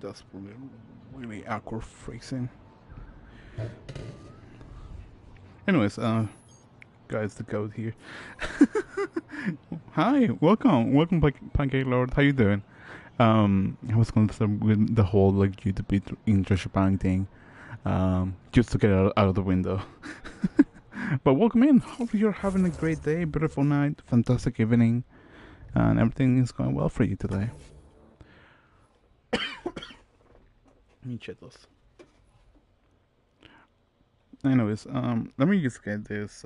That's really awkward phrasing. Anyways, guys, the goat here. Hi, welcome, Pancake Lord. How you doing? I was gonna start with the whole like YouTube intro shebang thing, just to get it out of the window. But welcome in. Hope you're having a great day, beautiful night, fantastic evening, and everything is going well for you today. Let me check this. Anyways, let me just get this,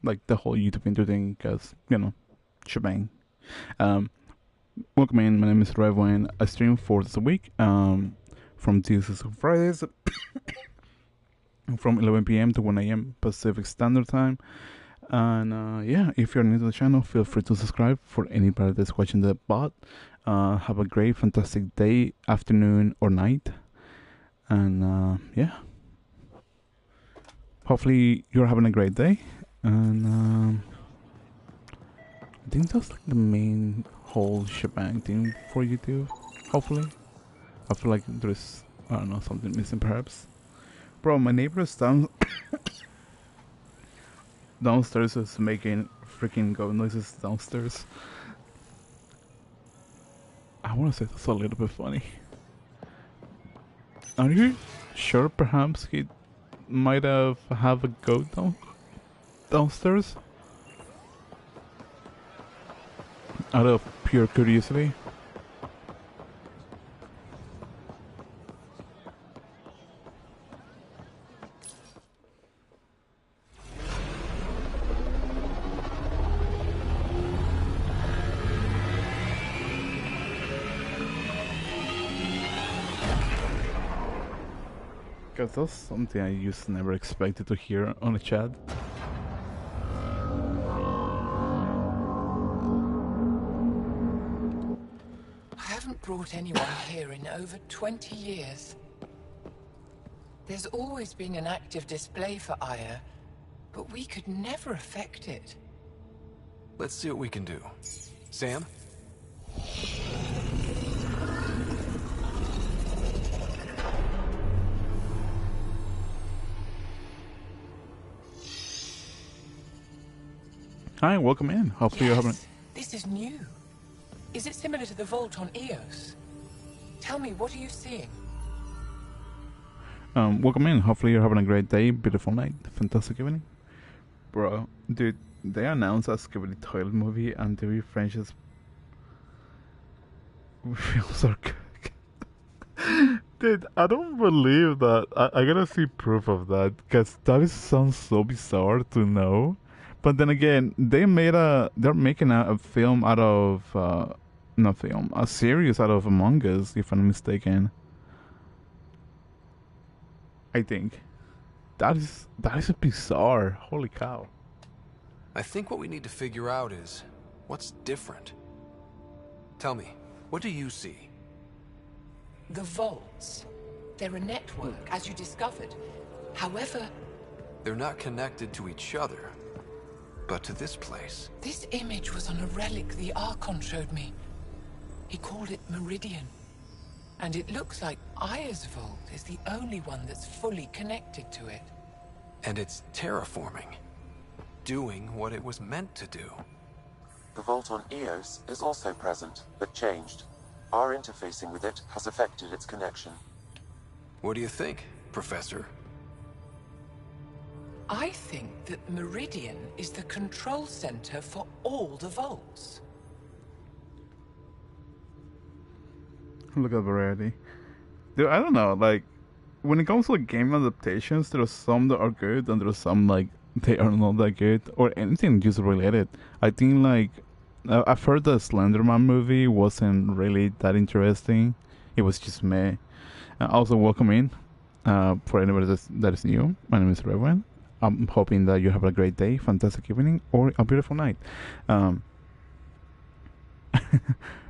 like the whole YouTube intro thing, because, you know, shebang. Welcome in, my name is Redwine. I stream 4 days a week, from Tuesdays to Fridays, from 11 p.m. to 1 a.m. Pacific Standard Time. And, yeah, if you're new to the channel, feel free to subscribe. For anybody that's watching the bot, have a great, fantastic day, afternoon, or night. And, yeah. Hopefully you're having a great day, and I think that's like the main whole shebang thing for YouTube. Hopefully, I feel like there's, I don't know, something missing perhaps. Bro, my neighbor's downstairs is making freaking goat noises downstairs. I want to say that's a little bit funny. Are you sure perhaps he might have a goat downstairs? Out of pure curiosity. Because that's something I used to never expected to hear on a chat. I haven't brought anyone here in over 20 years. There's always been an active display for Aya, but we could never affect it. Let's see what we can do. Sam? Hi, welcome in. Hopefully you're having... This is new. Is it similar to the vault on Eos? Tell me, what are you seeing? Welcome in. Hopefully you're having a great day, beautiful night, fantastic evening. Bro, dude, they announced a Skibidi Toilet movie and the French's films are good. Dude, I don't believe that. I gotta see proof of that, because that sounds so bizarre to know. But then again, they're making a film out of, not film, a series out of Among Us, if I'm not mistaken. I think. That is bizarre. Holy cow. I think what we need to figure out is what's different. Tell me, what do you see? The vaults. They're a network, as you discovered. However... They're not connected to each other, but to this place. This image was on a relic the Archon showed me. He called it Meridian. And it looks like Aya's vault is the only one that's fully connected to it. And it's terraforming. Doing what it was meant to do. The vault on Eos is also present, but changed. Our interfacing with it has affected its connection. What do you think, Professor? I think that Meridian is the control center for all the vaults. Look at variety. Dude, I don't know, like, when it comes to like game adaptations, there are some that are good and there are some like they are not that good or anything just related. I think like I've heard the Slenderman movie wasn't really that interesting. It was just meh. Also, welcome in for anybody that is new. My name is Revan. I'm hoping that you have a great day, fantastic evening, or a beautiful night.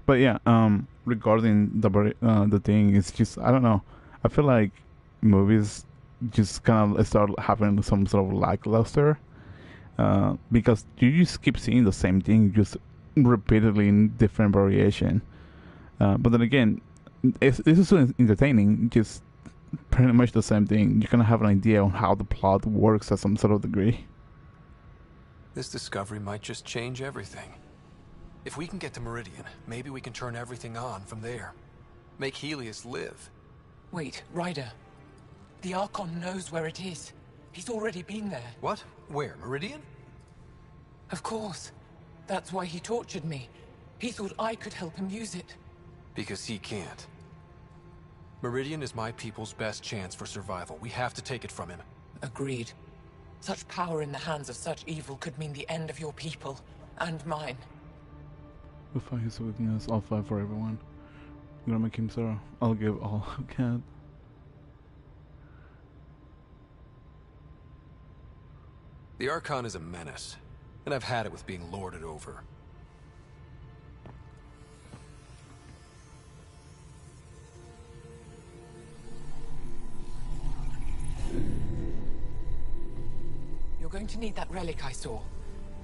But yeah, regarding the thing, it's just I don't know. I feel like movies just kind of start having some sort of lackluster because you just keep seeing the same thing just repeatedly in different variation. But then again, this is so entertaining. Just pretty much the same thing. You kind of have an idea on how the plot works at some sort of degree. This discovery might just change everything. If we can get to Meridian, maybe we can turn everything on from there. Make Helios live. Wait, Ryder. The Archon knows where it is. He's already been there. What? Where? Meridian? Of course. That's why he tortured me. He thought I could help him use it. Because he can't. Meridian is my people's best chance for survival. We have to take it from him. Agreed. Such power in the hands of such evil could mean the end of your people, and mine. We'll find his weakness, I'll fight for everyone. I'm gonna make him so I'll give all I can. The Archon is a menace, and I've had it with being lorded over. You're going to need that relic I saw.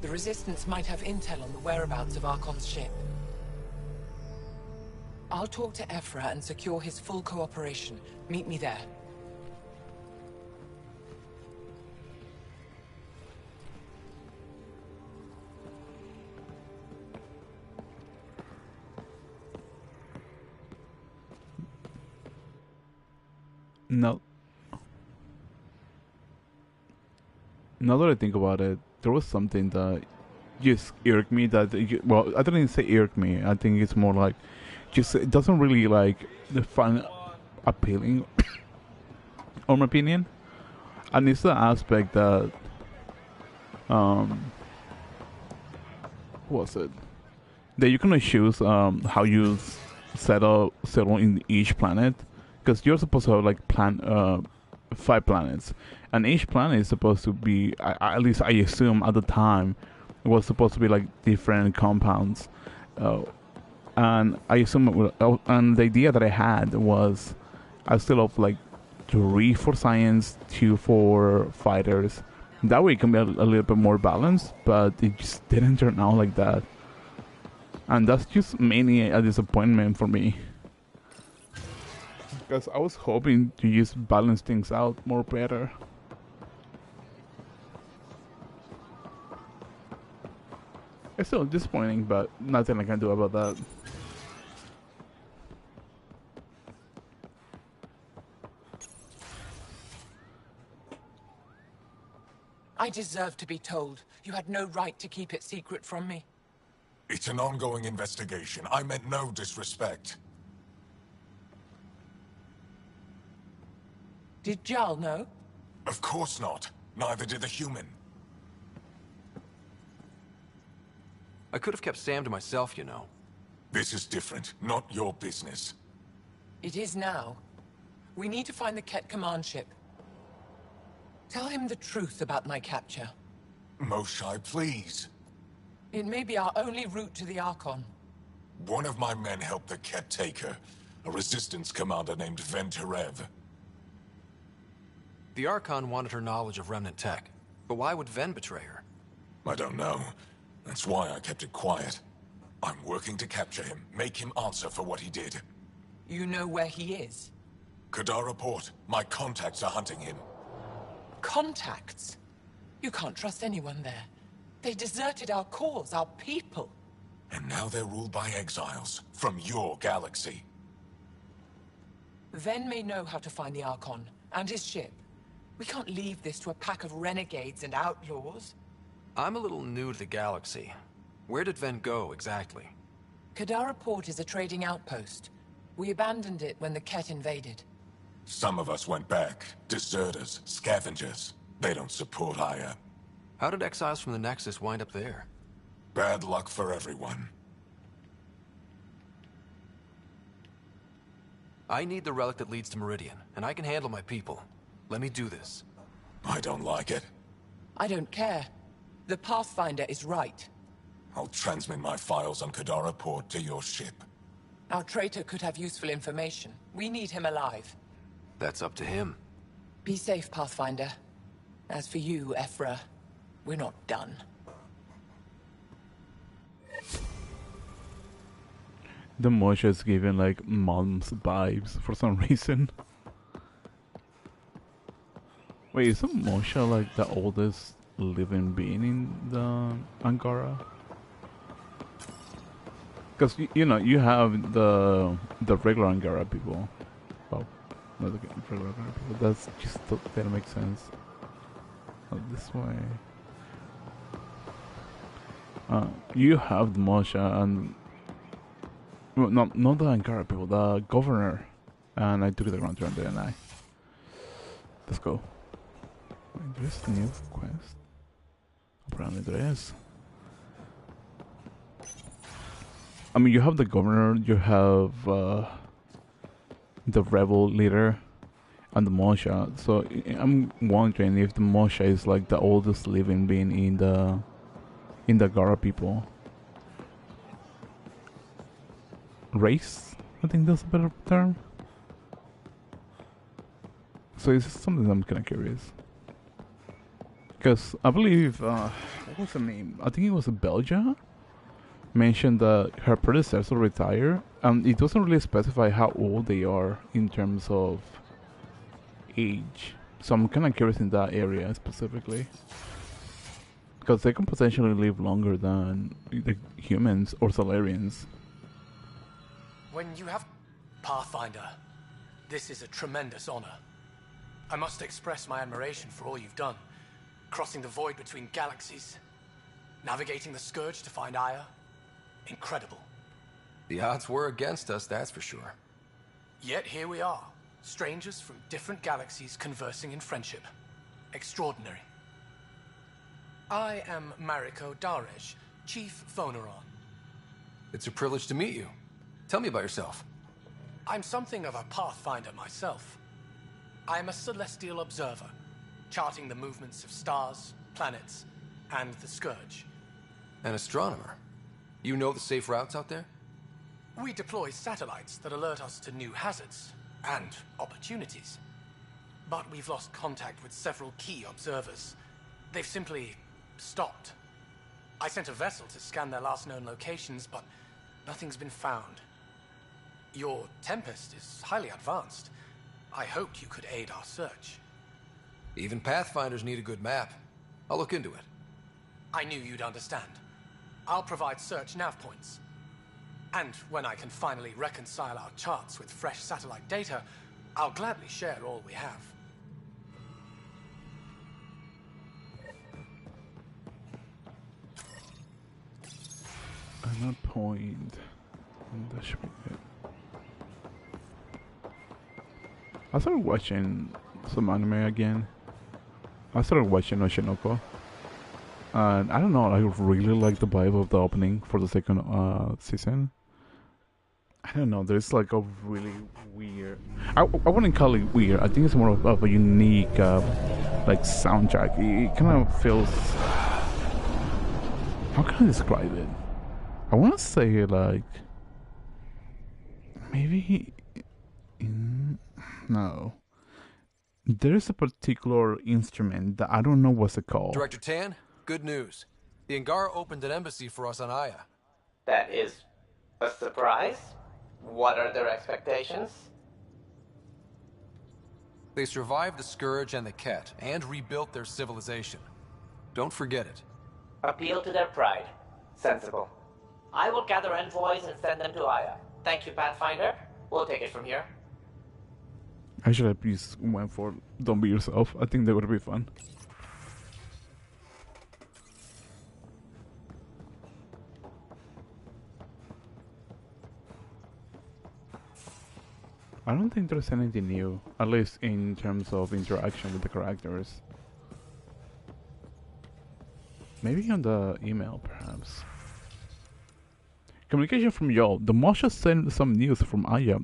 The Resistance might have intel on the whereabouts of Archon's ship. I'll talk to Ephra and secure his full cooperation. Meet me there. No. Now that I think about it, there was something that just irked me. Well, I didn't say irked me. I think it's more like just it doesn't really like find appealing, on my opinion. And it's the aspect that what was it? That you can choose how you settle in each planet, because you're supposed to have like 5 planets, and each planet is supposed to be, at least I assume at the time, it was supposed to be like different compounds, and I assume and the idea that I had was I still have like 3 for science, 2 for fighters. That way it can be a little bit more balanced, but it just didn't turn out like that, and that's just mainly a disappointment for me. Because I was hoping to just balance things out more better. It's still disappointing, but nothing I can do about that. I deserve to be told. You had no right to keep it secret from me. It's an ongoing investigation. I meant no disrespect. Did Jarl know? Of course not. Neither did the human. I could have kept Sam to myself, you know. This is different. Not your business. It is now. We need to find the Ket command ship. Tell him the truth about my capture. Moshai, please. It may be our only route to the Archon. One of my men helped the Ket taker, a resistance commander named Venterev. The Archon wanted her knowledge of remnant tech, but why would Ven betray her? I don't know. That's why I kept it quiet. I'm working to capture him, make him answer for what he did. You know where he is? Kadar Port. My contacts are hunting him. Contacts? You can't trust anyone there. They deserted our cause, our people. And now they're ruled by exiles from your galaxy. Ven may know how to find the Archon and his ship. We can't leave this to a pack of renegades and outlaws. I'm a little new to the galaxy. Where did Ven go, exactly? Kadara Port is a trading outpost. We abandoned it when the Ket invaded. Some of us went back. Deserters, scavengers. They don't support Aya. How did exiles from the Nexus wind up there? Bad luck for everyone. I need the relic that leads to Meridian, and I can handle my people. Let me do this. I don't like it. I don't care. The Pathfinder is right. I'll transmit my files on Kadara Port to your ship. Our traitor could have useful information. We need him alive. That's up to him. Be safe, Pathfinder. As for you, Ephra, we're not done. The Mosha is giving like mom's vibes for some reason. Wait, isn't Mosha like the oldest living being in the Angara? Because you know you have the regular Angara people. Well, not the regular Angara people. That's just that makes sense. Oh, this way. You have the Mosha and well, not the Angara people, the governor, and I took the ground turn there, and let's go. Wait, there's a new quest. Apparently there is. I mean, you have the governor, you have the rebel leader, and the Mosha. So I'm wondering if the Mosha is like the oldest living being in the Gara people. Race? I think that's a better term. So it's something I'm kind of curious. Because I believe, what was her name? I think it was Belgia. Mentioned that her predecessor retired, and it doesn't really specify how old they are in terms of age. So I'm kind of curious in that area specifically. Because they can potentially live longer than the humans or Solarians. When you have Pathfinder, this is a tremendous honor. I must express my admiration for all you've done. Crossing the void between galaxies, navigating the Scourge to find Aya. Incredible. The odds were against us, that's for sure. Yet here we are, strangers from different galaxies conversing in friendship. Extraordinary. I am Mariko Darej, Chief Phoneron. It's a privilege to meet you. Tell me about yourself. I'm something of a pathfinder myself. I am a celestial observer, charting the movements of stars, planets, and the Scourge. An astronomer. You know the safe routes out there? We deploy satellites that alert us to new hazards and opportunities. But we've lost contact with several key observers. They've simply stopped. I sent a vessel to scan their last known locations, but nothing's been found. Your Tempest is highly advanced. I hoped you could aid our search. Even Pathfinders need a good map. I'll look into it. I knew you'd understand. I'll provide search nav points. And when I can finally reconcile our charts with fresh satellite data, I'll gladly share all we have. Another point. And that should be it. I started watching some anime again. I started watching Oshinoko. And I don't know, I really like the vibe of the opening for the second season. I don't know, there's like a really weird... I wouldn't call it weird, I think it's more of a unique like soundtrack. It kind of feels... How can I describe it? I want to say like... Maybe... No. There's a particular instrument that I don't know what's it called. Director Tan, good news. The Angara opened an embassy for us on Aya. That is a surprise? What are their expectations? They survived the Scourge and the Ket, and rebuilt their civilization. Don't forget it. Appeal to their pride. Sensible. I will gather envoys and send them to Aya. Thank you, Pathfinder. We'll take it from here. I should have just went for Don't Be Yourself. I think that would be fun. I don't think there's anything new, at least in terms of interaction with the characters. Maybe on the email, perhaps. Communication from Joel. The Mosha sent some news from Aya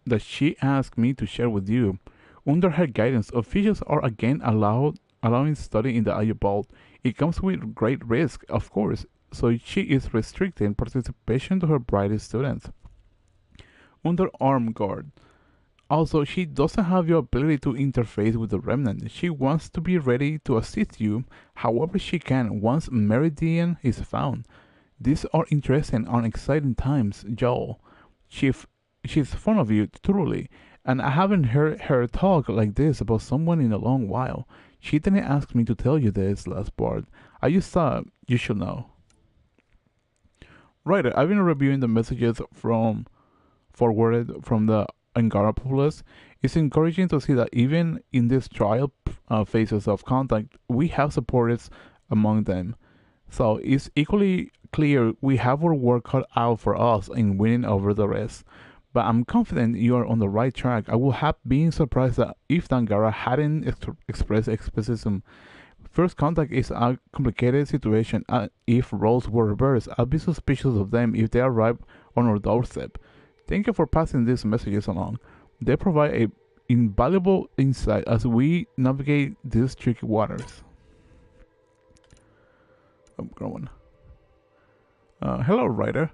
that she asked me to share with you. Under her guidance, officials are again allowing study in the Aya Vault. It comes with great risk, of course, so she is restricting participation to her brightest students. Under armed guard. Also, she doesn't have your ability to interface with the Remnant. She wants to be ready to assist you however she can once Meridian is found. These are interesting and exciting times, Joel. She's fond of you, truly, and I haven't heard her talk like this about someone in a long while. She didn't ask me to tell you this last part. I just thought you should know. Right, I've been reviewing the messages forwarded from the Angara populace. It's encouraging to see that even in these trial phases of contact, we have supporters among them. So it's equally clear we have our work cut out for us in winning over the rest. But I'm confident you are on the right track. I would have been surprised that if the Angara hadn't expressed skepticism. First contact is a complicated situation. If roles were reversed, I'd be suspicious of them if they arrive on our doorstep. Thank you for passing these messages along. They provide a invaluable insight as we navigate these tricky waters. I'm growing. Hello, writer.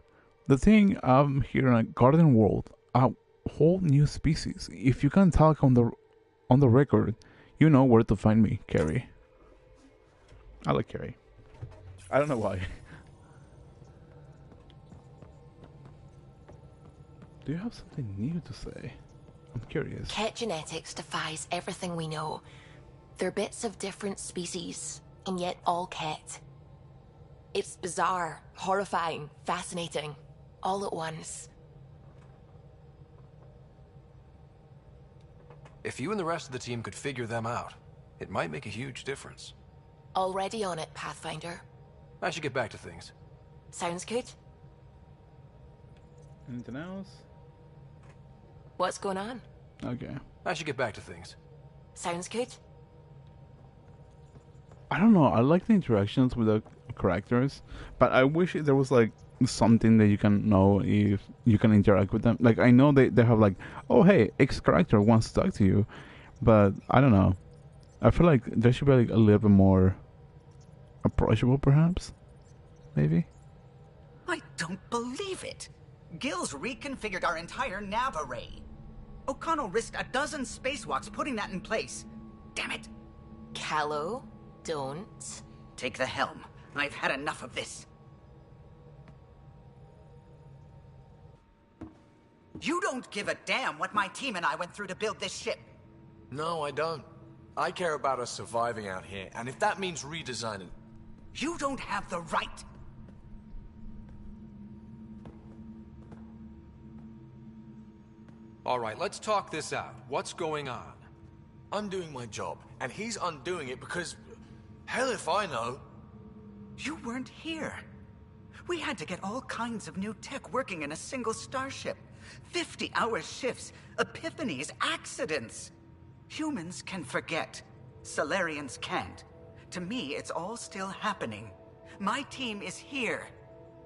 The thing I'm here in a garden world, a whole new species. If you can talk on the record, you know where to find me, Carrie. I like Carrie. I don't know why. Do you have something new to say? I'm curious. Ket genetics defies everything we know. They're bits of different species, and yet all Ket. It's bizarre, horrifying, fascinating, all at once. If you and the rest of the team could figure them out, it might make a huge difference. Already on it, Pathfinder. I should get back to things. Sounds good. Anything else? What's going on? Okay. I should get back to things. Sounds good. I don't know. I like the interactions with the characters, but I wish there was like something that you can know if you can interact with them. Like I know they have like, oh hey, X character wants to talk to you, but I don't know. I feel like there should be like a little bit more approachable, perhaps. Maybe. I don't believe it. Gills reconfigured our entire nav array. O'Connell risked a dozen spacewalks putting that in place. Damn it. Callow, don't. Take the helm. I've had enough of this. You don't give a damn what my team and I went through to build this ship. No, I don't. I care about us surviving out here, and if that means redesigning... You don't have the right. All right, let's talk this out. What's going on? I'm doing my job, and he's undoing it because... Hell if I know. You weren't here. We had to get all kinds of new tech working in a single starship. 50-hour shifts, epiphanies, accidents. Humans can forget. Solarians can't. To me, it's all still happening. My team is here.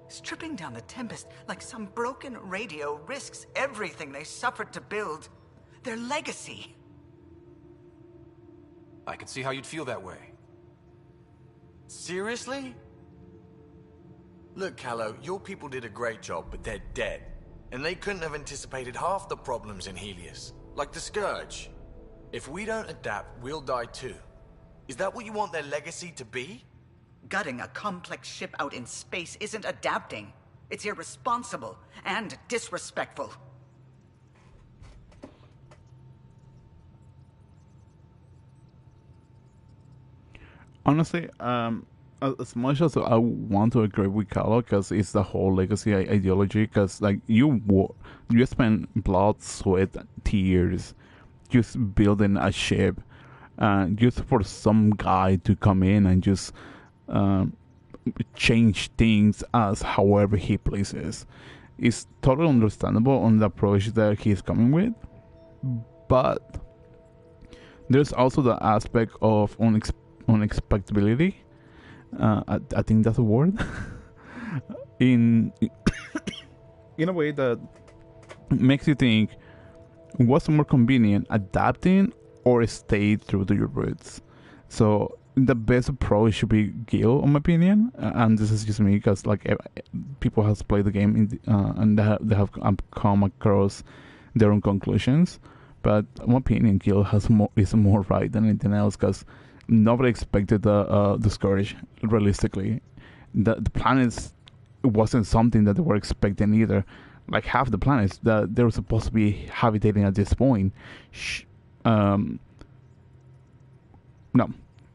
Stripping down the Tempest like some broken radio risks everything they suffered to build. Their legacy. I can see how you'd feel that way. Seriously? Look, Callow, your people did a great job, but they're dead. And they couldn't have anticipated half the problems in Helios. Like the Scourge. If we don't adapt, we'll die too. Is that what you want their legacy to be? Gutting a complex ship out in space isn't adapting. It's irresponsible and disrespectful. Honestly, as much as I want to agree with Carlo, because it's the whole legacy ideology. Because like you spend blood, sweat, tears, just building a ship, just for some guy to come in and just change things as however he pleases. It's totally understandable on the approach that he's coming with, but there's also the aspect of unexpectability. I think that's a word. in in a way that makes you think, what's more convenient, adapting or stay true to your roots? So the best approach should be Gil, in my opinion. And this is just me, because like people have played the game and they have come across their own conclusions. But in my opinion, Gil is more right than anything else, because nobody expected the Scourge. Realistically, the planets wasn't something that they were expecting either. Like half the planets that they were supposed to be habitating at this point, no,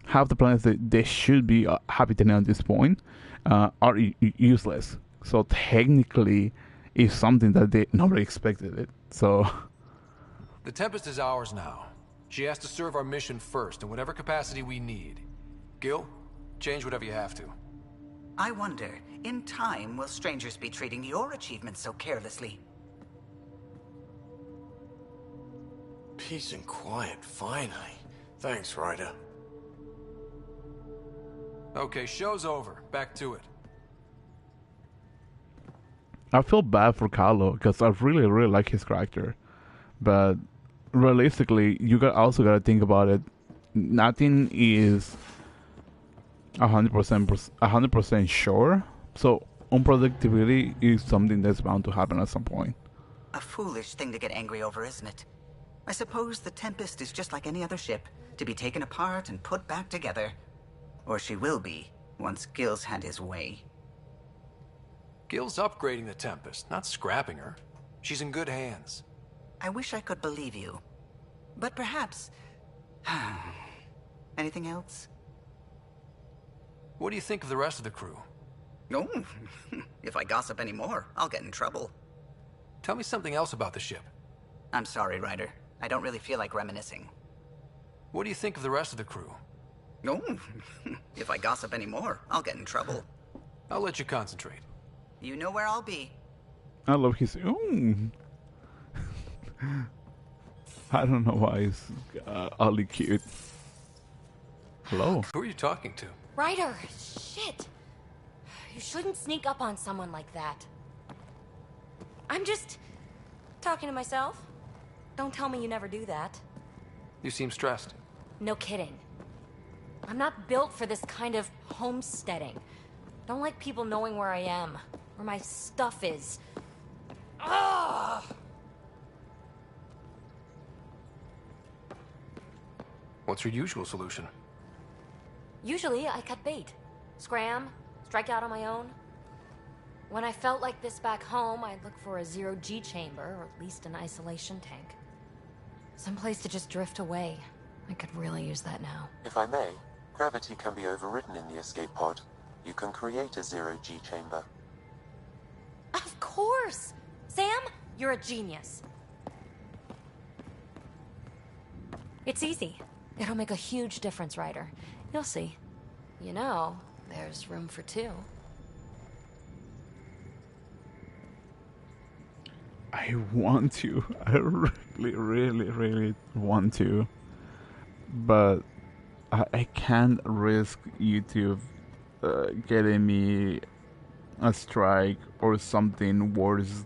half the planets that they should be habitating at this point are useless. So technically, it's something that they nobody expected it. So The Tempest is ours now. She has to serve our mission first in whatever capacity we need. Gil, change whatever you have to. I wonder, in time, will strangers be treating your achievements so carelessly? Peace and quiet, finally. Thanks, Ryder. Okay, show's over. Back to it. I feel bad for Carlo, because I really like his character, but realistically, you also gotta think about it. Nothing is 100% sure, so unpredictability is something that's bound to happen at some point. A foolish thing to get angry over, isn't it? I suppose the Tempest is just like any other ship, to be taken apart and put back together. Or she will be, once Gil's had his way. Gil's upgrading the Tempest, not scrapping her. She's in good hands. I wish I could believe you. But perhaps... Anything else? What do you think of the rest of the crew? No. If I gossip anymore, I'll get in trouble. Tell me something else about the ship. I'm sorry, Ryder. I don't really feel like reminiscing. What do you think of the rest of the crew? No. If I gossip anymore, I'll get in trouble. I'll let you concentrate. You know where I'll be. I love his... I don't know why he's oddly cute. Hello? Who are you talking to? Ryder! Shit! You shouldn't sneak up on someone like that. I'm just... talking to myself. Don't tell me you never do that. You seem stressed. No kidding. I'm not built for this kind of homesteading. Don't like people knowing where I am, where my stuff is. Ugh! What's your usual solution? Usually, I cut bait. Scram, strike out on my own. When I felt like this back home, I'd look for a zero-G chamber, or at least an isolation tank. Someplace to just drift away. I could really use that now. If I may, gravity can be overridden in the escape pod. You can create a zero-G chamber. Of course! Sam, you're a genius. It's easy. It'll make a huge difference, Ryder. You'll see. You know, there's room for two. I want to. I really want to. But I can't risk YouTube getting me a strike or something worse.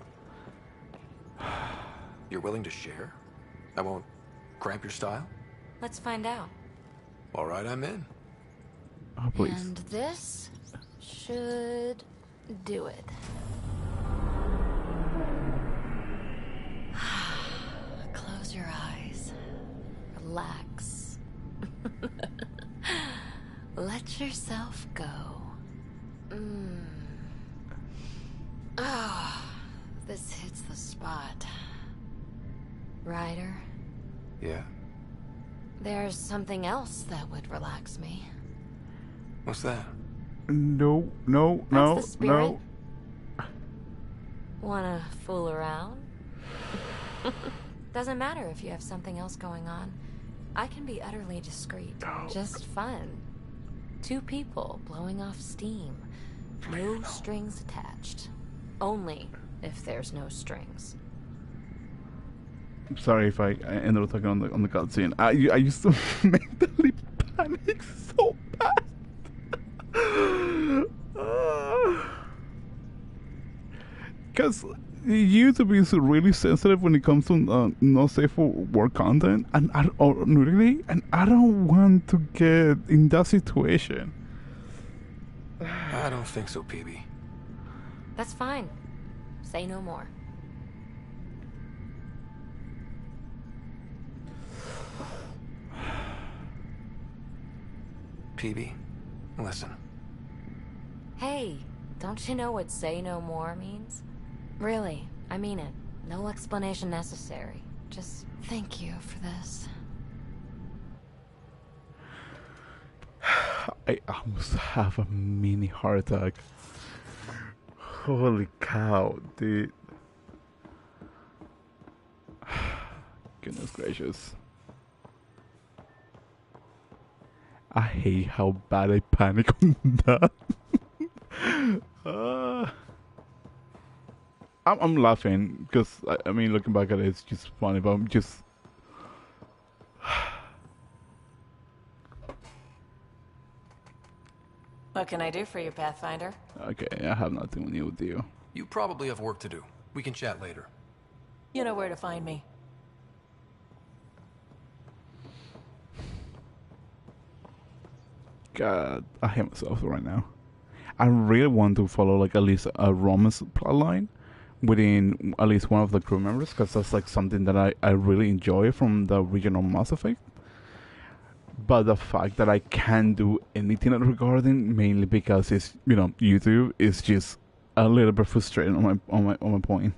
You're willing to share? I won't cramp your style? Let's find out. All right, I'm in. Oh, please. And this should do it. Close your eyes. Relax. Let yourself go. This hits the spot. Ryder? Yeah? There's something else that would relax me. What's that? No, no, That's no, the spirit. no. Wanna fool around? Doesn't matter if you have something else going on. I can be utterly discreet. Just fun. Two people blowing off steam. No strings attached. Only if there's no strings. I'm sorry if I ended up talking on the cutscene. I used to mentally panic so bad. Because YouTube is really sensitive when it comes to not safe for work content and or nudity, and I don't want to get in that situation. I don't think so, PB. That's fine. Say no more. PB, listen. Hey, don't you know what say no more means? Really, I mean it. No explanation necessary. Just thank you for this. I almost have a mini heart attack. Holy cow, dude. Goodness gracious. I hate how bad I panic on that. I'm laughing because I mean, looking back at it, it's just funny, but I'm just. What can I do for you, Pathfinder? Okay, I have nothing new with you. You probably have work to do. We can chat later. You know where to find me. God, I hate myself right now. I really want to follow like at least a romance plotline within at least one of the crew members, because that's like something that I really enjoy from the original Mass Effect. But the fact that I can't do anything regarding, mainly because it's, you know, YouTube, is just a little bit frustrating on my point.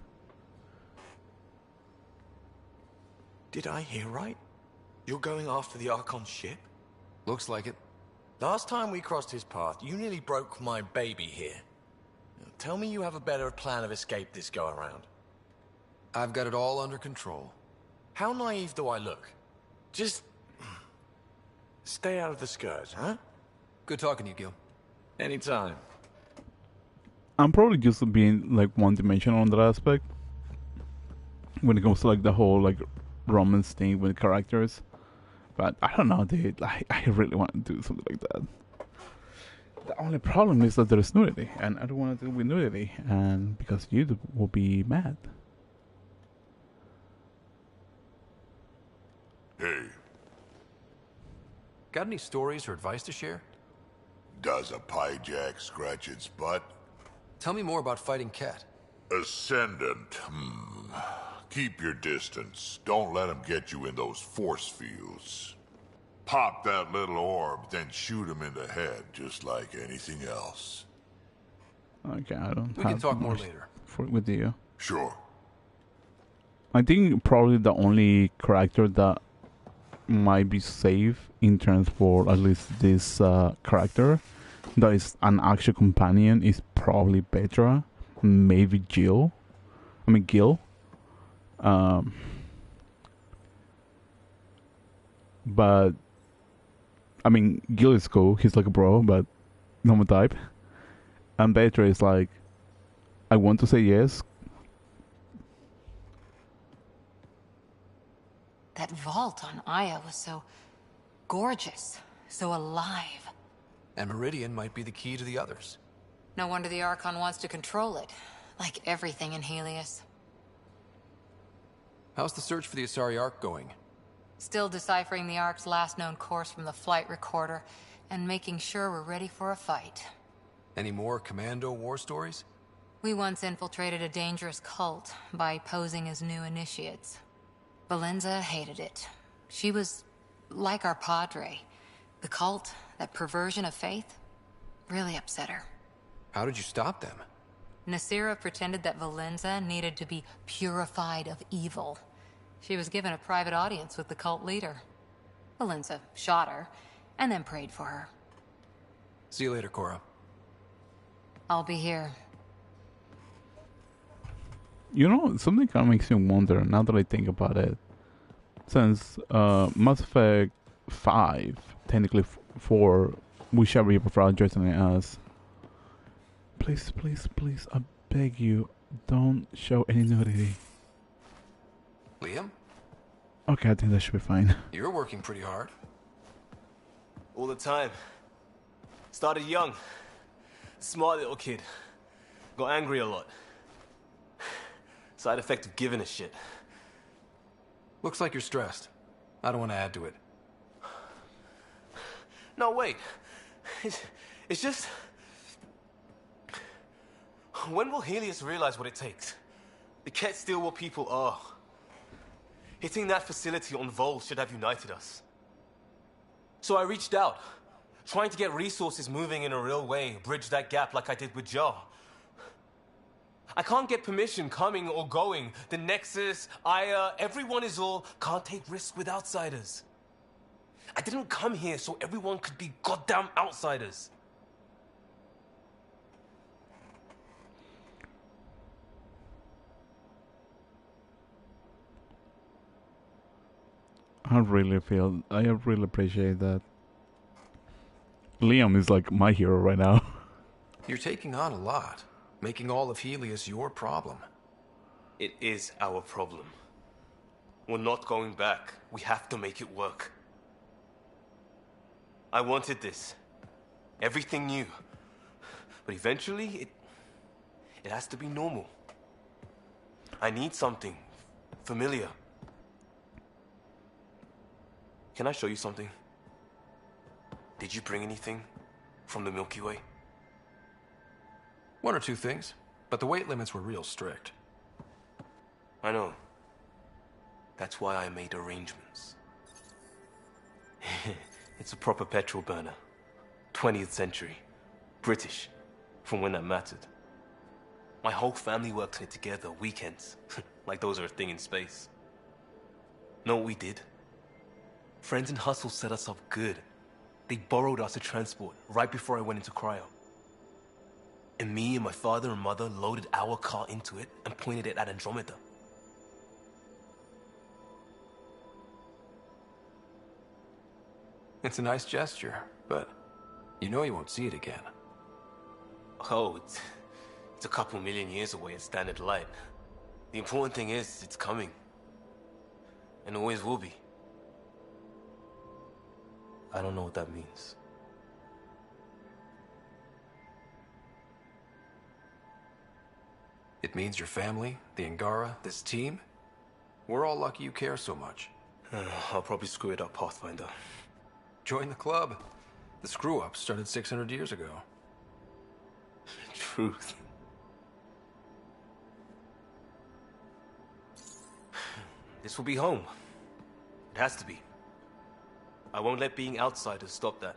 Did I hear right? You're going after the Archon's ship? Looks like it. Last time we crossed his path, you nearly broke my baby here. Now, tell me you have a better plan of escape this go around. I've got it all under control. How naive do I look? Just stay out of the Scourge, huh? Good talking to you, Gil. Anytime. I'm probably just being like one-dimensional on that aspect when it comes to like the whole like romance thing with characters. But I don't know, dude. I really want to do something like that. The only problem is that there's nudity, and I don't want to do with nudity, and because YouTube will be mad. Hey, Got any stories or advice to share? does a pie jack scratch its butt? Tell me more about fighting Cat. Ascendant, Keep your distance. Don't let him get you in those force fields. Pop that little orb, then shoot him in the head, just like anything else. Okay, I don't. We can talk more later. With you. Sure. I think probably the only character that might be safe in terms for at least this character that is an actual companion is probably Petra, maybe Gil. But I mean, Gil is cool. He's like a bro, but normal type. And Petra is like, I want to say yes. That vault on Aya was so gorgeous, so alive. And Meridian might be the key to the others. No wonder the Archon wants to control it, like everything in Helios. How's the search for the Asari Ark going? Still deciphering the Ark's last known course from the flight recorder, and making sure we're ready for a fight. Any more Commando war stories? We once infiltrated a dangerous cult by posing as new initiates. Valenza hated it. She was like our padre. The cult, that perversion of faith, really upset her. How did you stop them? Nasira pretended that Valenza needed to be purified of evil. She was given a private audience with the cult leader. Valenza shot her, and then prayed for her. See you later, Cora. I'll be here. You know, something kind of makes me wonder now that I think about it. Since Mass Effect 5, technically 4, whichever you prefer, addressing it as. Please, please, please, I beg you, don't show any nudity. Liam? Okay, I think that should be fine. You're working pretty hard. All the time. Started young. Smart little kid. Got angry a lot. Side effect of giving a shit. Looks like you're stressed. I don't want to add to it. No, wait. It's just... When will Helios realize what it takes? They can't steal what people are. Hitting that facility on Vol should have united us. So I reached out, trying to get resources moving in a real way, bridge that gap like I did with Jar. I can't get permission coming or going. The Nexus, Aya, everyone is all can't take risks with outsiders. I didn't come here so everyone could be goddamn outsiders. I really appreciate that. Liam is like my hero right now. You're taking on a lot, making all of Helios your problem. It is our problem. We're not going back. We have to make it work. I wanted this. Everything new. But eventually, it has to be normal. I need something familiar. Can I show you something? Did you bring anything from the Milky Way? One or two things, but the weight limits were real strict. I know. That's why I made arrangements. It's a proper petrol burner. 20th century. British. From when that mattered. My whole family worked on it together, weekends. Like those are a thing in space. Know what we did? Friends in Hustle set us up good. They borrowed us a transport right before I went into cryo. And me and my father and mother loaded our car into it and pointed it at Andromeda. It's a nice gesture, but you know you won't see it again. Oh, it's a couple million years away at standard light. The important thing is, it's coming. And always will be. I don't know what that means. It means your family, the Angara, this team. We're all lucky you care so much. I'll probably screw it up, Pathfinder. Join the club. The screw-up started 600 years ago. Truth. This will be home. It has to be. I won't let being outsiders stop that.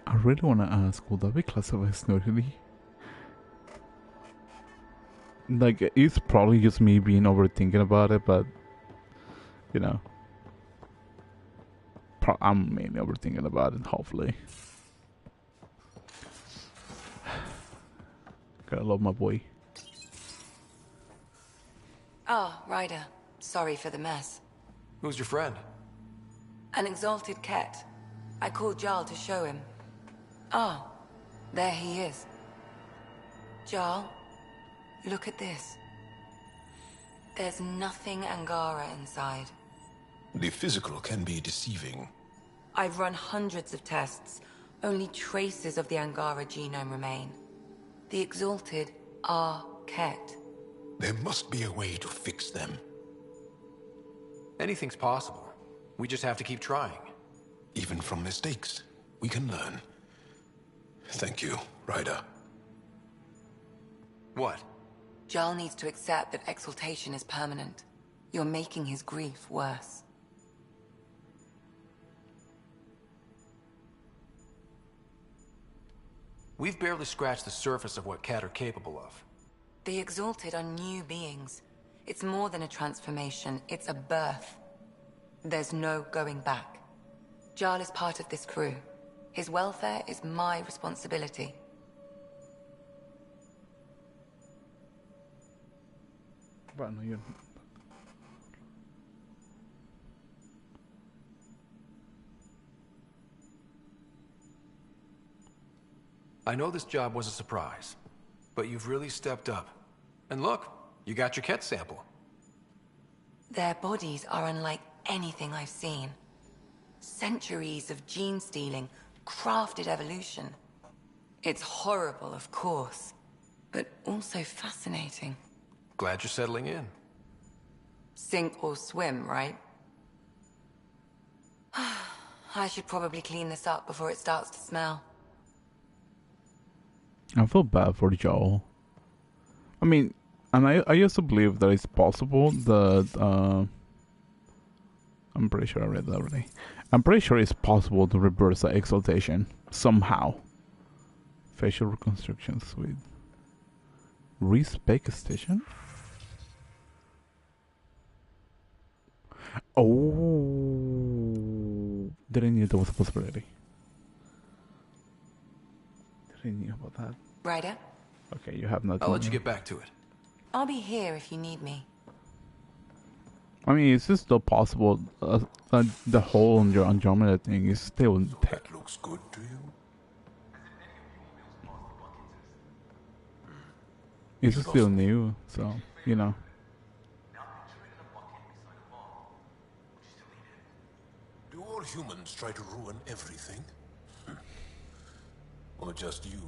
I really want to ask, will that be classified as nudity? Like, it's probably just me being overthinking about it, but, you know. I'm mainly overthinking about it, hopefully. Gotta love my boy. Oh, Ryder. Sorry for the mess. Who's your friend? An exalted cat. I called Jarl to show him. Oh, there he is. Jarl, look at this. There's nothing Angara inside. The physical can be deceiving. I've run hundreds of tests. Only traces of the Angara genome remain. The exalted are Ket. There must be a way to fix them. Anything's possible. We just have to keep trying. Even from mistakes, we can learn. Thank you, Ryder. What? Jarl needs to accept that exaltation is permanent. You're making his grief worse. We've barely scratched the surface of what Cat are capable of. The exalted are new beings. It's more than a transformation, it's a birth. There's no going back. Jarl is part of this crew. His welfare is my responsibility. Bueno, yo... I know this job was a surprise, but you've really stepped up. And look, you got your Ket sample. Their bodies are unlike anything I've seen. Centuries of gene stealing, crafted evolution. It's horrible, of course, but also fascinating. Glad you're settling in. Sink or swim, right? I should probably clean this up before it starts to smell. I feel bad for Joel. I mean, and I also believe that it's possible that I'm pretty sure I read that already. I'm pretty sure it's possible to reverse the exaltation somehow. Facial reconstructions with respec station. Oh, didn't know there was a possibility. Didn't know about that. Ryder? Okay, you have not. I'll let you get back to it. I'll be here if you need me. I mean, it's still possible. The whole Andromeda thing is still intact. That looks good to you? It's still new, so you know. Do all humans try to ruin everything? Or just you?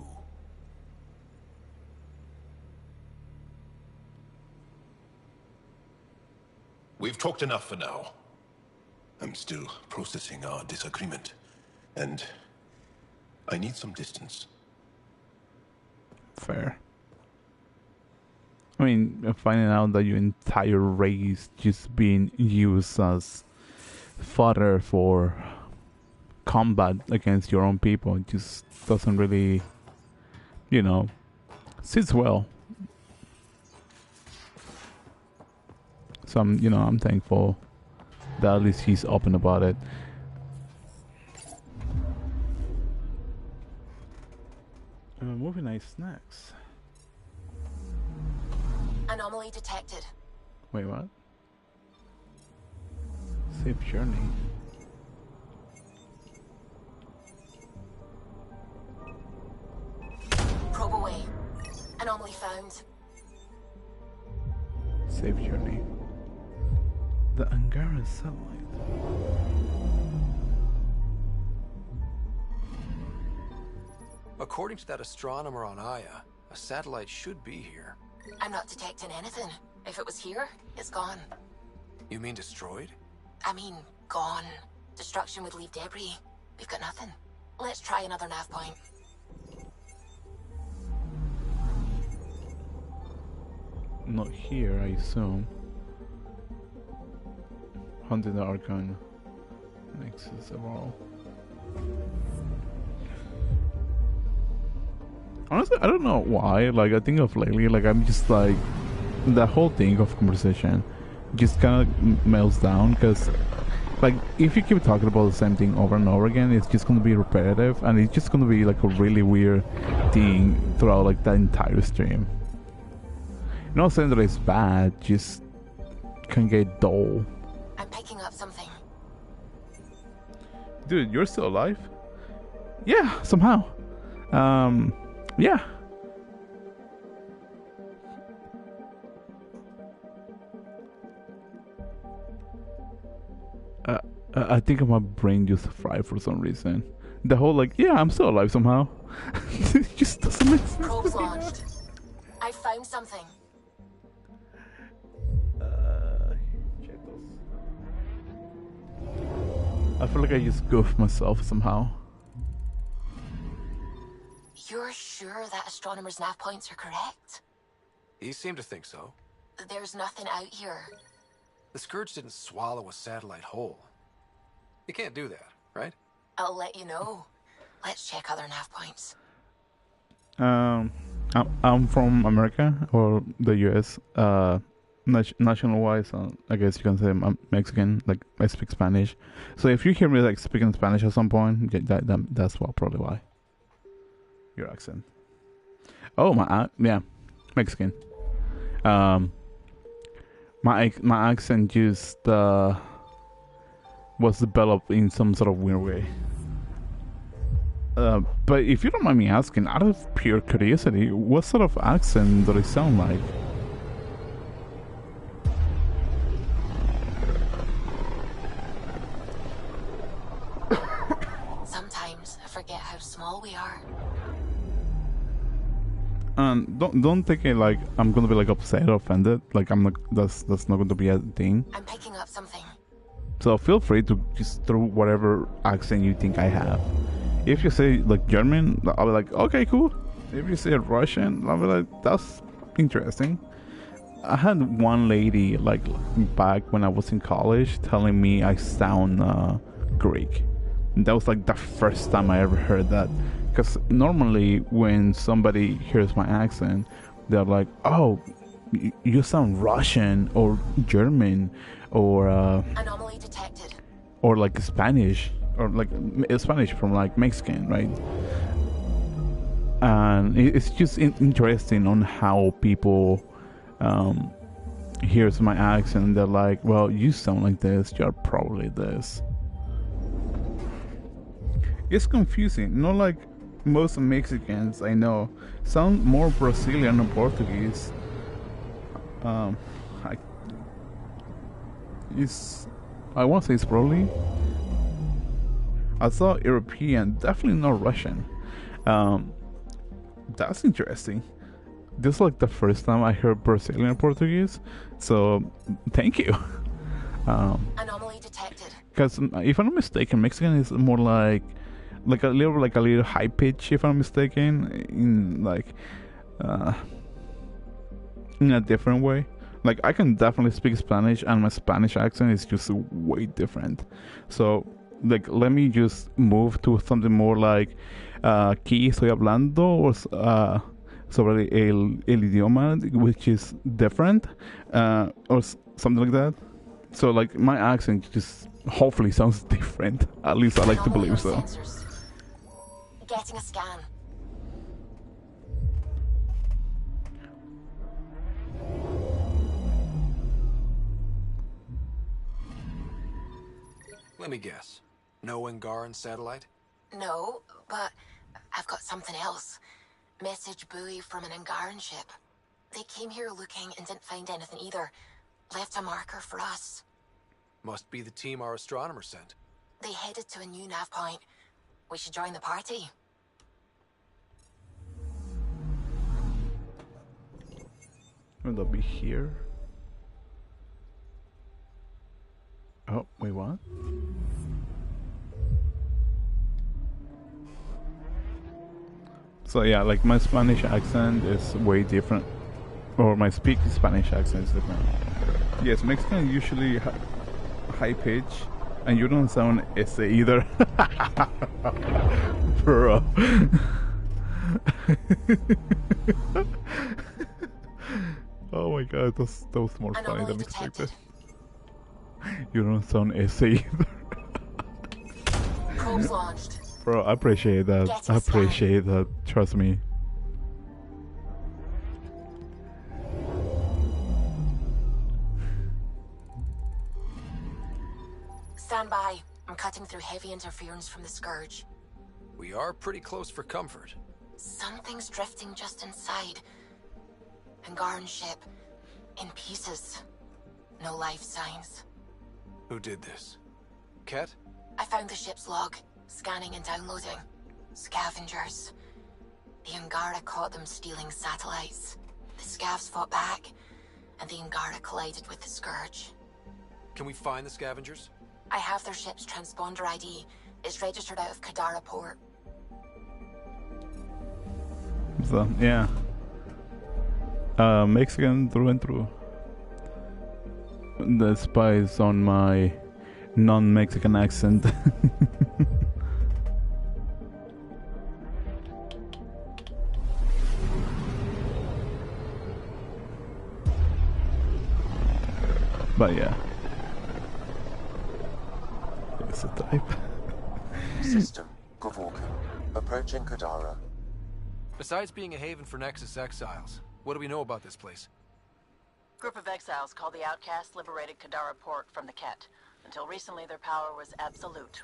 We've talked enough for now. I'm still processing our disagreement, and I need some distance. Fair. I mean, finding out that your entire race just being used as fodder for combat against your own people just doesn't really, you know, sits well. So I'm thankful that at least he's open about it. Movie night snacks. Anomaly detected. Wait, what? Safe journey. Probe away. Anomaly found. Safe journey. The Angara satellite. According to that astronomer on Aya, a satellite should be here. I'm not detecting anything. If it was here, it's gone. You mean destroyed? I mean, gone. Destruction would leave debris. We've got nothing. Let's try another nav point. Not here, I assume. Hunting the Archon. Nexus of all. Honestly, I don't know why. Like, I think of lately, like, I'm just like, the whole thing of conversation just kind of melts down, because, like, if you keep talking about the same thing over and over again, it's just going to be repetitive, and it's just going to be, like, a really weird thing throughout, like, the entire stream. Not saying that it's bad, just can get dull. I'm picking up something. Dude, you're still alive? Yeah, somehow. Yeah. I think my brain just fried for some reason. The whole, like, yeah, I'm still alive somehow. It just doesn't make sense. Probe's launched. I found something. I feel like I just goofed myself somehow. You're sure that astronomer's nav points are correct? He seemed to think so. There's nothing out here. The Scourge didn't swallow a satellite whole. You can't do that, right? I'll let you know. Let's check other nav points. I'm from America or the US. national wise, I guess you can say I'm Mexican. Like I speak Spanish, so if you hear me like speaking Spanish at some point, that's probably why. Your accent. Oh yeah, Mexican. My accent just was developed in some sort of weird way. But if you don't mind me asking, out of pure curiosity, what sort of accent does it sound like? Sometimes I forget how small we are. And don't take it like I'm gonna be like upset or offended. Like I'm not. That's not going to be a thing. I'm picking up something. So feel free to just throw whatever accent you think I have. If you say like German, I'll be like, okay, cool. If you say Russian, I'll be like, that's interesting. I had one lady like back when I was in college telling me I sound Greek. And that was like the first time I ever heard that. Because normally when somebody hears my accent, they're like, oh, you sound Russian or German or anomaly detected, or like Spanish or like Spanish from like Mexican, right? And it's just interesting on how people hears my accent. They're like, well, you sound like this, you're probably this. It's confusing. Not like most Mexicans I know sound more Brazilian or Portuguese. I want to say it's probably. I saw European, definitely not Russian. That's interesting. This is like the first time I heard Brazilian Portuguese, so thank you. Anomaly detected. Because if I'm not mistaken, Mexican is more like a little high pitch. If I'm not mistaken, in in a different way. Like I can definitely speak Spanish, and my Spanish accent is just way different. So like let me just move to something more like aquí estoy hablando or sobre el idioma, which is different, or something like that. So like my accent just hopefully sounds different. At least I like to believe so. Getting a scan. Let me guess. No Angaran satellite? No, but I've got something else. Message buoy from an Angaran ship. They came here looking and didn't find anything either. Left a marker for us. Must be the team our astronomer sent. They headed to a new nav point. We should join the party. Will that be here? Oh, wait, what? So yeah, like my Spanish accent is way different, or my speaking Spanish accent is different. Yes, Mexican usually high pitch, and you don't sound S either. Bro. Oh my god, that was more funny than expected. You don't sound S either. Probes launched. Bro, I appreciate that. I appreciate that. Trust me. Stand by. I'm cutting through heavy interference from the Scourge. We are pretty close for comfort. Something's drifting just inside. Angaran ship. In pieces. No life signs. Who did this? Ket? I found the ship's log. Scanning and downloading. Scavengers. The Angara caught them stealing satellites. The Scavs fought back, and the Angara collided with the Scourge. Can we find the scavengers? I have their ship's transponder ID. It's registered out of Kadara port. So, yeah. Mexican through and through. The spies on my non-Mexican accent. But yeah. It's a type. System, Gavorkan. Approaching Kadara. Besides being a haven for Nexus exiles, what do we know about this place? Group of exiles called the Outcasts liberated Kadara port from the Ket. Until recently, their power was absolute.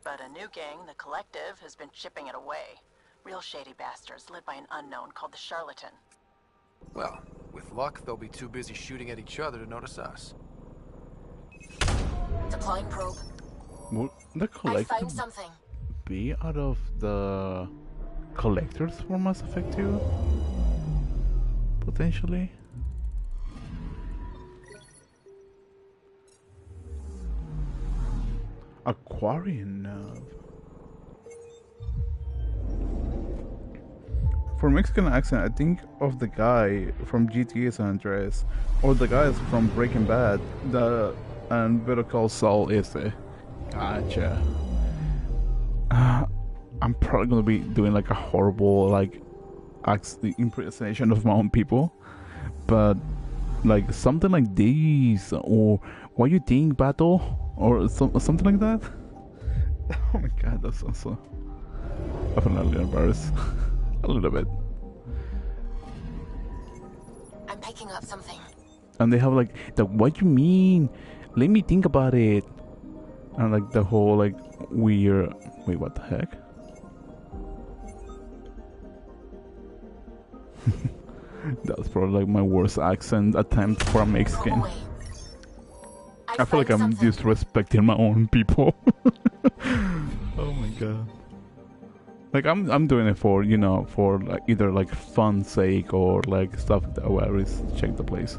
But a new gang, the Collective, has been chipping it away. Real shady bastards led by an unknown called the Charlatan. Well, with luck, they'll be too busy shooting at each other to notice us. Deploying probe. Would the I Collective found something. be out of the collectors for Mass Effect 2? Potentially? Aquarian nerve. For Mexican accent, I think of the guy from GTA San Andreas, or the guys from Breaking Bad, and Better Call Saul ese. Gotcha. I'm probably gonna be doing like a horrible impersonation of my own people, but like something like this, or what you think, battle, or something like that. Oh my god, that's also definitely embarrassed. A little bit. I'm picking up something. And they have like the what you mean? Let me think about it. And like the whole like weird. Wait, what the heck? That's probably like my worst accent attempt for a Mexican. I feel like I'm disrespecting my own people. Oh my god. Like I'm doing it for, you know, for like either like fun sake or like stuff that where I just check the place,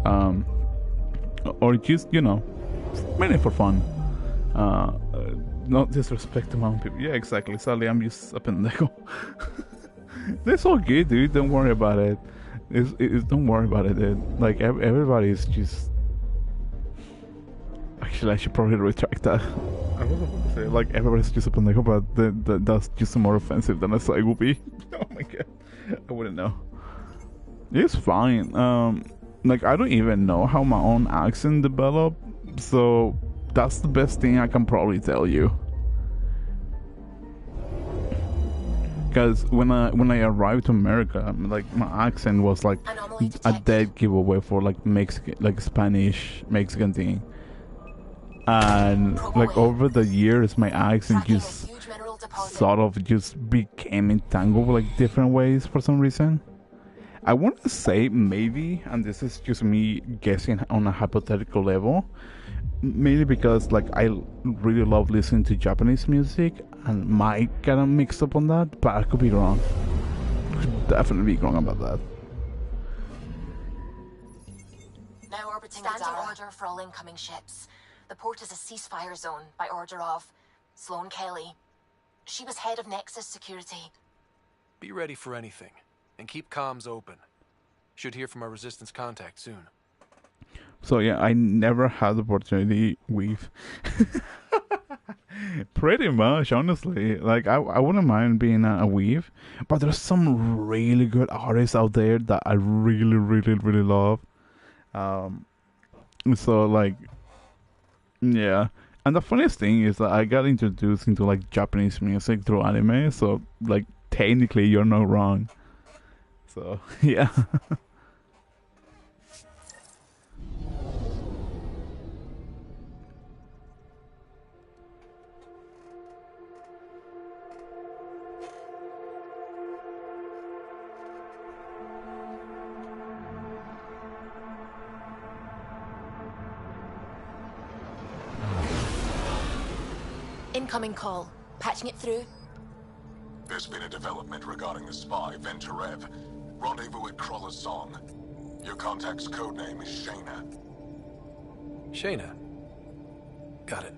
or just, you know, mainly for fun, not disrespect to my own people. Yeah, exactly. Sadly, I'm just a pendejo. That's all good, dude. Don't worry about it. Don't worry about it, dude. Like everybody's just. Actually, I should probably retract that. I was about to say, like, everybody's just a pendejo, but that's just more offensive than a side would be. Oh my god. I wouldn't know. It's fine. Like, I don't even know how my own accent developed, so that's the best thing I can probably tell you. Because when I arrived to America, like, my accent was like a dead giveaway for like Mexican, like Spanish Mexican thing. And like over the years, my accent just sort of just became entangled with like different ways for some reason. I want to say maybe, and this is just me guessing on a hypothetical level, mainly because like I really love listening to Japanese music and might get mixed up on that, but I could be wrong. Could definitely be wrong about that. Now orbiting standing order for all incoming ships. The port is a ceasefire zone by order of Sloane Kelly. She was head of Nexus Security. Be ready for anything, and keep comms open. Should hear from our Resistance contact soon. So yeah, I never had the opportunity with... Pretty much, honestly. Like, I wouldn't mind being a weave, but there's some really good artists out there that I really, really, really love. So, like... Yeah, and the funniest thing is that I got introduced into like Japanese music through anime, so like technically you're not wrong. So yeah. Incoming call. Patching it through. There's been a development regarding the spy, Venturev. Rendezvous at Kroller's Song. Your contact's codename is Shayna. Shayna. Got it.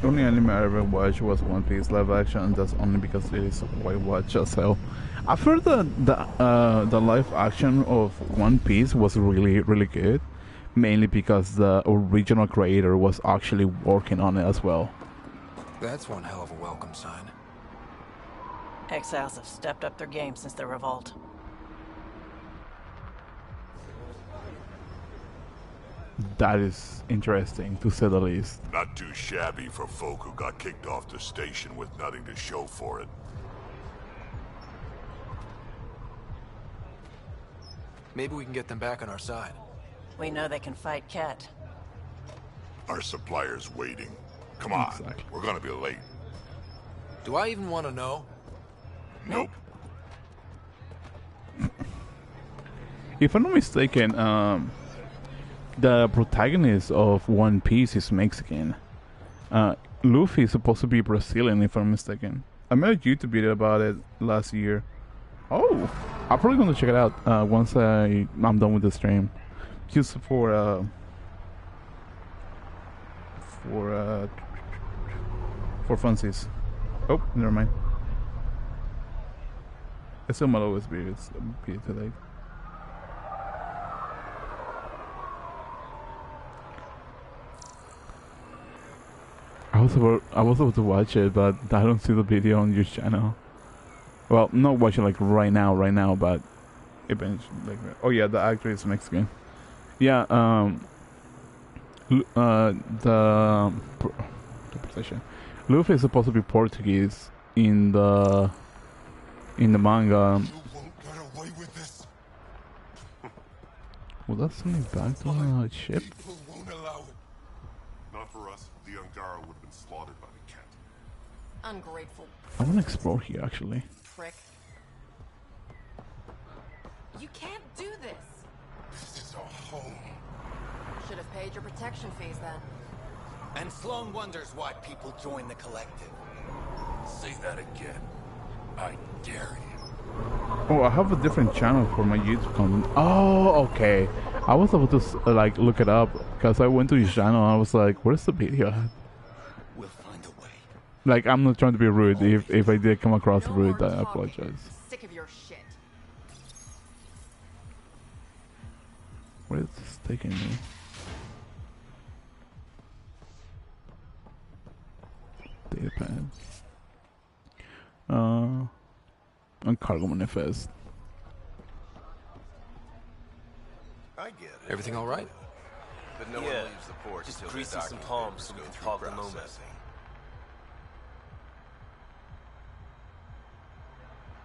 The only anime I ever watched was One Piece live action, and that's only because it is white watch as hell. I've heard that the live action of One Piece was really, really good, mainly because the original creator was actually working on it as well. That's one hell of a welcome sign. Exiles have stepped up their game since the revolt. That is interesting, to say the least. Not too shabby for folk who got kicked off the station with nothing to show for it. Maybe we can get them back on our side. We know they can fight Ket. Our supplier's waiting. Come on, we're gonna be late. Do I even want to know? Nope. If I'm not mistaken, the protagonist of One Piece is Mexican. Luffy is supposed to be Brazilian, if I'm mistaken. I made a YouTube video about it last year. Oh, I'm probably going to check it out once I'm done with the stream, just for funsies. Oh, never mind. I still might always be. It's too late. I was about to watch it, but I don't see the video on your channel. Well, not watching like right now, but eventually. Like, oh yeah, the actor is Mexican. Yeah. The position. Luffy is supposed to be Portuguese in the manga. Well, that's something back to the ship. Not for us. The Angara would have been slaughtered by the cat. Ungrateful. I want to explore here, actually. Prick. You can't do this. This is our home. Should have paid your protection fees then. And Sloan wonders why people join the collective. Say that again. I dare you. Oh, I have a different channel for my YouTube content. Oh, okay. I was able to like look it up because I went to his channel and I was like, "Where's the video at?" We'll find a way. Like, I'm not trying to be rude. If I did come across rude, I apologize. Sick of your shit. Where is this taking me? Datapad. And cargo manifest. I get it. Everything all right? But no one leaves the port just until greasing some palms so we can park the moment.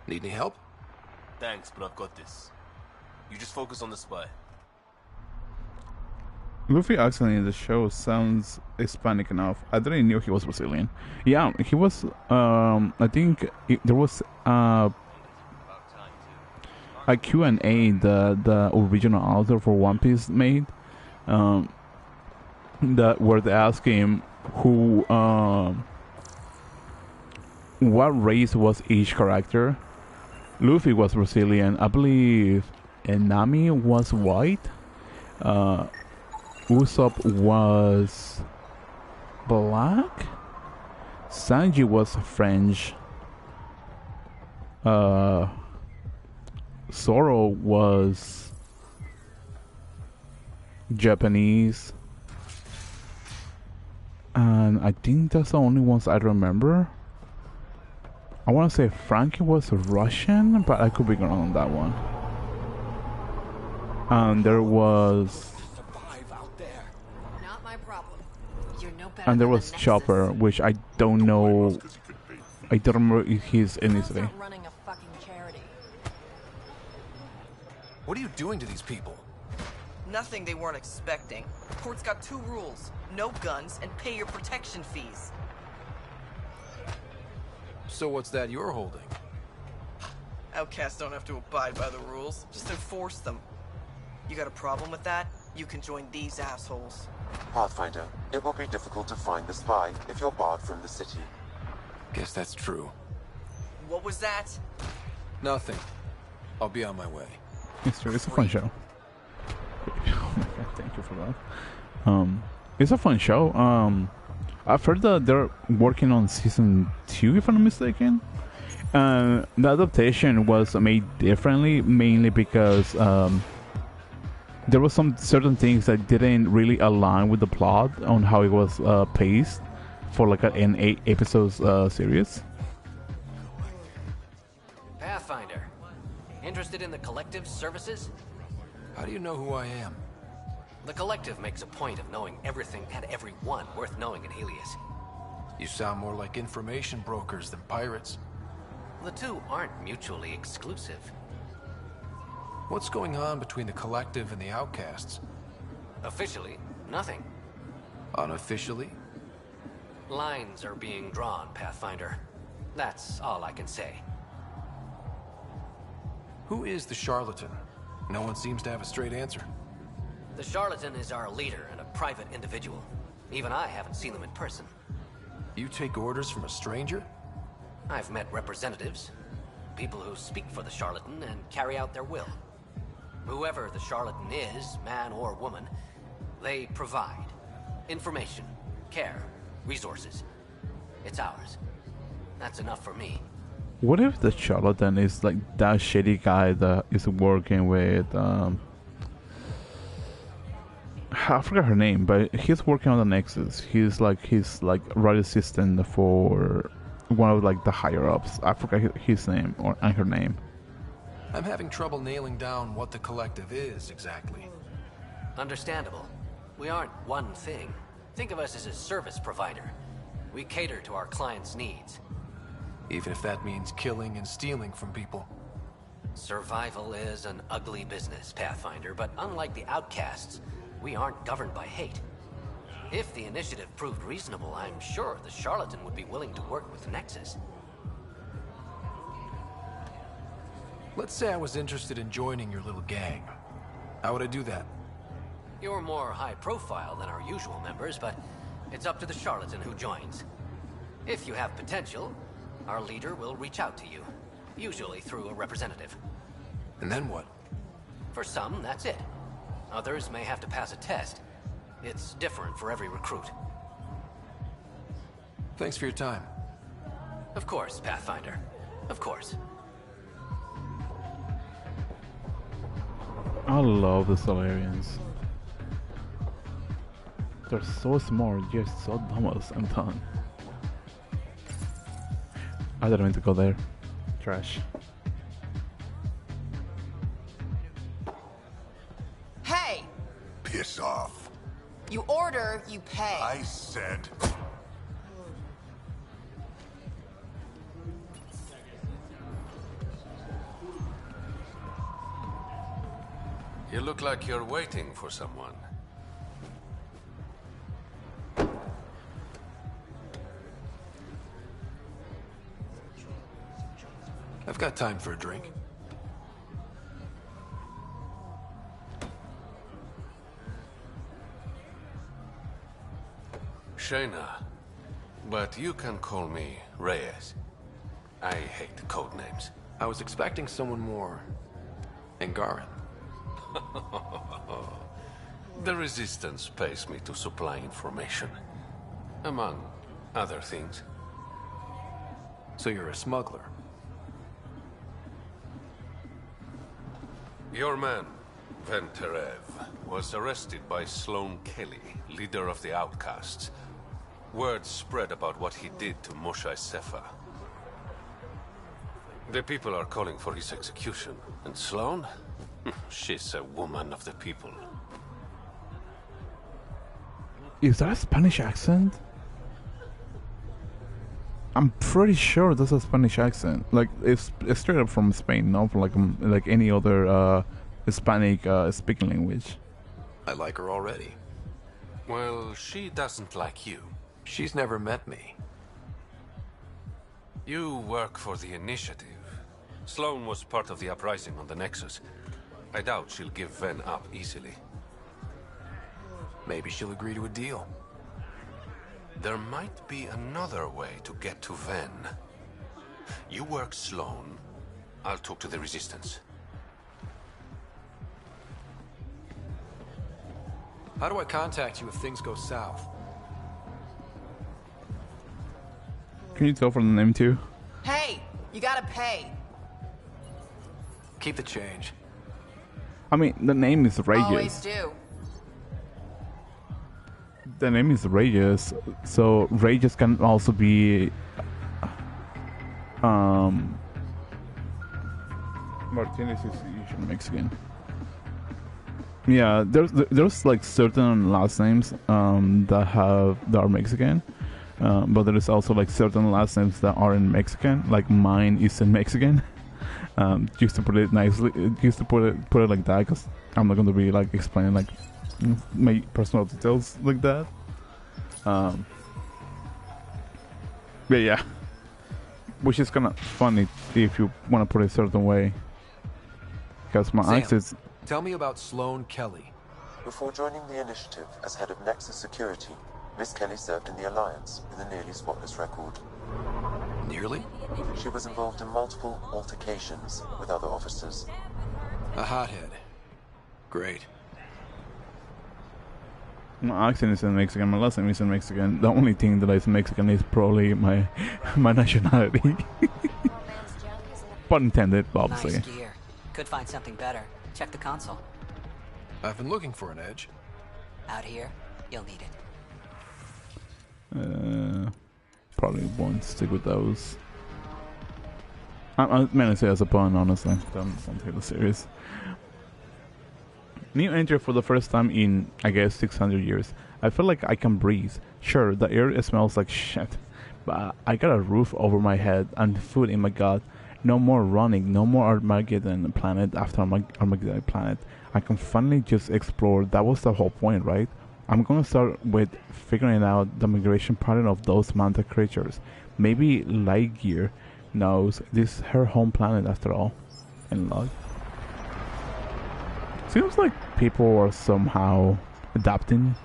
Need any help? Thanks, but I've got this. You just focus on the spy. Luffy accent in the show sounds Hispanic enough. I didn't know he was Brazilian. Yeah, he was. I think there was a Q&A the original author for One Piece made. Where they asked him who, what race was each character. Luffy was Brazilian, I believe. And Nami was white. Usopp was black. Sanji was French. Zoro was Japanese. And I think that's the only ones I remember. I want to say Frankie was Russian, but I could be wrong on that one. And there was... And there was Chopper, which I don't know. I don't remember if he's ethnicity. What are you doing to these people? Nothing they weren't expecting. Port's got 2 rules: no guns and pay your protection fees. So what's that you're holding? Outcasts don't have to abide by the rules, just enforce them. You got a problem with that? You can join these assholes. Pathfinder, it will be difficult to find the spy if you're barred from the city. Guess that's true. What was that? Nothing. I'll be on my way. It's true. It's a fun show. Oh my god, thank you for that. It's a fun show. I've heard that they're working on season 2, if I'm not mistaken. The adaptation was made differently, mainly because there was some certain things that didn't really align with the plot on how it was paced for like an 8 episodes series. Pathfinder, interested in the Collective's services? How do you know who I am? The Collective makes a point of knowing everything and everyone worth knowing in Helios. You sound more like information brokers than pirates. The two aren't mutually exclusive. What's going on between the Collective and the Outcasts? Officially, nothing. Unofficially? Lines are being drawn, Pathfinder. That's all I can say. Who is the charlatan? No one seems to have a straight answer. The charlatan is our leader and a private individual. Even I haven't seen them in person. You take orders from a stranger? I've met representatives. People who speak for the charlatan and carry out their will. Whoever the charlatan is, man or woman, they provide information, care, resources. It's ours. That's enough for me. What if the charlatan is like that shady guy that is working with I forgot her name, but he's working on the Nexus. He's like right assistant for one of like the higher ups. I forgot his name and her name. I'm having trouble nailing down what the Collective is exactly. Understandable. We aren't one thing. Think of us as a service provider. We cater to our clients' needs. Even if that means killing and stealing from people. Survival is an ugly business, Pathfinder, but unlike the Outcasts, we aren't governed by hate. If the initiative proved reasonable, I'm sure the charlatan would be willing to work with Nexus. Let's say I was interested in joining your little gang. How would I do that? You're more high profile than our usual members, but it's up to the charlatan who joins. If you have potential, our leader will reach out to you, usually through a representative. And then what? For some, that's it. Others may have to pass a test. It's different for every recruit. Thanks for your time. Of course, Pathfinder. Of course. I love the Solarians. They're so smart, yet so dumb at the same time. I didn't mean to go there. Trash. Hey! Piss off. You order, you pay. I said... You look like you're waiting for someone. I've got time for a drink. Shayna, but you can call me Reyes. I hate code names. I was expecting someone more... Angaran. The Resistance pays me to supply information, among other things. So you're a smuggler? Your man, Venterev, was arrested by Sloane Kelly, leader of the Outcasts. Word spread about what he did to Moshe Sefa. The people are calling for his execution. And Sloane? She's a woman of the people. Is that a Spanish accent? I'm pretty sure that's a Spanish accent. Like it's straight up from Spain, not from like any other Hispanic speaking language. I like her already. Well, she doesn't like you. She's never met me. You work for the Initiative. Sloane was part of the uprising on the Nexus. I doubt she'll give Ven up easily. Maybe she'll agree to a deal. There might be another way to get to Ven. You work Sloane. I'll talk to the Resistance. How do I contact you if things go south? Can you tell from the name too? Hey! You gotta pay. Keep the change. I mean, the name is Always Regis. do. The name is Regis, so Regis can also be Martinez is usually Mexican. Yeah, there's like certain last names that are Mexican, but there is also like certain last names that aren't Mexican. Like mine isn't Mexican. Just to put it nicely, just to put it like that, because I'm not going to be like explaining like my personal details like that. But yeah, which is kind of funny if you want to put it a certain way, because my Sam, accent. Tell me about Sloane Kelly. Before joining the initiative as head of Nexus Security, Miss Kelly served in the Alliance with a nearly spotless record. Nearly? She was involved in multiple altercations with other officers. A hothead. Great. My accent isn't Mexican, my last name isn't Mexican. The only thing that is Mexican is probably my nationality. Pun intended, obviously. Nice gear. Could find something better. Check the console. I've been looking for an edge. Out here, you'll need it. Probably won't stick with those. I meant to say as a pun, honestly. Don't take it serious. New entry for the first time in, I guess, 600 years. I feel like I can breathe. Sure, the air smells like shit, but I got a roof over my head and food in my gut. No more running, no more Armageddon planet after Armageddon planet. I can finally just explore. That was the whole point, right? I'm gonna start with figuring out the migration pattern of those manta creatures. Maybe Lightyear knows this is her home planet after all. And log. Seems like people are somehow adapting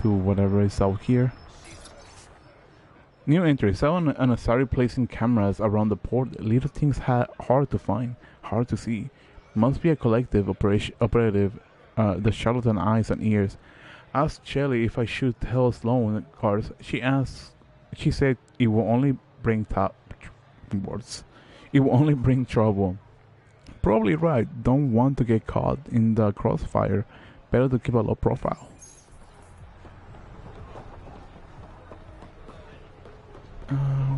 to whatever is out here. New entry. Someone and started placing cameras around the port. Little things hard to find, hard to see. Must be a collective operative. The charlatan eyes and ears. Asked Shelley if I should tell Sloane cars. She said it will only bring words. It will only bring trouble. Probably right. Don't want to get caught in the crossfire. Better to keep a low profile.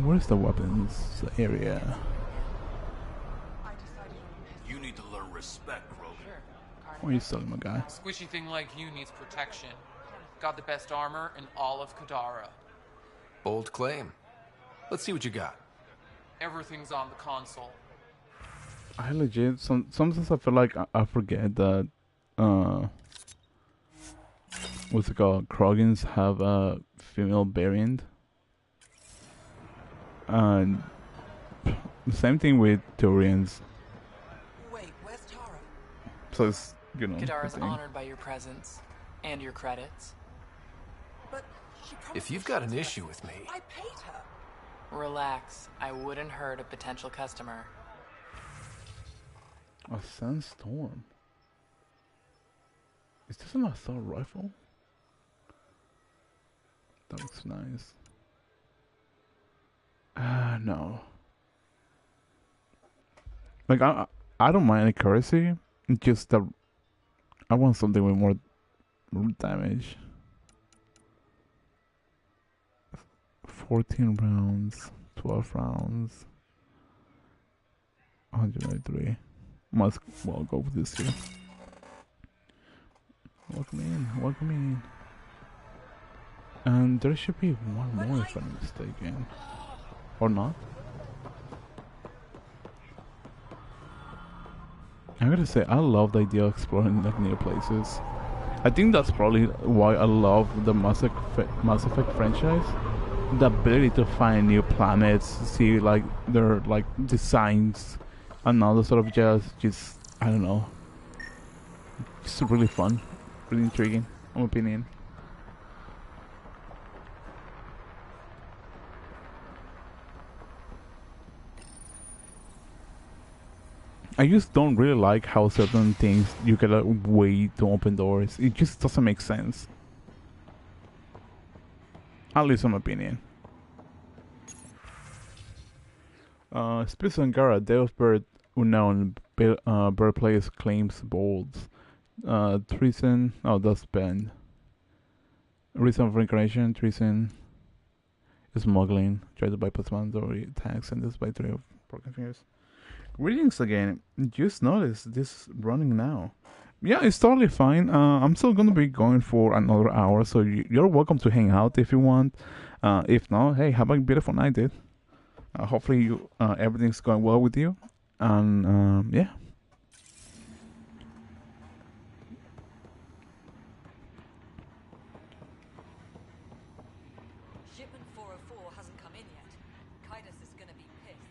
Where's the weapons area? You need to learn respect, Rogan. Why are you selling my guy? Squishy thing like you needs protection. Got the best armor in all of Kadara. Bold claim. Let's see what you got. Everything's on the console. I legit sometimes I feel like I forget that what's it called? Krogans have a female variant. And the same thing with Turians. Wait, where's Tara? So it's, you know. Kadara's honored by your presence and your credits. But she If you've got an issue with me, I paid her. Relax. I wouldn't hurt a potential customer. A sandstorm. Is this an assault rifle? That looks nice. No. Like I don't mind accuracy. Just that I want something with more damage. 14 rounds, 12 rounds, 193. Must well go with this here. Welcome in. And there should be one more if I'm mistaken. Or not? I gotta say, I love the idea of exploring like new places. I think that's probably why I love the Mass Effect franchise. The ability to find new planets, see like their like designs, and all the sort of just I don't know. It's really fun, really intriguing, in my opinion. I just don't really like how certain things you gotta wait to open doors. It just doesn't make sense. At least in my opinion. Spirit Angara, day of birth unknown, birthplace claims bolds. Treason. Oh, that's banned. Reason for incarnation. Treason. Smuggling. Try to bypass mandatory tax and this by 3 of broken fingers. Greetings again. Just noticed this running now. Yeah, it's totally fine. I'm still gonna be going for another hour, so you're welcome to hang out if you want. If not, hey, have a beautiful night, dude. Hopefully you everything's going well with you, and yeah. Shipment 404 hasn't come in yet. Kaidos is gonna be pissed.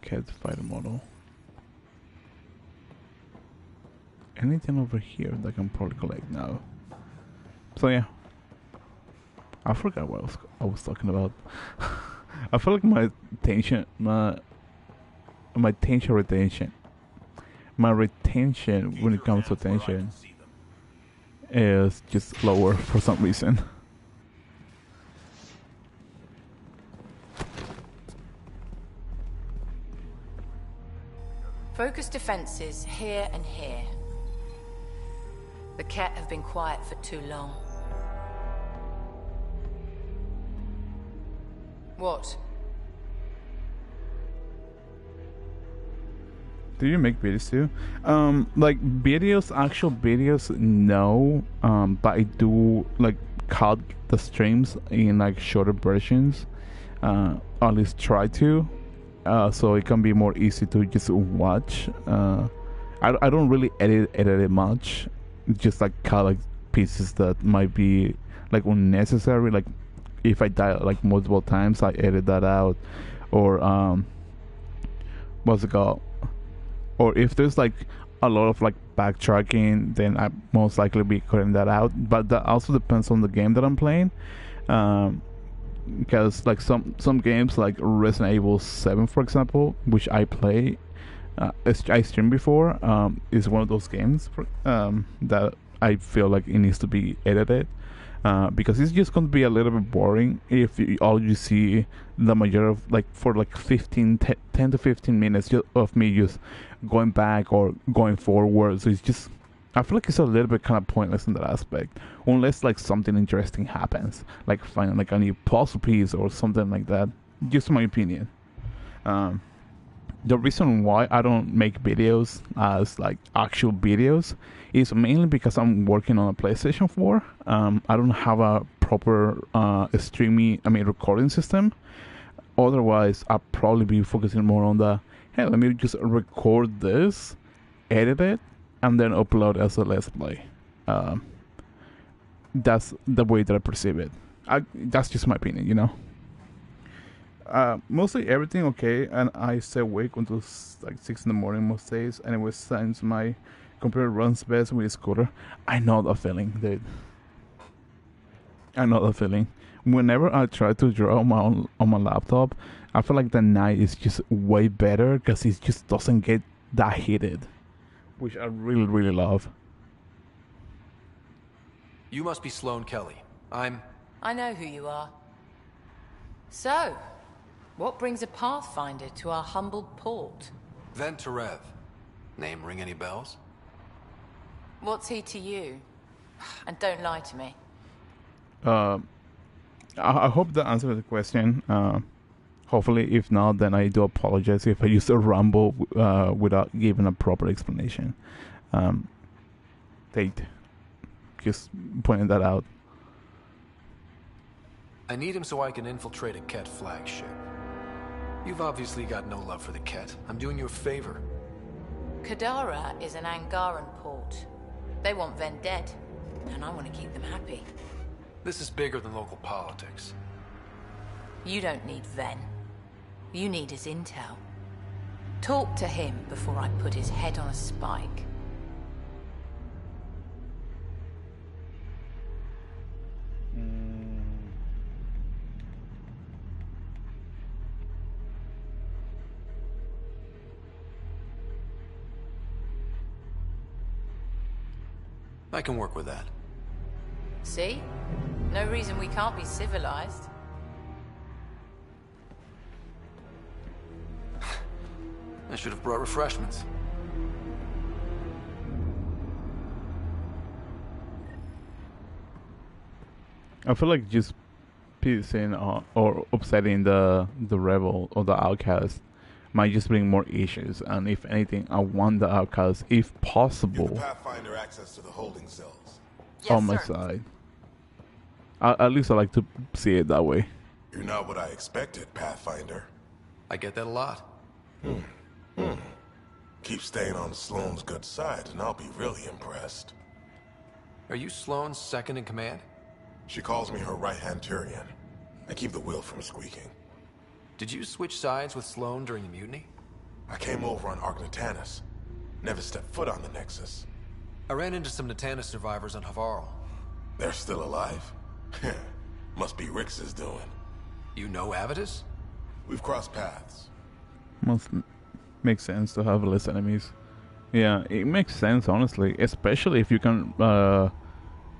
Cat fighter model. Anything over here that I can probably collect now. So yeah. I forgot what I was talking about. I feel like my retention when it comes to attention is just lower for some reason. Focus defenses here and here. The Ket have been quiet for too long. What? Do you make videos too? Like videos, actual videos, no. But I do like cut the streams in like shorter versions. Or at least try to. So it can be more easy to just watch. I don't really edit it much. Just like cut like pieces that might be like unnecessary. Like if I die like multiple times, I edit that out. Or what's it called? Or if there's like a lot of like backtracking, then I most likely be cutting that out. But that also depends on the game that I'm playing. Because like some games like Resident Evil 7, for example, which I play, I streamed before, is one of those games that I feel like it needs to be edited, because it's just going to be a little bit boring if all you see the majority of like for like 10 to 15 minutes of me just going back or going forward. So it's just, I feel like it's a little bit kind of pointless in that aspect, unless like something interesting happens, like finding like a new puzzle piece or something like that. Just my opinion. The reason why I don't make videos as like actual videos is mainly because I'm working on a PlayStation 4. I don't have a proper recording system. Otherwise, I'll probably be focusing more on the, hey, let me just record this, edit it, and then upload as a Let's Play. That's the way that I perceive it. That's just my opinion, you know. Mostly everything okay, and I stay awake until like 6 in the morning most days. Anyway, since my computer runs best with a scooter, I know the feeling, dude. I know the feeling. Whenever I try to draw on my laptop, I feel like the night is just way better because it just doesn't get that heated, which I really, really love. You must be Sloane Kelly. I know who you are. So, what brings a Pathfinder to our humble port? Venterev. Name ring any bells? What's he to you? And don't lie to me. I hope that answers the question. Hopefully, if not, then I do apologize if I used to ramble without giving a proper explanation. Tate, just pointing that out. I need him so I can infiltrate a Ket flagship. You've obviously got no love for the Ket. I'm doing you a favor. Kadara is an Angaran port. They want Ven dead, and I want to keep them happy. This is bigger than local politics. You don't need Ven. You need his intel. Talk to him before I put his head on a spike. I can work with that. See? No reason we can't be civilized. I should have brought refreshments. I feel like just pissing or upsetting the rebel or the outcast might just bring more issues. And if anything, I want the outcast, if Give possible, the Pathfinder access to the holding cells. on my side. At least I like to see it that way. You're not what I expected, Pathfinder. I get that a lot. Keep staying on Sloane's good side, and I'll be really impressed. Are you Sloane's second in command? She calls me her right-hand Tyrion. I keep the wheel from squeaking. Did you switch sides with Sloane during the mutiny? I came over on Argnatanus. Never stepped foot on the Nexus. I ran into some Natanus survivors on Havarl. They're still alive? Must be Rix's doing. You know Avitus? We've crossed paths. Must make sense to have less enemies. Yeah, it makes sense, honestly, especially if you can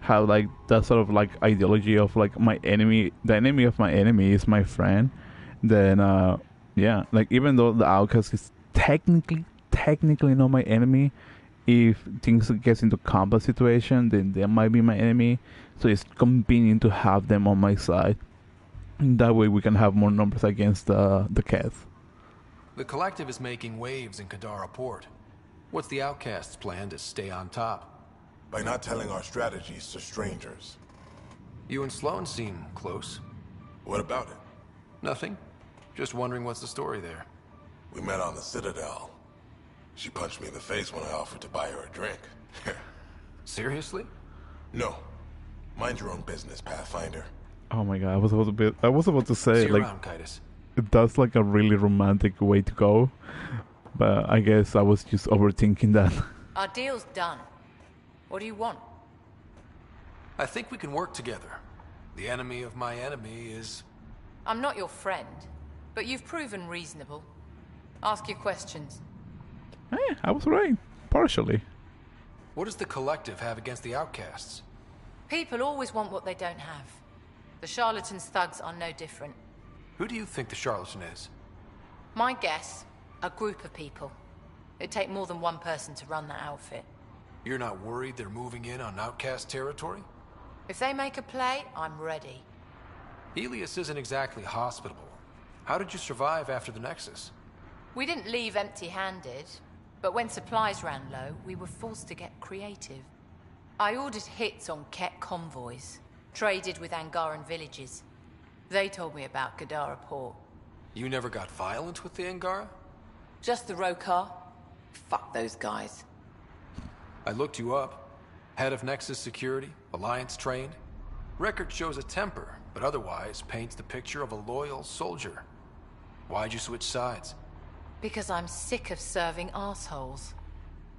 have like that sort of like ideology of like my enemy, the enemy of my enemy is my friend. Then yeah, like even though the outcast is technically not my enemy, if things gets into combat situation, then they might be my enemy. So it's convenient to have them on my side. That way we can have more numbers against the cats. The Collective is making waves in Kadara Port. What's the Outcast's plan to stay on top? By not telling our strategies to strangers. You and Sloane seem close. What about it? Nothing. Just wondering what's the story there. We met on the Citadel. She punched me in the face when I offered to buy her a drink. Seriously? No. Mind your own business, Pathfinder. Oh my god, I was about to say See you like around, Kitus. that's like a really romantic way to go, but I guess I was just overthinking that. Our deal's done. What do you want? I think we can work together. The enemy of my enemy is... I'm not your friend, but you've proven reasonable. Ask your questions. Hey, I was right, partially. What does the Collective have against the Outcasts? People always want what they don't have. The Charlatan's thugs are no different. Who do you think the Charlatan is? My guess, a group of people. It'd take more than one person to run that outfit. You're not worried they're moving in on Outcast territory? If they make a play, I'm ready. Helios isn't exactly hospitable. How did you survive after the Nexus? We didn't leave empty-handed, but when supplies ran low, we were forced to get creative. I ordered hits on Ket convoys, traded with Angaran villages. They told me about Kadara Port. You never got violent with the Angara? Just the Rokar. Fuck those guys. I looked you up. Head of Nexus Security, Alliance trained. Record shows a temper, but otherwise paints the picture of a loyal soldier. Why'd you switch sides? Because I'm sick of serving assholes.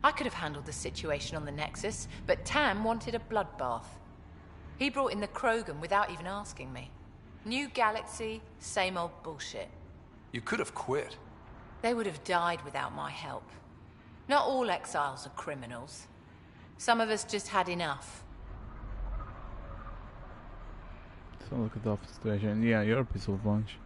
I could have handled the situation on the Nexus, but Tam wanted a bloodbath. He brought in the Krogan without even asking me. New galaxy, same old bullshit. You could have quit. They would have died without my help. Not all exiles are criminals. Some of us just had enough. So look at the situation. Yeah, you're a peaceful bunch.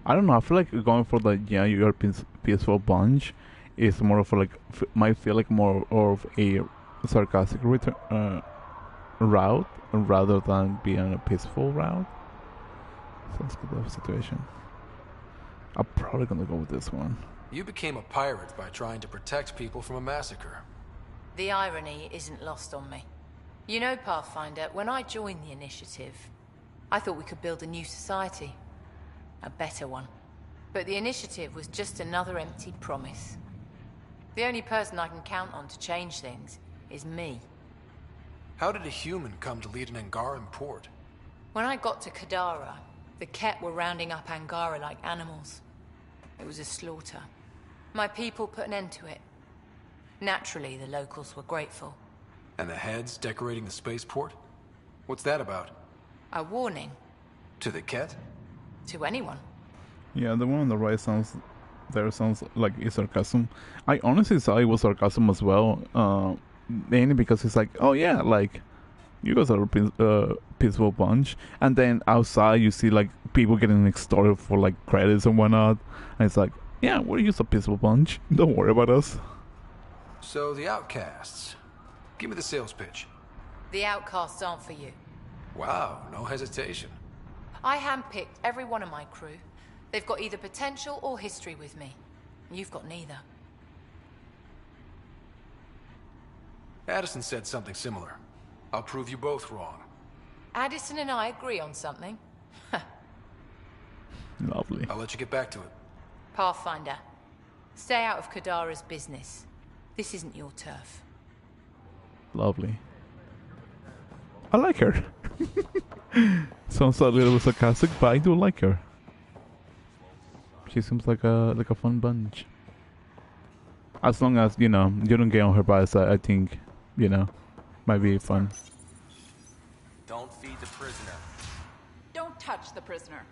I don't know. I feel like going for the you're a peaceful bunch is more of a, like might feel like more of a sarcastic route rather than being a peaceful route. So let's get the situation. I'm probably gonna go with this one. You became a pirate by trying to protect people from a massacre. The irony isn't lost on me. You know, Pathfinder, when I joined the Initiative, I thought we could build a new society. A better one. But the Initiative was just another empty promise. The only person I can count on to change things is me. How did a human come to lead an Angaran port? When I got to Kadara, the Ket were rounding up Angara like animals. It was a slaughter. My people put an end to it. Naturally, the locals were grateful. And the heads decorating the spaceport? What's that about? A warning. To the Ket? To anyone. Yeah, the one on the right sounds like it's sarcasm. I honestly thought it was sarcasm as well. Mainly because it's like, oh yeah, like you guys are a peaceful bunch, and then outside you see like people getting extorted for like credits and whatnot, and it's like, Yeah, we're just a peaceful bunch. Don't worry about us. So, the outcasts. Give me the sales pitch. The outcasts aren't for you. Wow, no hesitation. I handpicked every one of my crew. They've got either potential or history with me. You've got neither. Addison said something similar. I'll prove you both wrong. Addison and I agree on something. Lovely. I'll let you get back to it. Pathfinder, stay out of Kadara's business. This isn't your turf. Lovely. I like her. Sounds a little sarcastic, but I do like her. She seems like a fun bunch. As long as, you know, you don't get on her bias, I think, you know, might be fun. Don't feed the prisoner. Don't touch the prisoner.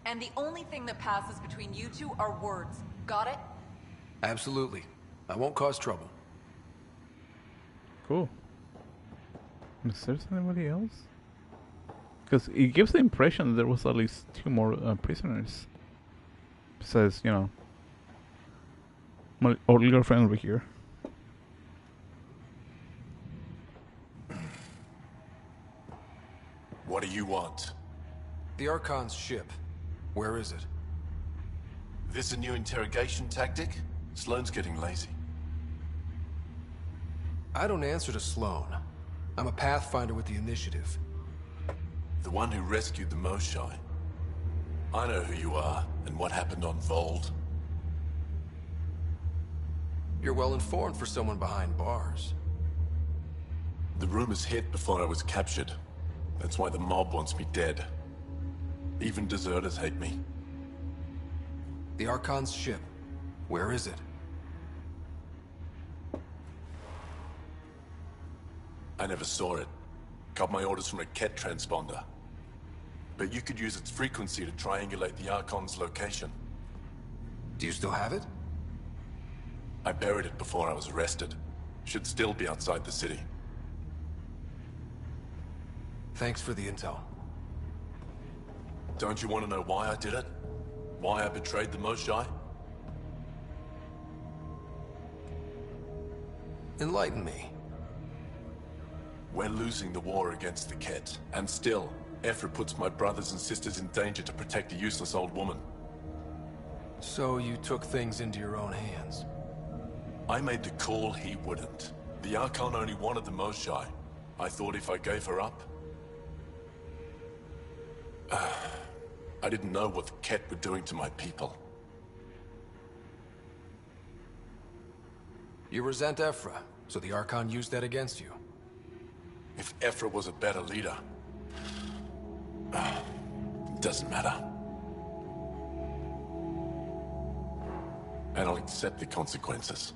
And the only thing that passes between you two are words. Got it? Absolutely. I won't cause trouble. Cool. Is there anybody else? Because it gives the impression that there was at least 2 more prisoners. Besides, you know, our little friend over here. What do you want? The Archon's ship. Where is it? This a new interrogation tactic? Sloane's getting lazy. I don't answer to Sloane. I'm a Pathfinder with the Initiative. The one who rescued the Moshai. I know who you are, and what happened on Vold. You're well informed for someone behind bars. The rumors hit before I was captured. That's why the mob wants me dead. Even deserters hate me. The Archon's ship. Where is it? I never saw it. Got my orders from a Ket transponder. But you could use its frequency to triangulate the Archon's location. Do you still have it? I buried it before I was arrested. Should still be outside the city. Thanks for the intel. Don't you want to know why I did it? Why I betrayed the Moshai? Enlighten me. We're losing the war against the Ket, and still, Ephra puts my brothers and sisters in danger to protect a useless old woman. So you took things into your own hands? I made the call he wouldn't. The Archon only wanted the Moshai. I thought if I gave her up... I didn't know what the Ket were doing to my people. You resent Ephra, so the Archon used that against you. If Ephra was a better leader... it doesn't matter. And I'll accept the consequences.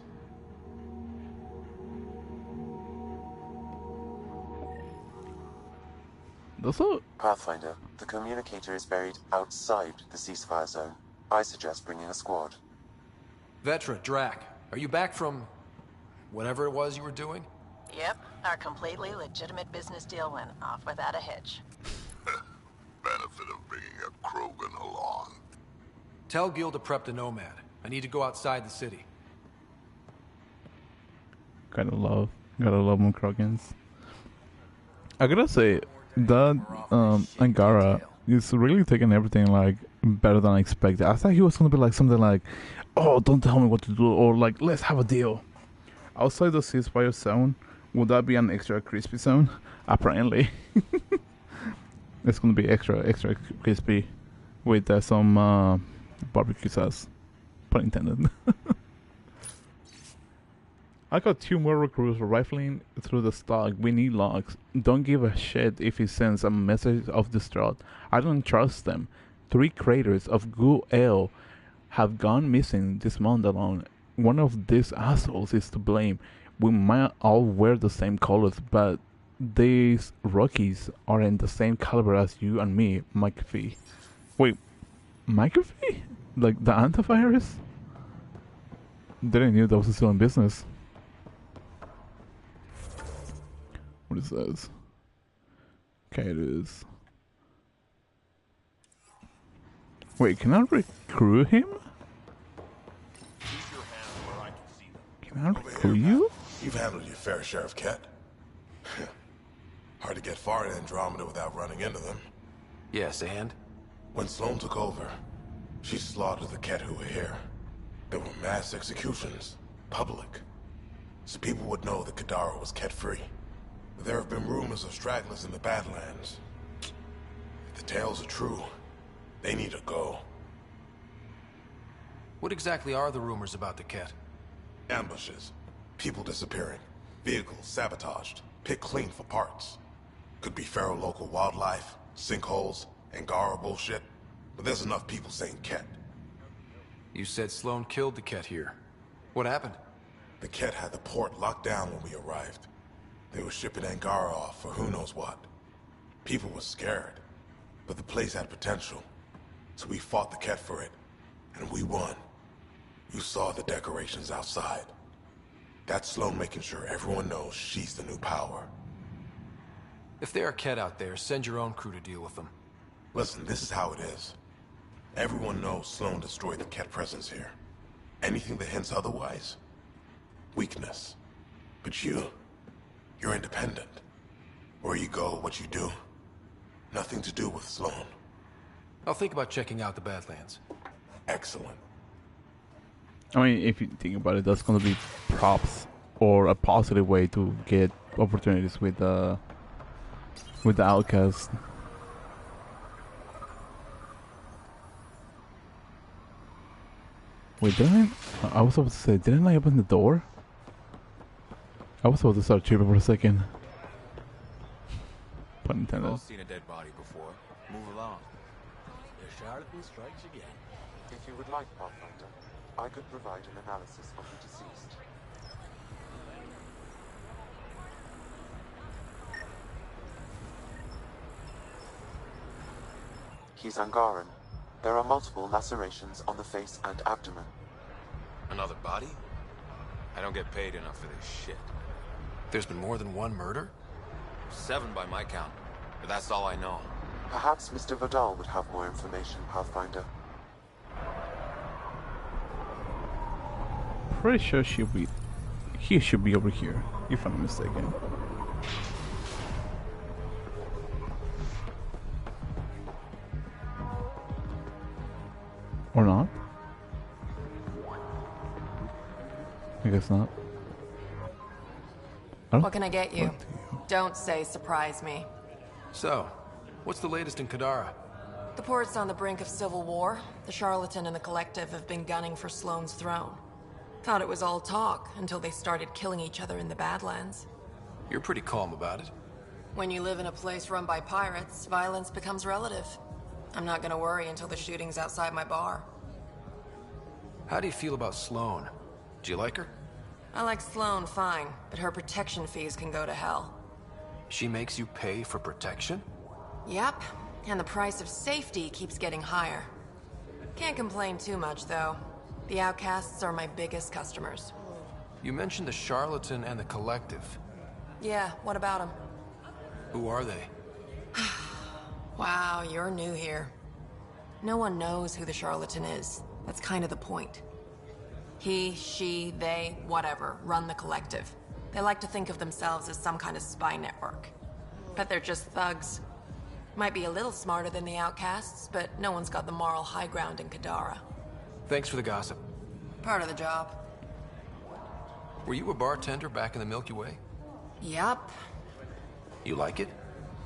Pathfinder, the communicator is buried outside the ceasefire zone. I suggest bringing a squad. Vetra, Drac, are you back from... whatever it was you were doing? Yep, our completely legitimate business deal went off without a hitch. Benefit of bringing a Krogan along. Tell Gil to prep the Nomad. I need to go outside the city. Gotta love my Krogans. I gotta say, that Angara is really taking everything like better than I expected. I thought he was gonna be like something like, "Oh, don't tell me what to do," or like, "Let's have a deal." Outside the ceasefire zone, would that be an extra crispy zone? Apparently, it's gonna be extra crispy with some barbecue sauce, pun intended. I got 2 more recruits rifling through the stock. We need logs. Don't give a shit if he sends a message of distraught. I don't trust them. 3 craters of Gu Ale have gone missing this month alone. One of these assholes is to blame. We might all wear the same colors, but these rookies are in the same caliber as you and me, McAfee. Wait, McAfee? Like the antivirus? Didn't knew that was still in business. What is this? Okay, it is. Wait, can I recruit him? Over here, you've handled your fair share of Ket. Hard to get far in Andromeda without running into them. Yes, and? When Sloane took over, she slaughtered the Ket who were here. There were mass executions, public. So people would know that Kadara was Ket-free. But there have been rumors of stragglers in the Badlands. If the tales are true, they need to go. What exactly are the rumors about the Ket? Ambushes, people disappearing, vehicles sabotaged, picked clean for parts. Could be feral local wildlife, sinkholes, Angara bullshit. But there's enough people saying Ket. You said Sloane killed the Ket here. What happened? The Ket had the port locked down when we arrived. They were shipping Angara off for who knows what. People were scared, but the place had potential. So we fought the Ket for it, and we won. You saw the decorations outside. That's Sloane making sure everyone knows she's the new power. If there are Ket out there, send your own crew to deal with them. Listen, this is how it is. Everyone knows Sloane destroyed the Ket presence here. Anything that hints otherwise, weakness. But you're independent. Where you go, what you do, nothing to do with Sloane. I'll think about checking out the Badlands. Excellent. I mean, if you think about it, that's gonna be props or a positive way to get opportunities with the outcast. Wait, didn't I was supposed to say, didn't I open the door? I was supposed to start tripping for a second. Pun I've intended. all seen a dead body before. Move along. The charlatan strikes again. If you would like, Pathfinder, I could provide an analysis of the deceased. He's Angaran. There are multiple lacerations on the face and abdomen. Another body? I don't get paid enough for this shit. There's been more than one murder? 7 by my count, but that's all I know. Perhaps Mr. Vidal would have more information, Pathfinder. Pretty sure he should be over here, if I'm not mistaken. Or not? I guess not. What can I get you? Don't say surprise me. So, what's the latest in Kadara? The port's on the brink of civil war. The Charlatan and the Collective have been gunning for Sloane's throne. Thought it was all talk until they started killing each other in the Badlands. You're pretty calm about it. When you live in a place run by pirates, violence becomes relative. I'm not gonna worry until the shooting's outside my bar. How do you feel about Sloane? Do you like her? I like Sloane fine, but her protection fees can go to hell. She makes you pay for protection? Yep, and the price of safety keeps getting higher. Can't complain too much, though. The outcasts are my biggest customers. You mentioned the Charlatan and the Collective. Yeah, what about them? Who are they? Wow, you're new here. No one knows who the Charlatan is. That's kind of the point. He, she, they, whatever, run the Collective. They like to think of themselves as some kind of spy network. But they're just thugs. Might be a little smarter than the outcasts, but no one's got the moral high ground in Kadara. Thanks for the gossip. Part of the job. Were you a bartender back in the Milky Way? Yup. You like it?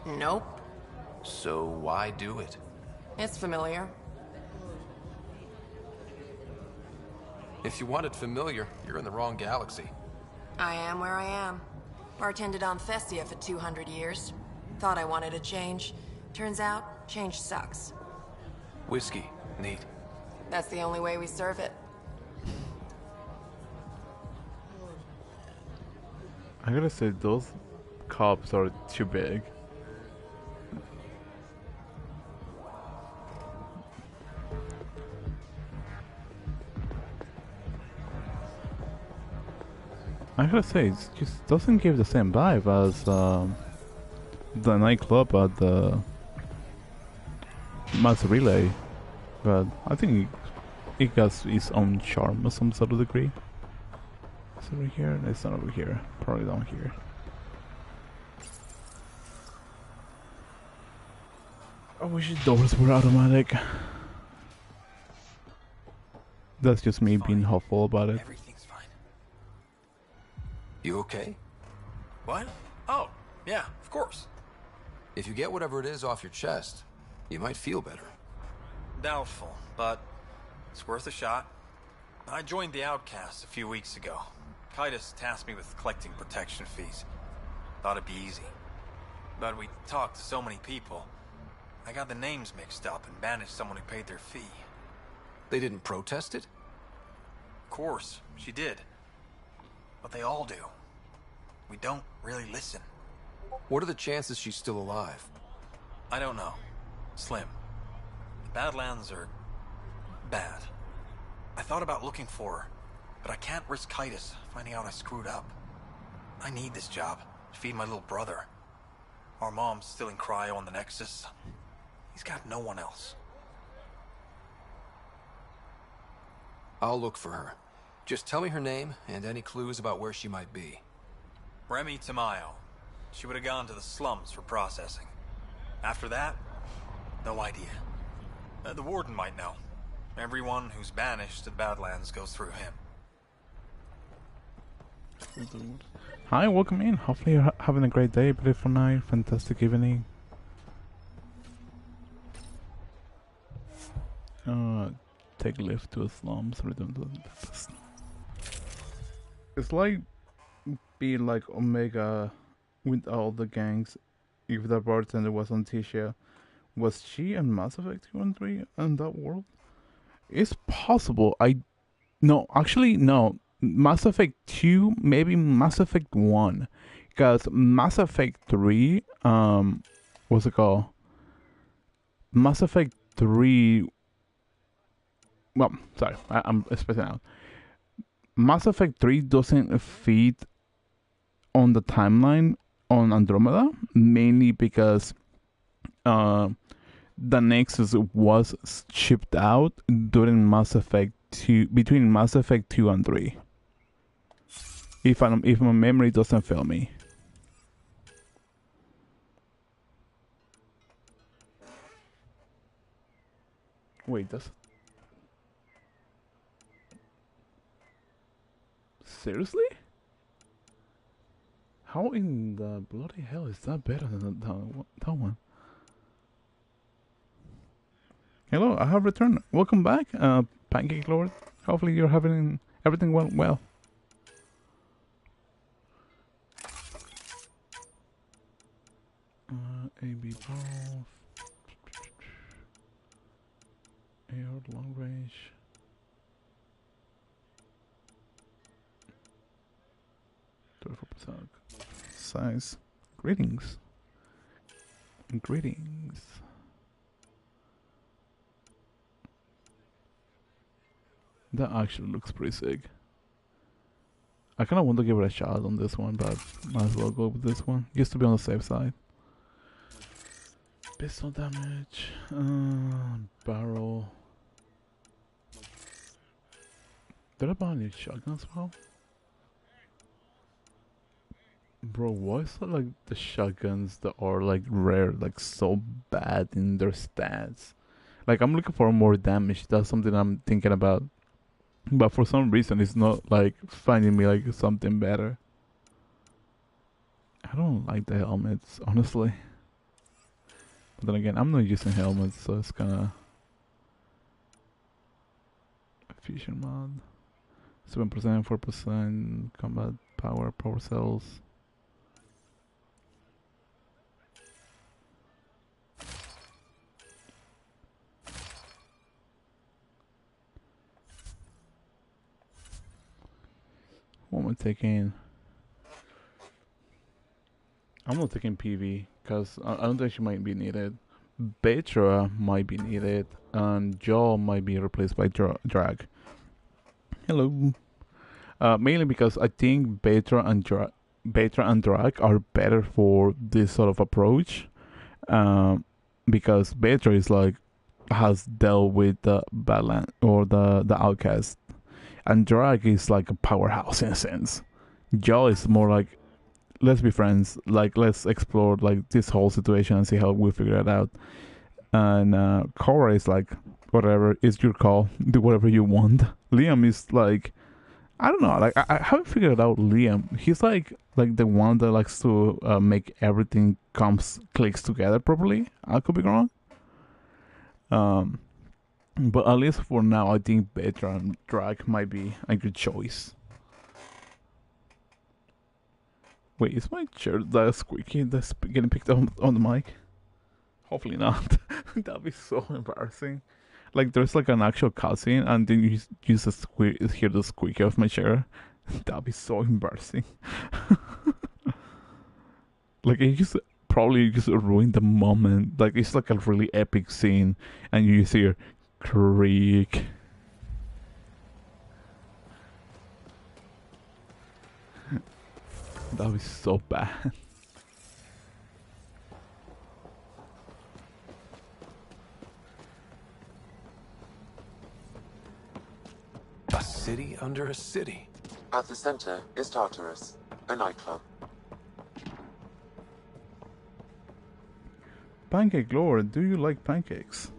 Nope. So why do it? It's familiar. If you want it familiar, you're in the wrong galaxy. I am where I am. Bartended on Thestia for 200 years. Thought I wanted a change. Turns out, change sucks. Whiskey. Neat. That's the only way we serve it. I gotta say, those cops are too big. I gotta say, it just doesn't give the same vibe as the nightclub at the Mass Relay, but I think it has its own charm to some sort of degree. Is it over here? No, it's not over here. Probably down here. I wish the doors were automatic. That's just me being hopeful about it. Everything's fine. You okay? What? Oh, yeah, of course. If you get whatever it is off your chest, you might feel better. Doubtful, but it's worth a shot. I joined the Outcasts a few weeks ago. Kitus tasked me with collecting protection fees. Thought it'd be easy. But we talked to so many people. I got the names mixed up and banished someone who paid their fee. They didn't protest it? Of course, she did. But they all do. We don't really listen. What are the chances she's still alive? I don't know. Slim. The Badlands are bad. I thought about looking for her, but I can't risk Kitus finding out I screwed up. I need this job to feed my little brother. Our mom's still in cryo on the Nexus. He's got no one else. I'll look for her. Just tell me her name and any clues about where she might be. Remy Tamayo. She would have gone to the slums for processing. After that, no idea. The warden might know. Everyone who's banished to the Badlands goes through him. Hi, welcome in. Hopefully you're having a great day, beautiful night, fantastic evening. Take lift to the slums, return to the purpose. It's like being like Omega with all the gangs. If the bartender was on Tisha, was she in Mass Effect 2 and 3 in that world? It's possible. No, actually no. Mass Effect 2, maybe Mass Effect 1. Because Mass Effect 3, what's it called? Mass Effect 3, well, sorry, I'm spacing out. Mass Effect 3 doesn't fit on the timeline on Andromeda, mainly because the Nexus was shipped out during Mass Effect 2, between Mass Effect 2 and 3. If my memory doesn't fail me. Wait, that's... Seriously? How in the bloody hell is that better than that one? Hello, I have returned. Welcome back, Pancake Lord. Hopefully you're having everything went well. AB ball. AR long range. Size. Greetings. Greetings. That actually looks pretty sick. I kind of want to give it a shot on this one, but might as well go with this one. Just to be on the safe side. Pistol damage. Barrel. Did I buy any shotguns as well? Bro, why is that like the shotguns that are like rare, like so bad in their stats? Like I'm looking for more damage. That's something I'm thinking about. But for some reason it's not like finding me like something better. I don't like the helmets, honestly. But then again, I'm not using helmets, so it's kinda fusion mod. 7%, 4% combat power cells. What am I taking? I'm not taking PV because I don't think she might be needed. Betra might be needed, and Jaw might be replaced by Drag. Hello. Mainly because I think Betra and Drag are better for this sort of approach. Because Betra is like has dealt with the Badland or the Outcast, and Drag is like a powerhouse in a sense. Joel is more like, let's be friends, like let's explore like this whole situation and see how we figure it out. And Cora is like, whatever, it's your call, do whatever you want. Liam is like, I don't know, like I haven't figured out Liam. He's like the one that likes to make everything clicks together properly. I could be wrong. But at least for now, I think Petra and Drag might be a good choice. Wait, is my chair that squeaky that's getting picked up on the mic? Hopefully not. That'd be so embarrassing. Like there's like an actual cutscene and then you just hear the squeak of my chair. That'd be so embarrassing. Like it just probably just ruined the moment. Like it's like a really epic scene and you just hear creak. That'd be so bad. A city under a city. At the center is Tartarus, a nightclub. Pancake Lord, do you like pancakes?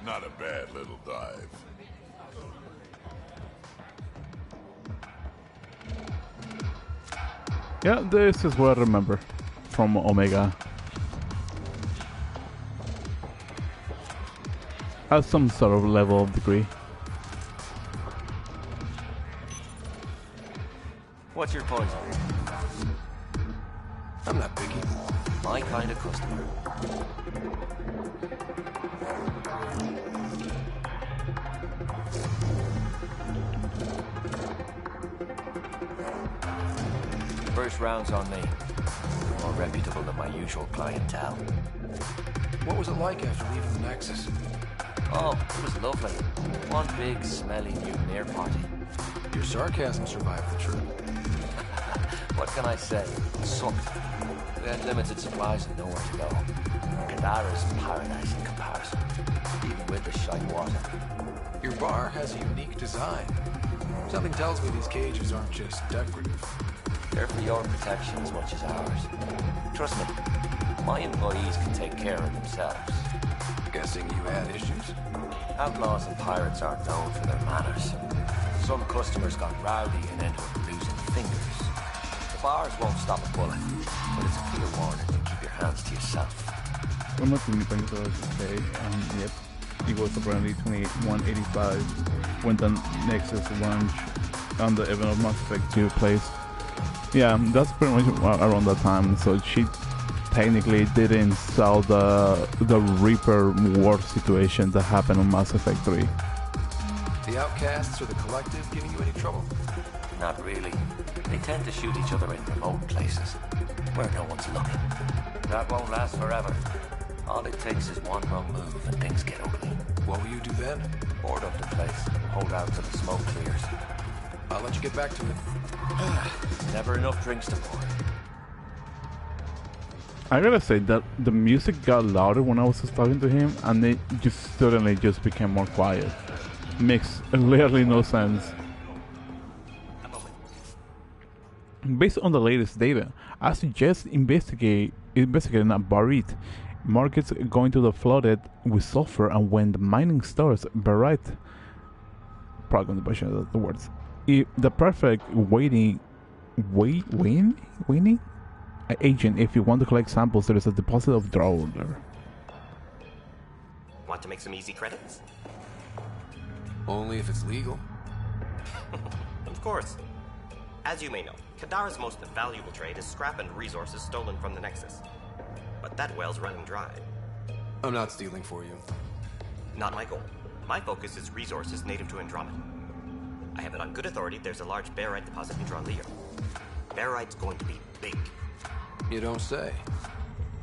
Not a bad little dive. Yeah, this is what I remember from Omega. At some sort of level of degree. What's your poison? I'm not picky. My kind of customer. First round's on me. More reputable than my usual clientele. What was it like after leaving the Nexus? Oh, it was lovely. One big, smelly mutineer party. Your sarcasm survived the trip. What can I say? It sucked. We had limited supplies and nowhere to go. Kadara's paradise in comparison, even with the shite water. Your bar has a unique design. Something tells me these cages aren't just decorative. They're for your protection as much as ours. Trust me, my employees can take care of themselves. Guessing you had issues? Outlaws and pirates aren't known for their manners. Some customers got rowdy and ended up losing fingers. The bars won't stop a bullet, but it's a clear warning to keep your hands to yourself. I'm not too many things I was to say. Yep. It was apparently 2185 when the Nexus launch on the event of Mass Effect 2 place. Yeah, that's pretty much around that time. So she technically didn't sell the Reaper war situation that happened on Mass Effect 3. The Outcasts or the Collective giving you any trouble? Not really. They tend to shoot each other in remote places, where no one's looking. That won't last forever. All it takes is one wrong move and things get ugly. What will you do then? Board up the place, hold out till the smoke clears. I'll let you get back to it. Never enough drinks to pour. I gotta say that the music got louder when I was talking to him, and it just suddenly just became more quiet. Makes literally no sense. Based on the latest data, I suggest investigating a barite. Markets going to the flooded with sulfur, and when the mining starts, barite. Probably going to butcher the words. The perfect waiting agent if you want to collect samples. There is a deposit of Drowler. Want to make some easy credits? Only if it's legal. Of course. As you may know, Kadara's most valuable trade is scrap and resources stolen from the Nexus. But that well's running dry. I'm not stealing for you. Not my goal. My focus is resources native to Andromeda. I have it on good authority there's a large barite deposit in Droleo. Barite's going to be big. You don't say.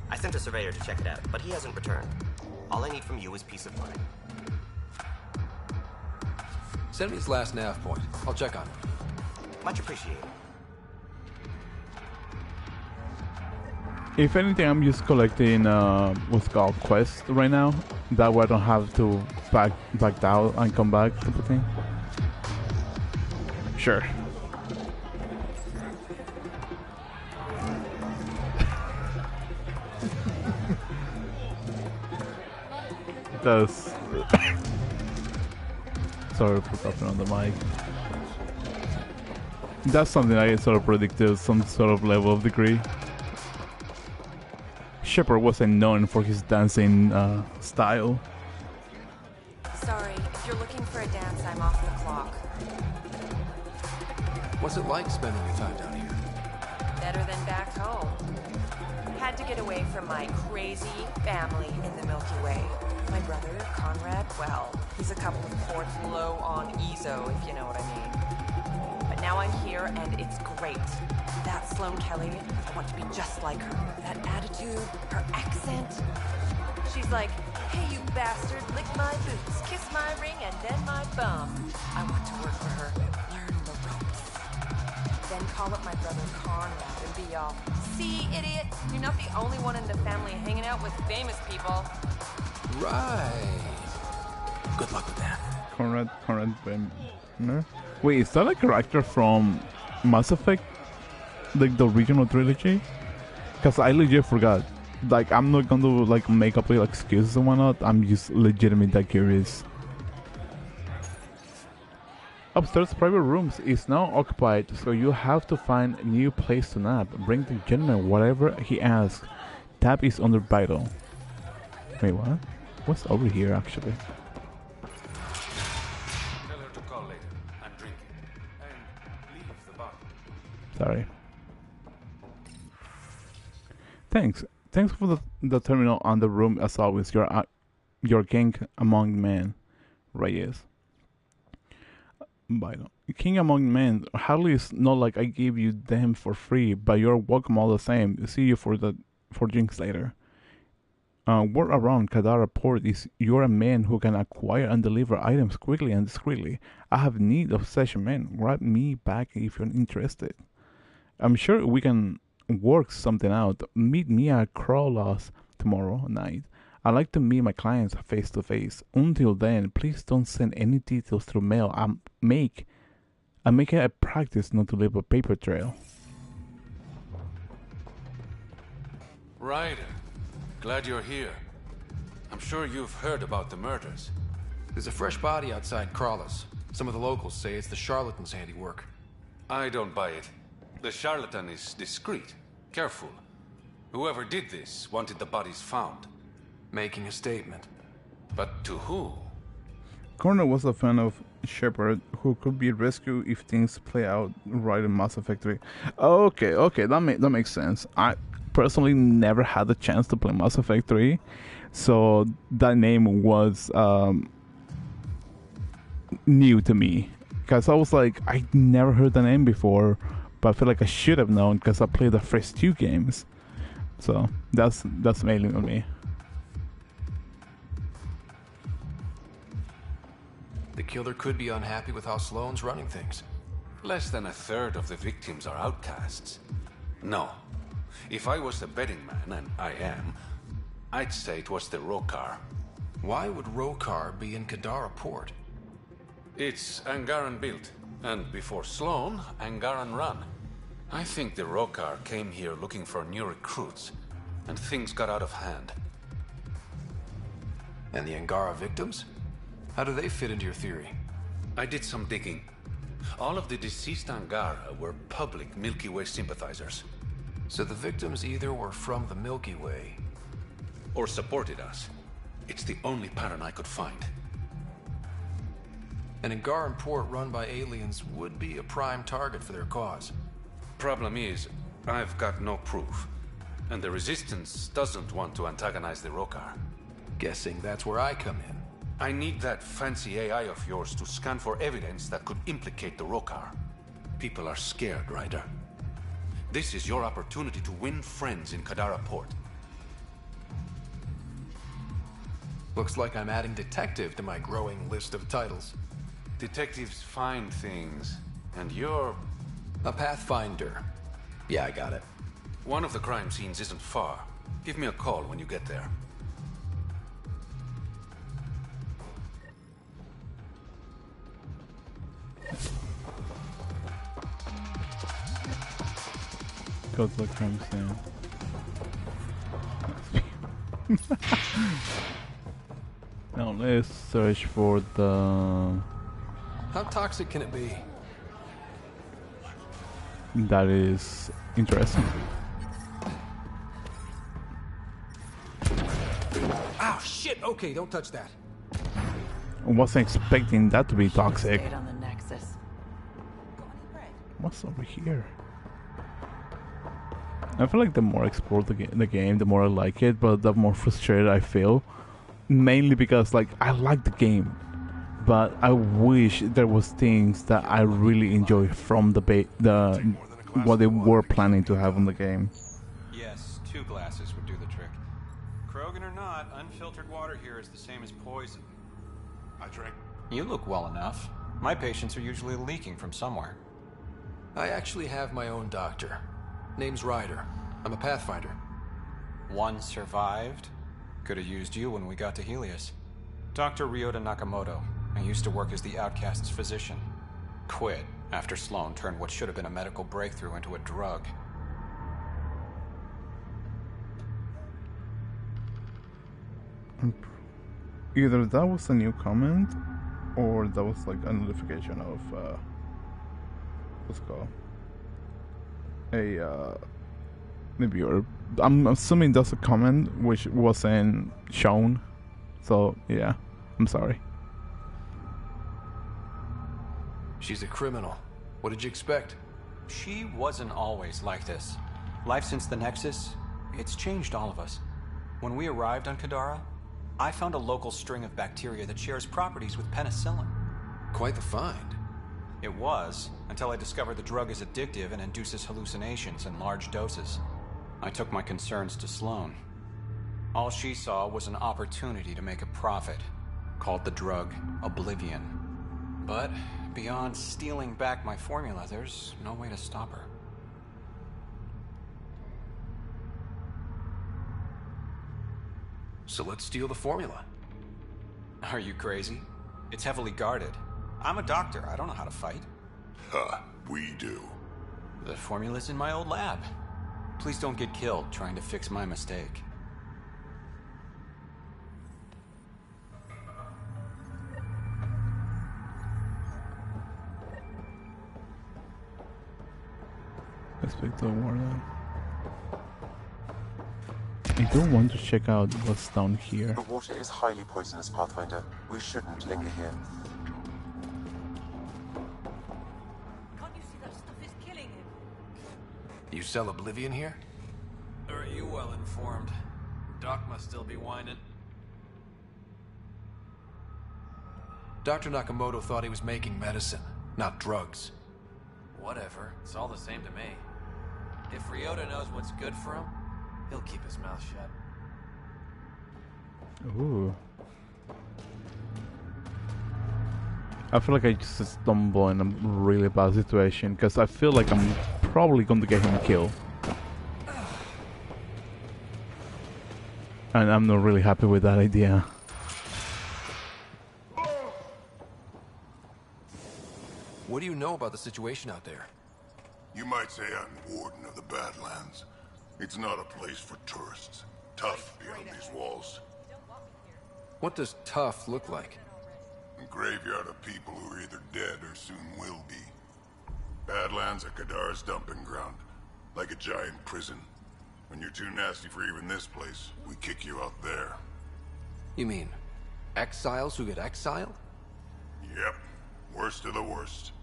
I sent a surveyor to check it out, but he hasn't returned. All I need from you is peace of mind. Send me his last nav point. I'll check on him. Much appreciated. If anything, I'm just collecting what's called quests right now. That way I don't have to back out and come back type of thing. Sure. That's sorry for coughing on the mic. That's something I sort of predicted, some sort of level of degree. Shepard wasn't known for his dancing style. Sorry, if you're looking for a dance, I'm off the clock. What's it like spending your time down here? Better than back home. Had to get away from my crazy family in the Milky Way. My brother, Conrad, well, he's a couple of ports low on EZO, if you know what I mean. But now I'm here, and it's great. That Sloane Kelly, I want to be just like her. That attitude, her accent. She's like, hey, you bastard, lick my boots, kiss my ring, and then my bum. I want to work for her, learn the ropes. Then call up my brother Conrad and be all, see, idiot, you're not the only one in the family hanging out with famous people. Right. Good luck with that. Conrad Brenner? Wait, is that a character from Mass Effect? Like the original trilogy? Because I legit forgot. Like, I'm not gonna like make up like excuses and whatnot. I'm just legitimately that curious. Upstairs private rooms is now occupied, so you have to find a new place to nap. Bring the gentleman whatever he asks. Tap is under vital. Wait, what? What's over here actually? Tell her to call later and drink it. And leave the bar. Sorry. Thanks. Thanks for the terminal and the room as always. Your king among men, Reyes. Vital. King among men. Hardly is not like I gave you them for free, but you're welcome all the same. See you for drinks later. Word around Kadara Port is you're a man who can acquire and deliver items quickly and discreetly. I have need of such a man. Grab me back if you're interested. I'm sure we can work something out. Meet me at Crawlers tomorrow night. I like to meet my clients face to face. Until then, please don't send any details through mail. I make it a practice not to leave a paper trail. Ryder, glad you're here. I'm sure you've heard about the murders. There's a fresh body outside Crawlers. Some of the locals say it's the charlatan's handiwork. I don't buy it. The charlatan is discreet, careful. Whoever did this wanted the bodies found. Making a statement. But to who? Corner was a fan of Shepard, who could be rescued if things play out right in Mass Effect 3. Okay, that makes sense. I personally never had the chance to play Mass Effect 3, so that name was new to me. Because I was like, I never heard the name before, but I feel like I should have known because I played the first 2 games. So that's mainly on me. The killer could be unhappy with how Sloane's running things. Less than a third of the victims are outcasts. No. If I was a betting man, and I am, I'd say it was the Rokar. Why would Rokar be in Kadara Port? It's Angaran built, and before Sloane, Angaran ran. I think the Rokar came here looking for new recruits, and things got out of hand. And the Angara victims? How do they fit into your theory? I did some digging. All of the deceased Angara were public Milky Way sympathizers. So the victims either were from the Milky Way... or supported us. It's the only pattern I could find. An Angaran port run by aliens would be a prime target for their cause. Problem is, I've got no proof. And the Resistance doesn't want to antagonize the Rokar. Guessing that's where I come in. I need that fancy AI of yours to scan for evidence that could implicate the Rokar. People are scared, Ryder. This is your opportunity to win friends in Kadara Port. Looks like I'm adding detective to my growing list of titles. Detectives find things, and you're... A pathfinder. Yeah, I got it. One of the crime scenes isn't far. Give me a call when you get there. Go to the crime scene. Now let's search for the... How toxic can it be? That is interesting. Ow, shit! Okay, don't touch that. I wasn't expecting that to be toxic. Stayed on the Nexus. What's over here? I feel like the more I explore the game, the more I like it, but the more frustrated I feel. Mainly because, like, I like the game, but I wish there was things that I really enjoy from what they were planning to have in the game. Yes, 2 glasses would do the trick. Krogan or not, unfiltered water here is the same as poison. I drank. You look well enough. My patients are usually leaking from somewhere. I actually have my own doctor. Name's Ryder. I'm a pathfinder. One survived. Could have used you when we got to Helios. Dr. Ryota Nakamoto. I used to work as the Outcast's physician. Quit after Sloan turned what should have been a medical breakthrough into a drug. Either that was a new comment, or that was like a notification of what's it called? Maybe I'm assuming that's a comment which wasn't shown. So yeah, I'm sorry. She's a criminal. What did you expect? She wasn't always like this. Life since the Nexus, it's changed all of us. When we arrived on Kadara, I found a local string of bacteria that shares properties with penicillin. Quite the find. It was, until I discovered the drug is addictive and induces hallucinations in large doses. I took my concerns to Sloan. All she saw was an opportunity to make a profit, called the drug Oblivion. But beyond stealing back my formula, there's no way to stop her. So let's steal the formula. Are you crazy? It's heavily guarded. I'm a doctor. I don't know how to fight. We do. The formula's in my old lab. Please don't get killed trying to fix my mistake. Let's pick the warden. I do want to check out what's down here. The water is highly poisonous, Pathfinder. We shouldn't linger here. Can't you see that stuff is killing him? You sell Oblivion here? Or are you well informed? Doc must still be whining. Dr. Nakamoto thought he was making medicine, not drugs. Whatever. It's all the same to me. If Ryota knows what's good for him, he'll keep his mouth shut. Ooh. I feel like I just stumble in a really bad situation because I feel like I'm probably going to get him killed. And I'm not really happy with that idea. What do you know about the situation out there? You might say I'm warden of the Badlands. It's not a place for tourists. Tough beyond these walls. What does tough look like? A graveyard of people who are either dead or soon will be. Badlands are Kadara's dumping ground. Like a giant prison. When you're too nasty for even this place, we kick you out there. You mean exiles who get exiled? Yep. Worst of the worst.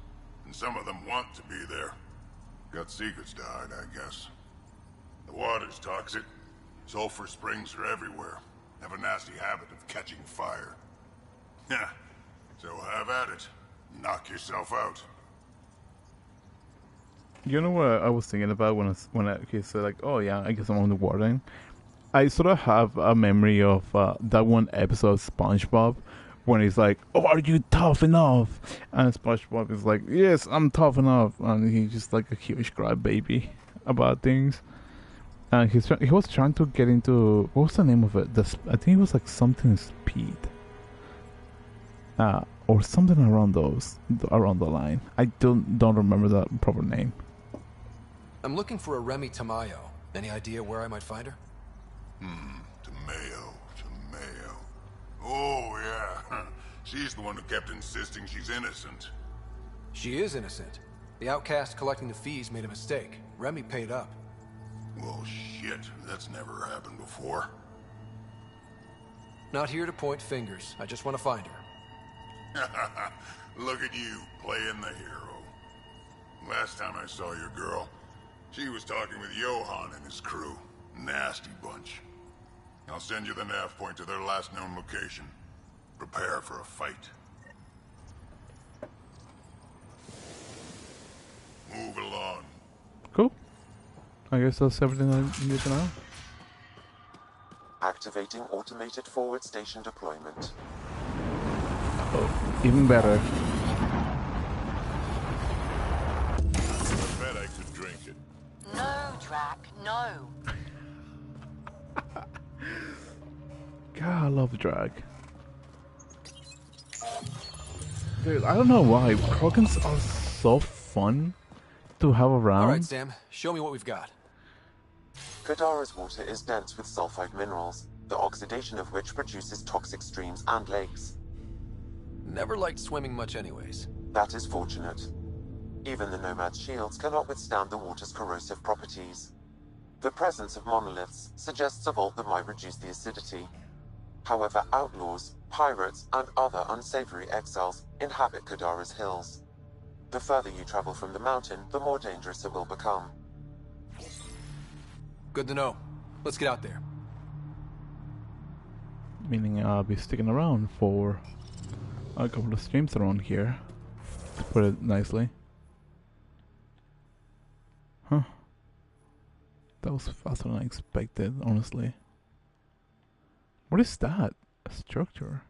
And some of them want to be there. Got secrets to hide, I guess. The water's toxic. Sulfur springs are everywhere. Have a nasty habit of catching fire. Yeah. So have at it. Knock yourself out. You know what I was thinking about when he said like, oh yeah, I guess I'm on the warden. I sort of have a memory of that one episode of SpongeBob when he's like, "Oh, are you tough enough?" And SpongeBob is like, "Yes, I'm tough enough," and he's just like a huge crybaby about things. And he was trying to get into, what was the name of it? I think it was like something speed, or something around the line. I don't remember the proper name. I'm looking for a Remy Tamayo. Any idea where I might find her? Tamayo. Oh, yeah. She's the one who kept insisting she's innocent. She is innocent. The outcast collecting the fees made a mistake. Remy paid up. Well, shit. That's never happened before. Not here to point fingers. I just want to find her. Look at you, playing the hero. Last time I saw your girl, she was talking with Johan and his crew. Nasty bunch. I'll send you the nav point to their last known location. Prepare for a fight. Move along. Cool. I guess that's everything I need to know. Activating automated forward station deployment. Oh, even better. I bet I could drink it. No, Drac, no. God, I love drag. Dude, I don't know why. Krogans are so fun to have around. Alright, Sam. Show me what we've got. Kadara's water is dense with sulfide minerals, the oxidation of which produces toxic streams and lakes. Never liked swimming much anyways. That is fortunate. Even the Nomad's shields cannot withstand the water's corrosive properties. The presence of monoliths suggests a vault that might reduce the acidity. However, outlaws, pirates, and other unsavory exiles inhabit Kadara's hills. The further you travel from the mountain, the more dangerous it will become. Good to know. Let's get out there. Meaning I'll be sticking around for a couple of streams around here, to put it nicely. Huh. That was faster than I expected, honestly. What is that? A structure?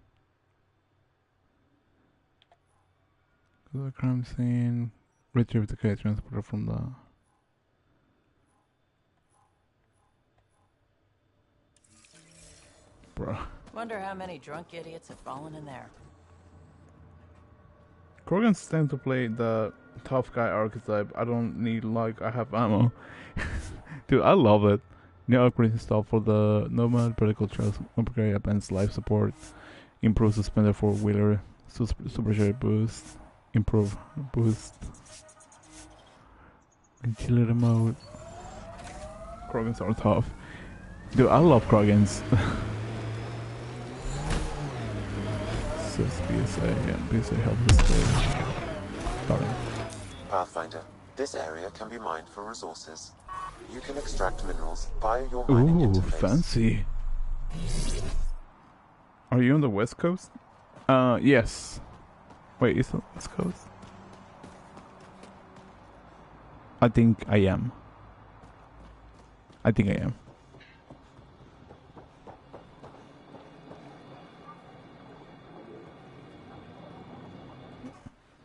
The crime scene. Retrieve the case transporter from the... Bruh. Wonder how many drunk idiots have fallen in there. Krogans tend to play the tough guy archetype. I don't need luck, I have ammo. Dude, I love it. New upgrades stuff for the Nomad, vertical trails, upgrade advanced life support, improve suspended four-wheeler, supercharger boost, improve boost, agility mode. Krogans are tough. Dude, I love Krogans. Says BSA, yeah, BSA helps us stay. Sorry. Pathfinder, this area can be mined for resources. You can extract minerals via your mining interface. Fancy. Are you on the west coast? Yes. Wait, is it west coast? I think I am.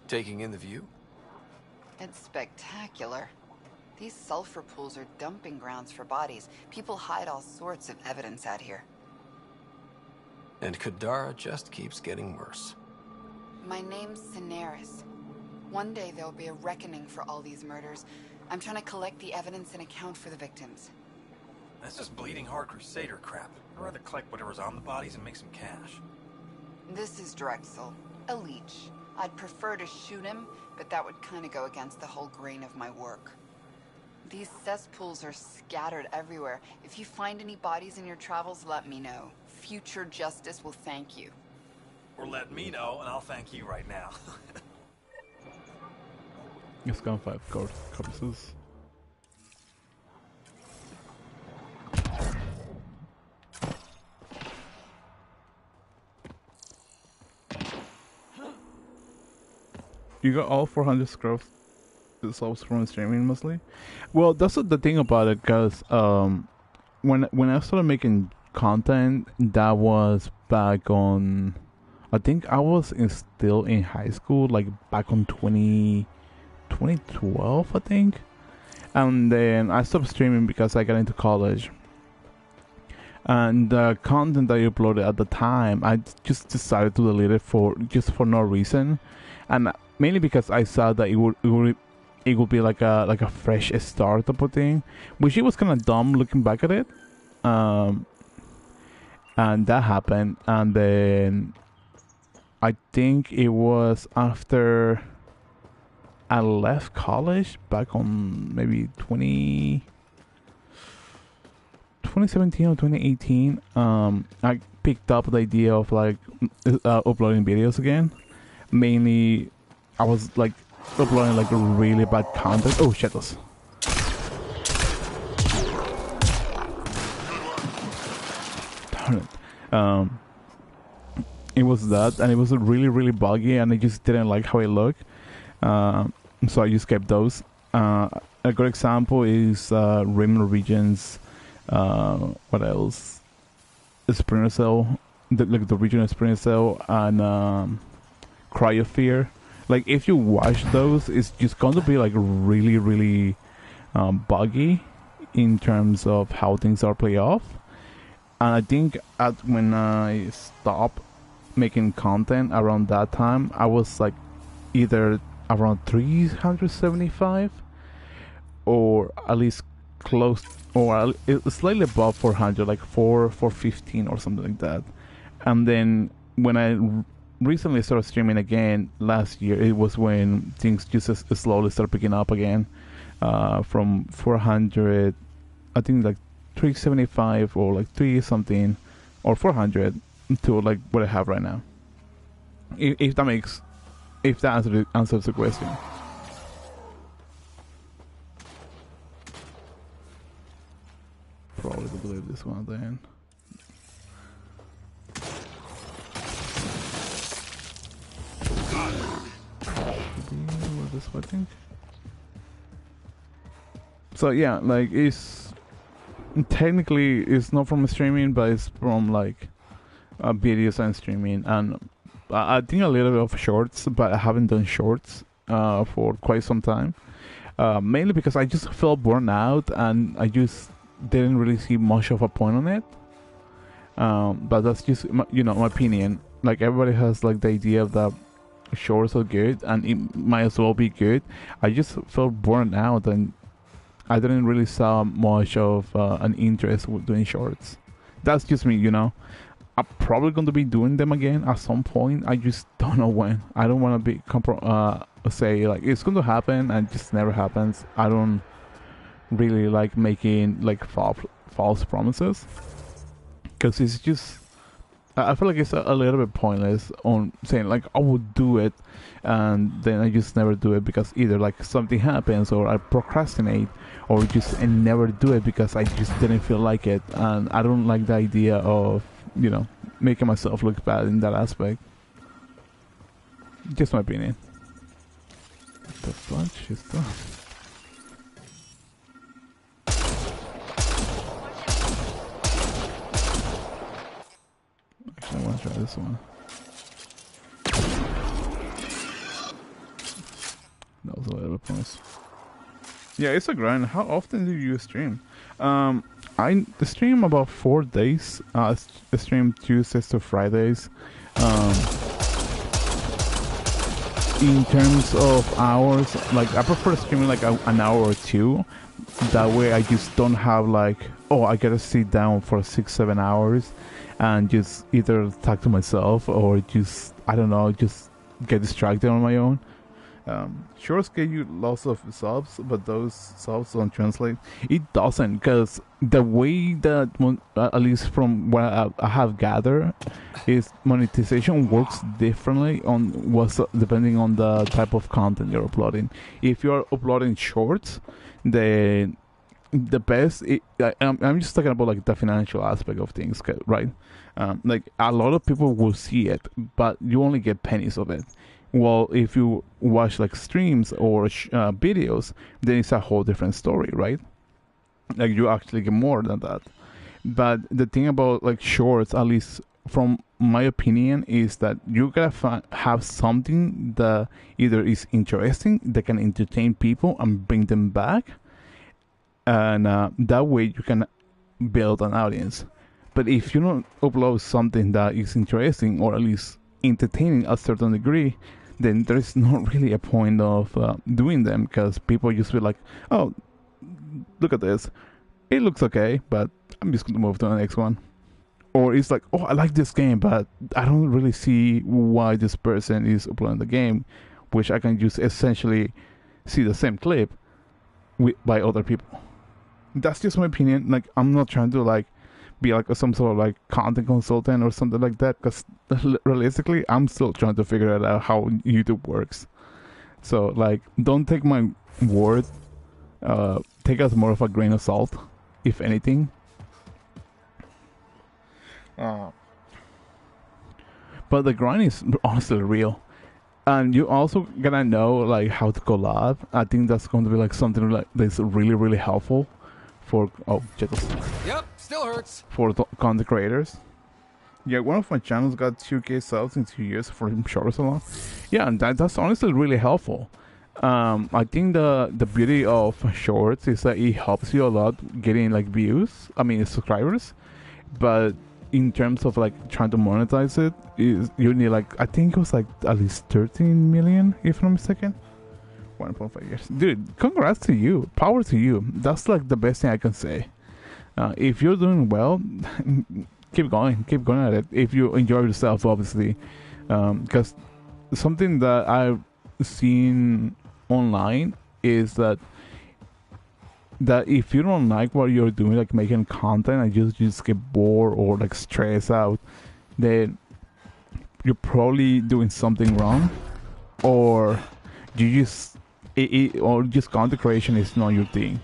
Taking in the view? It's spectacular. These sulfur pools are dumping grounds for bodies. People hide all sorts of evidence out here. And Kadara just keeps getting worse. My name's Cineris. One day there'll be a reckoning for all these murders. I'm trying to collect the evidence and account for the victims. That's just bleeding heart crusader crap. I'd rather collect whatever's on the bodies and make some cash. This is Drexel, a leech. I'd prefer to shoot him, but that would kind of go against the whole grain of my work. These cesspools are scattered everywhere. If you find any bodies in your travels, let me know. Future justice will thank you. Or let me know, and I'll thank you right now. It's gone 5 corpses. You got all 400 scrubs subs from streaming mostly? Well, that's the thing about it, because when I started making content, that was back on I think I was still in high school, like back on 2012, I think. And then I stopped streaming because I got into college. And the content that I uploaded at the time, I just decided to delete it for no reason, and mainly because I saw that it would be like a fresh start type of thing, which it was kind of dumb looking back at it. And that happened, and then I think it was after I left college back on maybe 2017 or 2018. I picked up the idea of like uploading videos again. Mainly, I was like uploading like really bad content. Oh shit! Darn it. It was that, and it was really buggy, and I just didn't like how it looked. So I just kept those. A good example is Rim Regions. What else? Splinter Cell, the original Splinter Cell, and Cryosphere. Like if you watch those, it's just going to be like really buggy in terms of how things are play off. And I think when I stopped making content around that time, I was like either around 375 or at least close, or slightly above 400, like 415 or something like that. And then when I recently started streaming again last year, it was when things just slowly started picking up again, from 400, I think like 375 or like 3 something or 400 to like what I have right now. If that answers the question. Probably to believe this one then. This one, I think. So yeah, like it's not from streaming, but it's from like videos and streaming, and I think a little bit of shorts, but I haven't done shorts for quite some time. Mainly because I just felt burned out, and I just didn't really see much of a point on it. But that's just my opinion. Like everybody has like the idea that shorts are good, and it might as well be good. I just felt burned out, and I didn't really saw much of an interest with doing shorts. That's just me, I'm probably going to be doing them again at some point. I just don't know when. I don't want to be say like it's going to happen and it just never happens. I don't really like making like false promises, because it's just, I feel like it's a little bit pointless on saying like I will do it and then I just never do it, because either like something happens or I procrastinate, or just I never do it because I just didn't feel like it, and I don't like the idea of making myself look bad in that aspect. Just my opinion. What the fuck is that? Actually, I want to try this one. That was a little bit points. Yeah, it's a grind. How often do you stream? I stream about 4 days. I stream Tuesdays to Fridays. In terms of hours, like I prefer streaming like an hour or two. That way I just don't have like, oh, I gotta sit down for 6-7 hours and just either talk to myself or just, I don't know, just get distracted on my own. Shorts get you lots of subs, but those subs don't translate. It doesn't, because the way that, at least from what I have gathered, is monetization works differently on depending on the type of content you're uploading. If you're uploading shorts, then the best, I'm just talking about like the financial aspect of things, right? Like a lot of people will see it, but you only get pennies of it. Well, if you watch like streams or videos, then it's a whole different story, right? Like you actually get more than that. But the thing about like shorts, at least from my opinion is that you gotta have something that either is interesting, that can entertain people and bring them back, and that way you can build an audience. But if you don't upload something that is interesting or at least entertaining a certain degree, then there's not really a point of doing them, because people just be like, oh, look at this, it looks okay, but I'm just going to move to the next one. Or it's like, oh, I like this game, but I don't really see why this person is uploading the game, which I can just essentially see the same clip by other people. That's just my opinion. Like, I'm not trying to like be like some sort of like content consultant or something like that, because realistically I'm still trying to figure out how YouTube works. So like, don't take my word, take us more of a grain of salt, if anything. But the grind is honestly real, and you also gotta know like how to collab. I think that's going to be like something like that's really helpful for Yep, still hurts. For the content creators. Yeah, one of my channels got 2K subs in 2 years for shorts alone. Yeah, and that's honestly really helpful. I think the beauty of shorts is that it helps you a lot getting like views. I mean subscribers, but in terms of like trying to monetize it, you need like, I think it was like at least 13 million, if I'm not mistaken. 1.5 years, dude. Congrats to you. Power to you. That's like the best thing I can say. If you're doing well, keep going at it. If you enjoy yourself, obviously, because something that I've seen online is that if you don't like what you're doing, like making content, and you just get bored or like stressed out, then you're probably doing something wrong, or you just or just content creation is not your thing.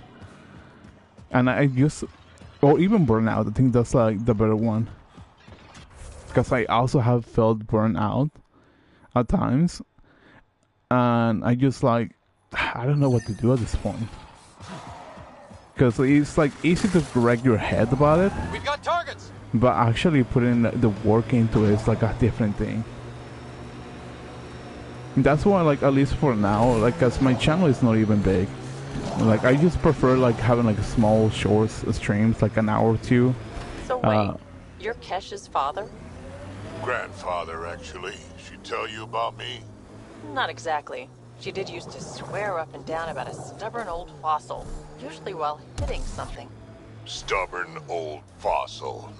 And I just, or even burnout, I think that's like the better one, because I also have felt burnout at times, and I just like, I don't know what to do at this point, because it's like easy to correct your head about it. We've got targets. But actually putting the work into it is like a different thing. And that's why, like, at least for now, like, cause my channel is not even big. Like, I just prefer like having like small short streams, like an hour or two. So wait, you're Kesh's father? Grandfather, actually. She tell you about me? Not exactly. She did used to swear up and down about a stubborn old fossil, usually while hitting something. Stubborn old fossil.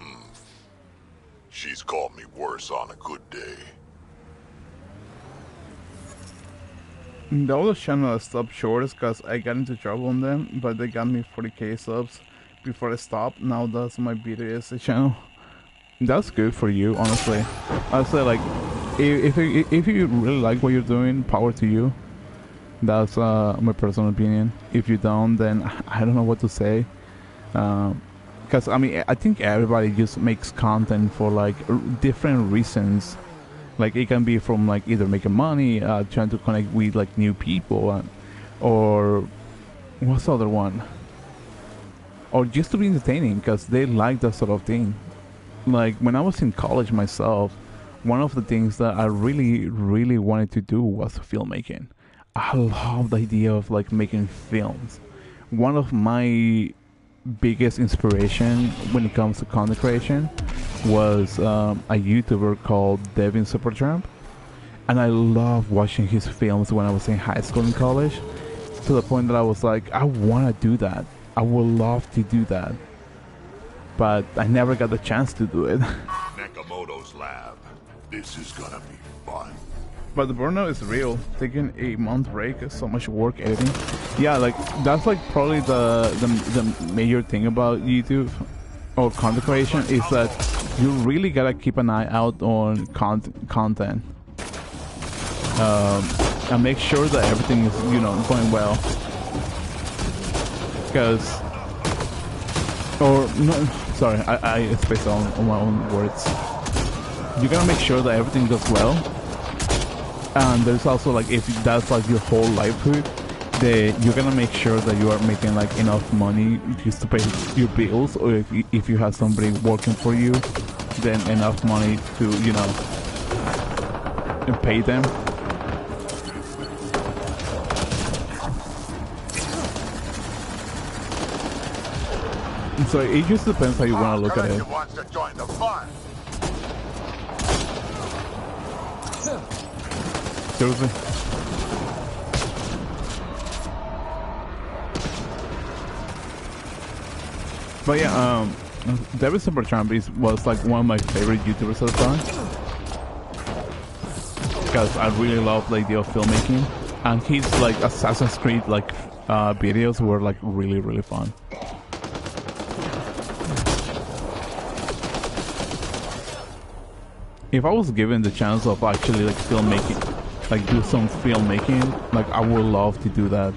She's called me worse on a good day. The other channel I stopped short is because I got into trouble on them, but they got me 40k subs before I stopped. Now that's my BTS channel. That's good for you, honestly. I'd say like, if you really like what you're doing, power to you. That's my personal opinion. If you don't, then I don't know what to say. Because I mean, I think everybody just makes content for like different reasons. Like it can be from like either making money, trying to connect with like new people, or what's the other one? Or just to be entertaining, because they like that sort of thing. Like when I was in college myself, one of the things that I really wanted to do was filmmaking. I love the idea of like making films. One of my biggest inspiration when it comes to content creation was a YouTuber called Devin Supertramp, and I loved watching his films when I was in high school and college, to the point that I was like, I want to do that. I would love to do that, but I never got the chance to do it. Nakamoto's lab. This is gonna be fun. But the burnout is real. Taking a month break is so much work editing. Yeah, like that's like probably the major thing about YouTube or content creation is that you really gotta keep an eye out on content, and make sure that everything is, you know, going well. Because, or no, sorry, I spaced on my own words. You gotta make sure that everything goes well. And there's also like, if that's like your whole livelihood, then you're gonna make sure that you are making like enough money just to pay your bills, or if you have somebody working for you, them enough money to, you know, pay them. So it just depends how you want to look at it. Wants to join the fun. Seriously? But yeah, David Supertramp was like one of my favorite YouTubers at the time, because I really love the idea of filmmaking, and his like Assassin's Creed like videos were like really fun. If I was given the chance of actually like filmmaking, like do some filmmaking, like I would love to do that.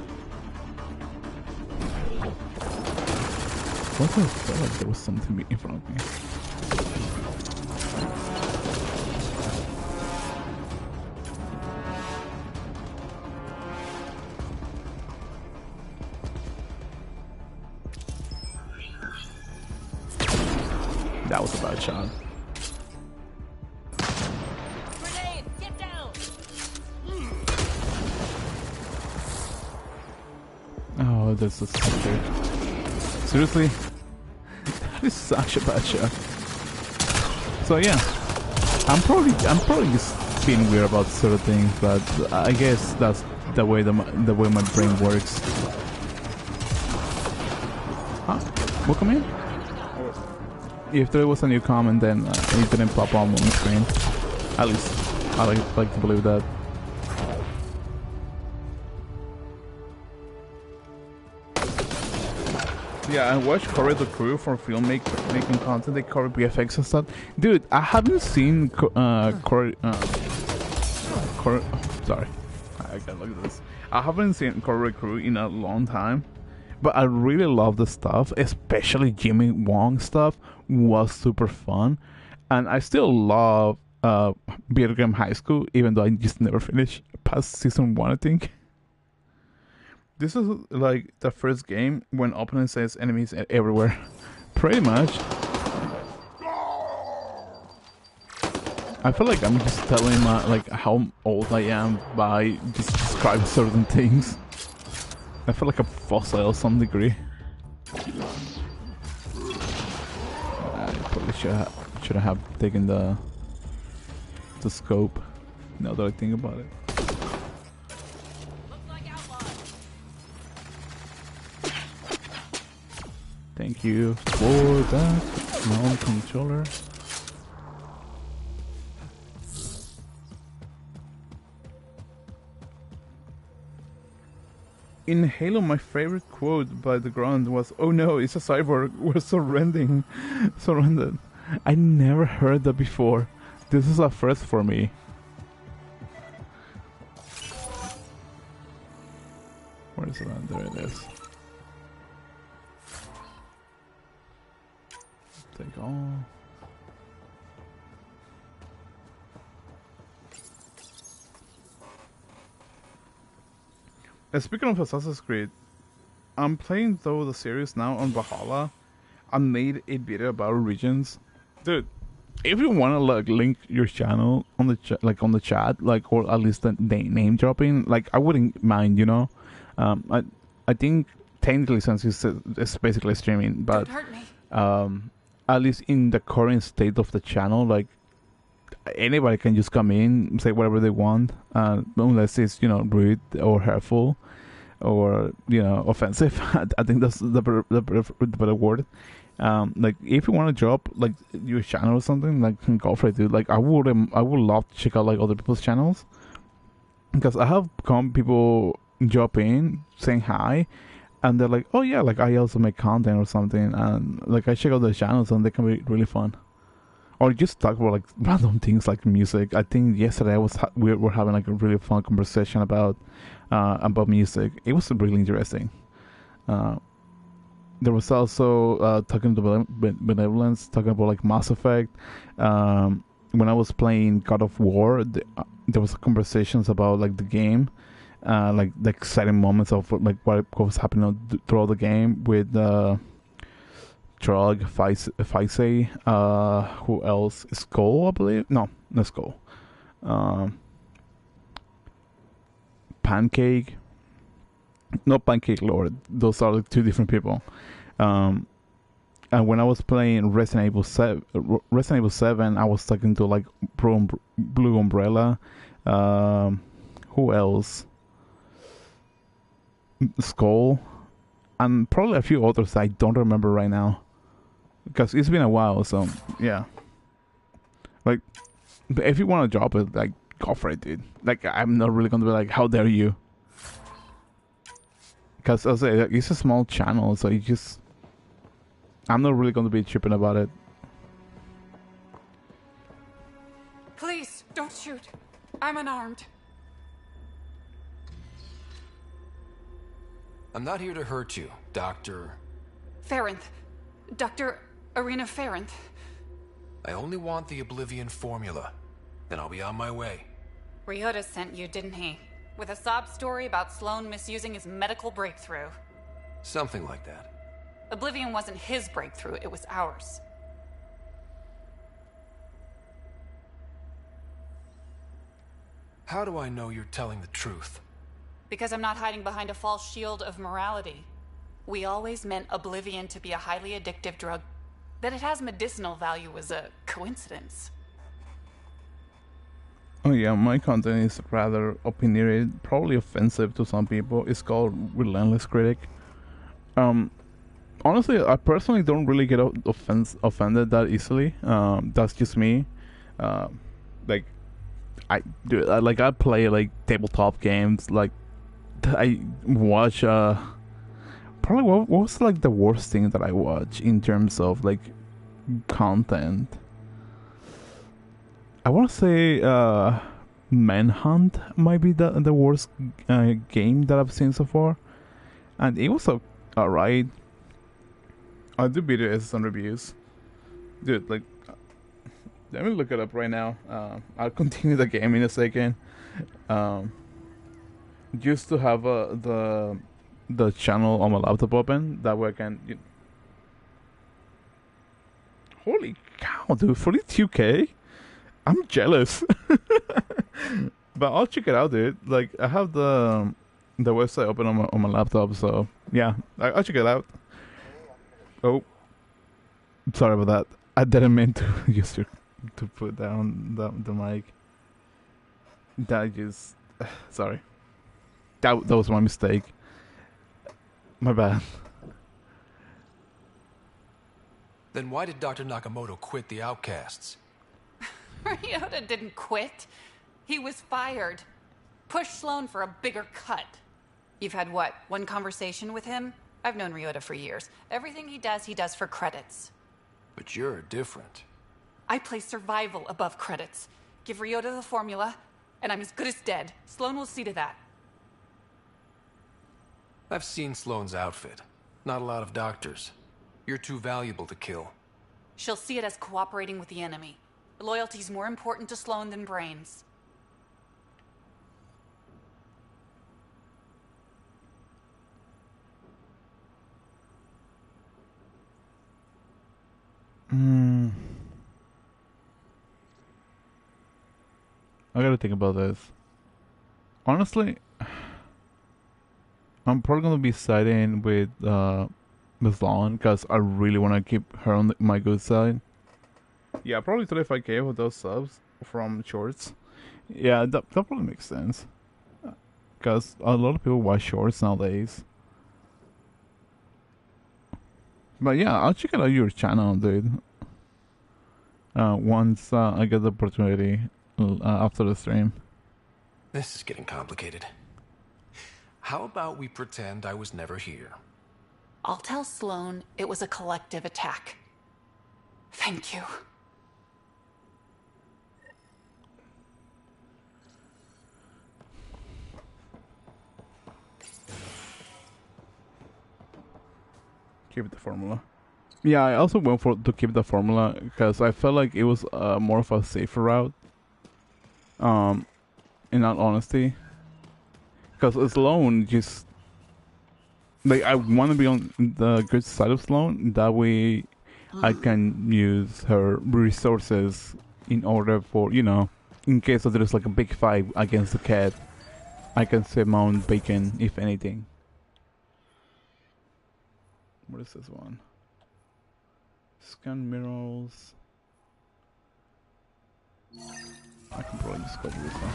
What I felt like there was something in front of me. That was a bad shot. Oh, this is stupid. Seriously? That is such a bad shot. So yeah, I'm probably just being weird about certain things, but I guess that's the way the way my brain works. Huh? Welcome in. If there was a new comment, then it didn't pop on the screen. At least I like to believe that. Yeah, I watched Corey the Crew for making content. They cover VFX and stuff. Dude, I haven't seen Corey. Sorry, I gotta look at this. I haven't seen Corey the Crew in a long time, but I really love the stuff. Especially Jimmy Wong stuff was super fun, and I still love Video Game High School, even though I just never finished past season 1, I think. This is like the first game when opponent says enemies everywhere. Pretty much. I feel like I'm just telling like how old I am by just describing certain things. I feel like a fossil to some degree. I probably should have taken the scope. Now that I think about it. Thank you for that non-controller. In Halo, my favorite quote by the ground was, "Oh no, it's a cyborg. We're surrendering." Surrendered. I never heard that before. This is a first for me. Where is it? There it is. Take all. Speaking of Assassin's Creed, I'm playing though the series now on Valhalla. I made a video about regions, dude. If you want to like link your channel on the on the chat, like, or at least the name dropping, like I wouldn't mind, you know. I think technically since it's basically streaming, but at least in the current state of the channel, like anybody can just come in, say whatever they want, unless it's, you know, rude or hurtful or, you know, offensive. I think that's the better word. Like if you want to drop like your channel or something, like go for it, dude. Like I would love to check out like other people's channels, because I have people drop in saying hi, and they're like, oh yeah, like I also make content or something, and like I check out their channels and they can be really fun. Or just talk about like random things like music. I think yesterday we were having like a really fun conversation about music. It was really interesting. There was also talking to Benevolence, talking about like Mass Effect. When I was playing God of War, there was conversations about like the game, like the exciting moments of like what was happening throughout the game with Trog, Faisei, who else? Skull, I believe. No, not Skull. Pancake. Not Pancake Lord. Those are like two different people. And when I was playing Resident Evil 7, I was talking to like Blue Umbrella. Who else? Skull, and probably a few others I don't remember right now because it's been a while. So yeah, like if you want to drop it, like go for it, dude. Like I'm not really gonna be like, how dare you? Because I say it's a small channel, so I'm not really gonna be tripping about it. Please, don't shoot. I'm unarmed. I'm not here to hurt you, Dr. Ferenth. Dr. Arena Ferenth. I only want the Oblivion formula. Then I'll be on my way. Ryota sent you, didn't he? With a sob story about Sloan misusing his medical breakthrough. Something like that. Oblivion wasn't his breakthrough, it was ours. How do I know you're telling the truth? Because I'm not hiding behind a false shield of morality. We always meant Oblivion to be a highly addictive drug. That it has medicinal value was a coincidence. Oh yeah, my content is rather opinionated, probably offensive to some people. It's called Relentless Critic. Honestly, I personally don't really get offended that easily. That's just me. Like I play like tabletop games. Like I watch probably what was like the worst thing that I watch in terms of like content. I want to say Manhunt might be the worst game that I've seen so far, and it was alright. I do videos and reviews, dude. Like, let me look it up right now. I'll continue the game in a second. Just to have the channel on my laptop open, that way I can. Holy cow, dude! 42K. I'm jealous. But I'll check it out, dude. Like I have the website open on my laptop, so yeah, I'll check it out. Oh, sorry about that. I didn't mean to just to put down the mic. That just sorry. That was my mistake. My bad. Then why did Dr. Nakamoto quit the Outcasts? Ryota didn't quit. He was fired. Push Sloan for a bigger cut. You've had what, one conversation with him? I've known Ryota for years. Everything he does for credits. But you're different. I place survival above credits. Give Ryota the formula, and I'm as good as dead. Sloan will see to that. I've seen Sloan's outfit. Not a lot of doctors. You're too valuable to kill. She'll see it as cooperating with the enemy. Loyalty's more important to Sloan than brains. I gotta think about this. Honestly, I'm probably gonna be siding with Miss Lawn because I really want to keep her on my good side. Yeah, probably 35K with those subs from shorts. Yeah, that probably makes sense. Because a lot of people watch shorts nowadays. But yeah, I'll check out your channel, dude. Once I get the opportunity after the stream. This is getting complicated. How about we pretend I was never here? I'll tell Sloan it was a collective attack. Thank you. Keep the formula. Yeah, I also went for to keep the formula because I felt like it was more of a safer route. In all honesty, because Sloan just like I want to be on the good side of Sloan. That way, I can use her resources in order for, you know, in case of there's like a big fight against the cat, I can surmount bacon, if anything. What is this one? Scan minerals. I can probably just go to this one.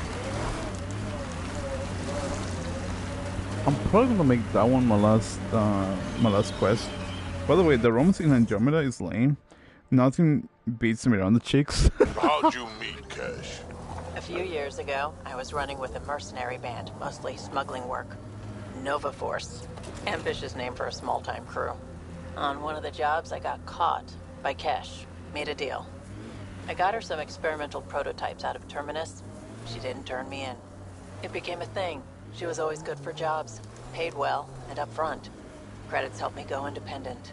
I'm probably gonna make that one my last quest. By the way, the romance in Andromeda is lame. Nothing beats me around the chicks. How'd you meet Cash? A few years ago, I was running with a mercenary band, mostly smuggling work. Nova Force. Ambitious name for a small-time crew. On one of the jobs, I got caught by Kesh. Made a deal. I got her some experimental prototypes out of Terminus. She didn't turn me in. It became a thing. She was always good for jobs, paid well, and upfront. Credits helped me go independent.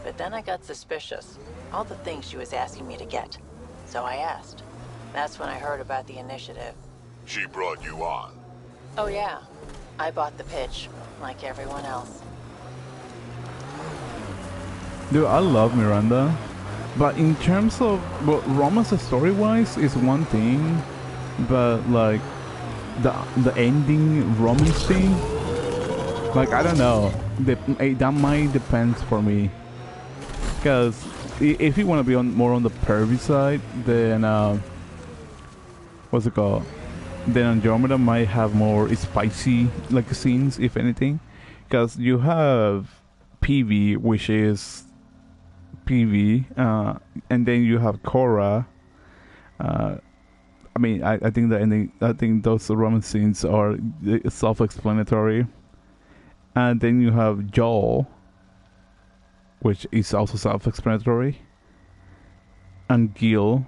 But then I got suspicious. All the things she was asking me to get. So I asked. That's when I heard about the initiative. She brought you on. Oh yeah. I bought the pitch, like everyone else. Dude, I love Miranda. But in terms of, well, romance story-wise is one thing, but like the ending romance thing, like I don't know, that might depend for me. Because if you want to be more on the pervy side, then what's it called? Then Andromeda might have more spicy like scenes, if anything. Because you have PV, which is PV, and then you have Korra. I mean, I think the ending. I think those romance scenes are self-explanatory. And then you have Joel, which is also self-explanatory, and Gil,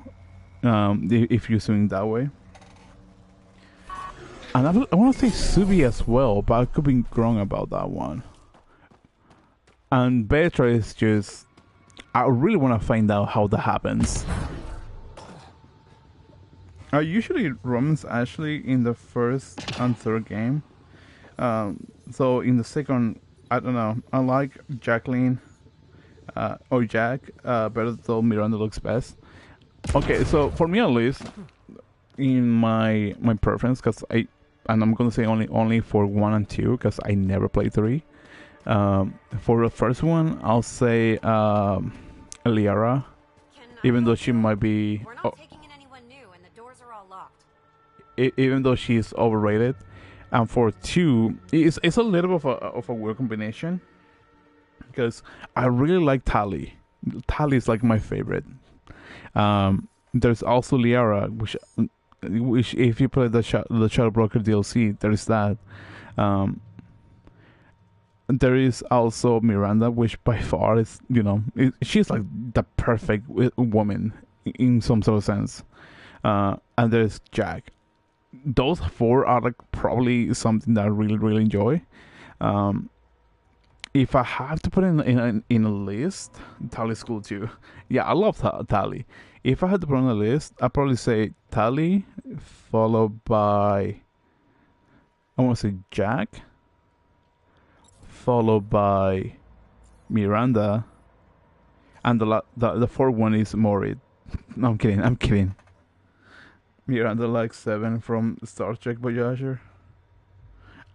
if you're swing that way. And I want to say Subi as well, but I could be wrong about that one. And Betra is just, I really want to find out how that happens. I usually romance Ashley in the first and third game. So in the second, I don't know. I like Jacqueline or Jack better, though Miranda looks best. Okay, so for me at least, in my preference, and I'm gonna say only for 1 and 2 because I never played 3. For the first one, I'll say Liara, even though she might be. We're not taking in anyone new, and the doors are all locked. Even though she's overrated, and for 2, it's a little bit of a weird combination because I really like Tali. Tali is like my favorite. There's also Liara, which if you play the Shadow Broker DLC, there is that. There is also Miranda, which by far is, she's like the perfect woman in some sort of sense. And there's Jack. Those 4 are like probably something that I really, really enjoy. If I have to put in a list, Tali's cool too. Yeah, I love Tali. If I had to put on a list, I'd probably say Tali, followed by, I want to say Jack, followed by Miranda, and the fourth one is Morit. No, I'm kidding. Miranda like 7 from Star Trek Voyager.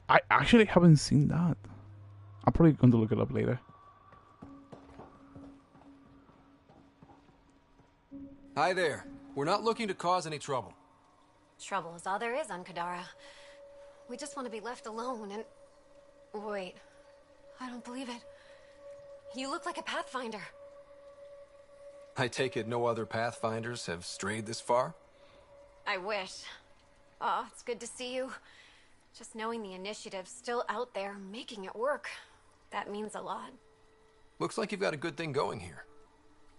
I actually haven't seen that. I'm probably going to look it up later. Hi there. We're not looking to cause any trouble. Trouble is all there is on Kadara. We just want to be left alone and... Wait. I don't believe it. You look like a Pathfinder. I take it no other Pathfinders have strayed this far? I wish. Oh, it's good to see you. Just knowing the initiative's still out there, making it work. That means a lot. Looks like you've got a good thing going here.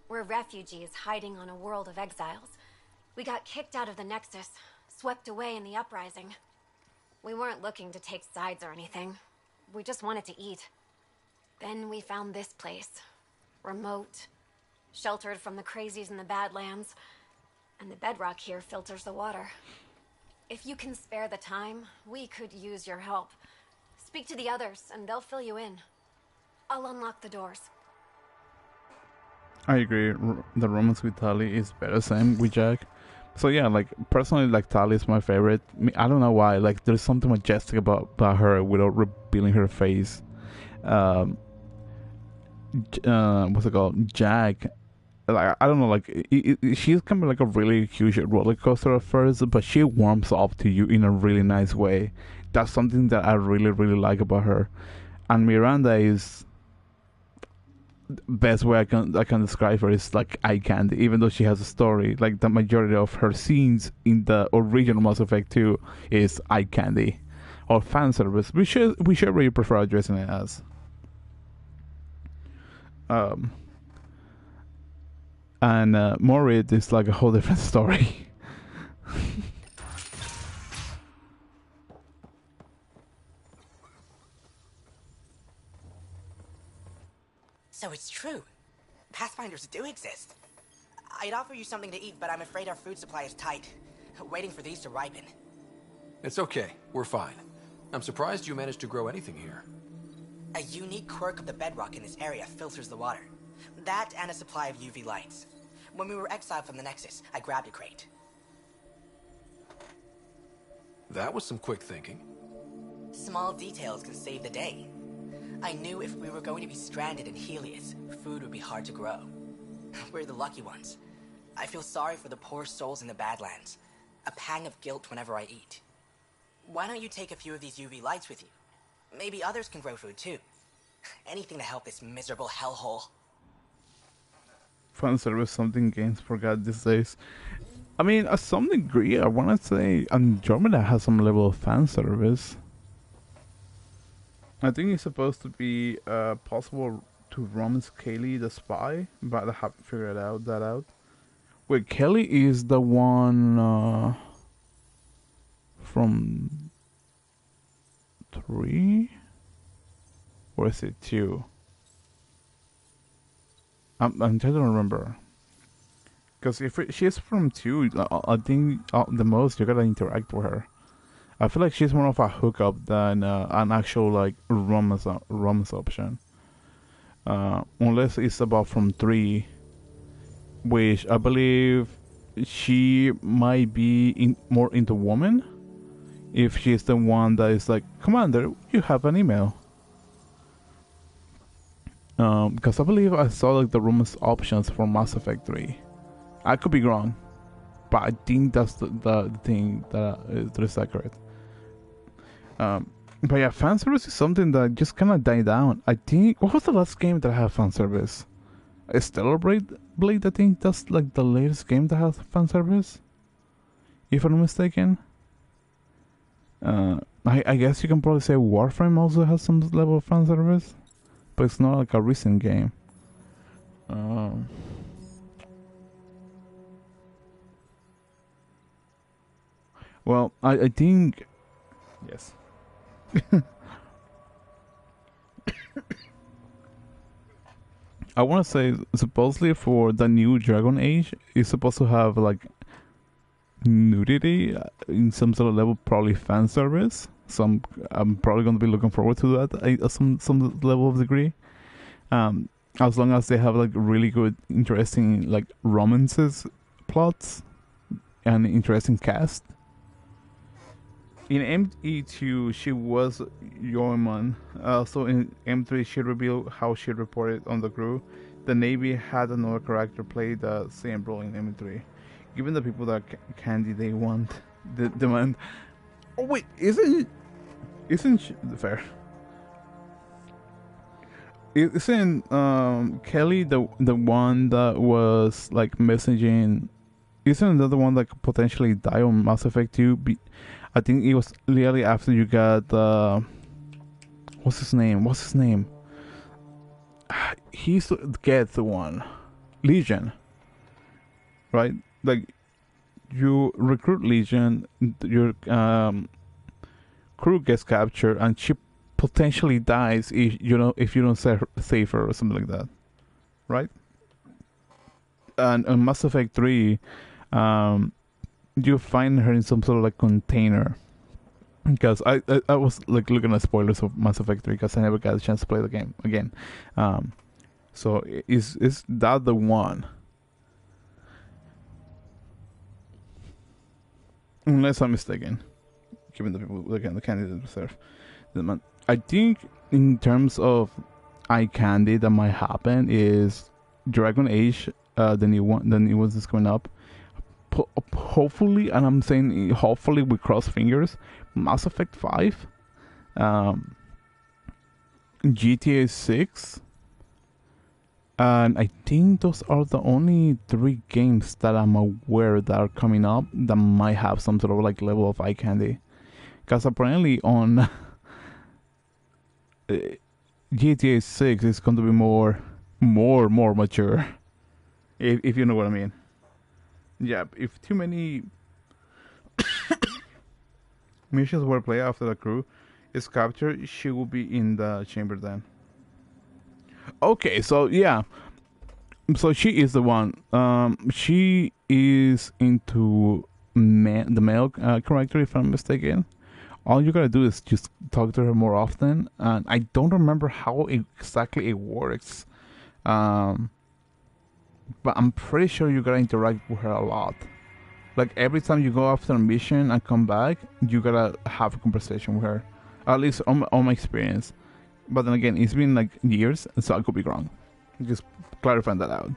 We're refugees hiding on a world of exiles. We got kicked out of the Nexus, swept away in the uprising. We weren't looking to take sides or anything. We just wanted to eat. Then we found this place. Remote, sheltered from the crazies in the Badlands, and the bedrock here filters the water. If you can spare the time, we could use your help. Speak to the others, and they'll fill you in. I'll unlock the doors. I agree. The romance with Tali is better. Same with Jack. So yeah, like personally, like Tali is my favorite. I don't know why. Like there's something majestic about her without revealing her face. Um, what's it called? Jack. Like I don't know. Like she's kind of like a really huge roller coaster at first, but she warms up to you in a really nice way. That's something that I really really like about her. And Miranda is best way I can describe her is like eye candy. Even though she has a story, like the majority of her scenes in the original Mass Effect 2 is eye candy or fan service. We should really prefer addressing it as. Um, and Morit is like a whole different story. So it's true. Pathfinders do exist. I'd offer you something to eat, but I'm afraid our food supply is tight. Waiting for these to ripen. It's okay. We're fine. I'm surprised you managed to grow anything here. A unique quirk of the bedrock in this area filters the water. That and a supply of UV lights. When we were exiled from the Nexus, I grabbed a crate. That was some quick thinking. Small details can save the day. I knew if we were going to be stranded in Helios, food would be hard to grow. We're the lucky ones. I feel sorry for the poor souls in the Badlands. A pang of guilt whenever I eat. Why don't you take a few of these UV lights with you? Maybe others can grow food too. Anything to help this miserable hellhole. Fan service, something games forgot these days. I mean, at some degree, I want to say Andromeda has some level of fan service. I think it's supposed to be possible to romance Kaylee the spy, but I haven't figured that out. Wait, Kelly is the one from 3? Or is it 2? I'm trying to remember. Because if she's from 2, I think the most you gotta interact with her. I feel like she's more of a hookup than an actual like romance option. Unless it's about from 3, which I believe she might be more into woman. If she's the one that is like, Commander, you have an email. Because I believe I saw like the romance options for Mass Effect 3. I could be wrong, but I think that's the thing that is accurate. But yeah, fan service is something that just kind of died down. I think, what was the last game that had fan service? Stellar Blade, I think that's like the latest game that has fan service, if I'm not mistaken. I guess you can probably say Warframe also has some level of fan service, but it's not like a recent game. Well, I think yes. I want to say supposedly for the new Dragon Age, it's supposed to have like nudity in some sort of level, probably fan service. So I'm probably going to be looking forward to that at some level of degree. As long as they have like really good, interesting like romances, plots, and interesting cast. In ME2, she was Yeoman. Also in M3, she revealed how she reported on the crew. The Navy had another character play the same role in M3. Given the people that candy they want, demand. Oh wait, isn't fair? Isn't Kelly the one that was like messaging? Isn't another one that could potentially die on Mass Effect 2? I think it was literally after you got what's his name? He's get the one, Legion, right? Like you recruit Legion, your crew gets captured, and she potentially dies if you don't save her or something like that, right? And on Mass Effect 3, you find her in some sort of like container. Because I was like looking at spoilers of Mass Effect 3 because I never got a chance to play the game again. So is that the one? Unless I'm mistaken, given the people again the candidate reserve. I think in terms of eye candy that might happen is Dragon Age, the new one that's coming up. Hopefully, and I'm saying hopefully we cross fingers. Mass Effect 5, GTA 6, and I think those are the only 3 games that I'm aware that are coming up that might have some sort of like level of eye candy. Because apparently on GTA 6 is going to be more mature, if you know what I mean. Yeah, if too many missions were played after the crew is captured, she will be in the chamber then. Okay, so yeah, so she is the one. She is into the male character, if I'm mistaken. All you gotta do is just talk to her more often, and I don't remember how exactly it works. But I'm pretty sure you gotta interact with her a lot. Like every time you go after a mission and come back, you gotta have a conversation with her. At least on my experience. But then again, it's been like years, so I could be wrong. Just clarifying that out.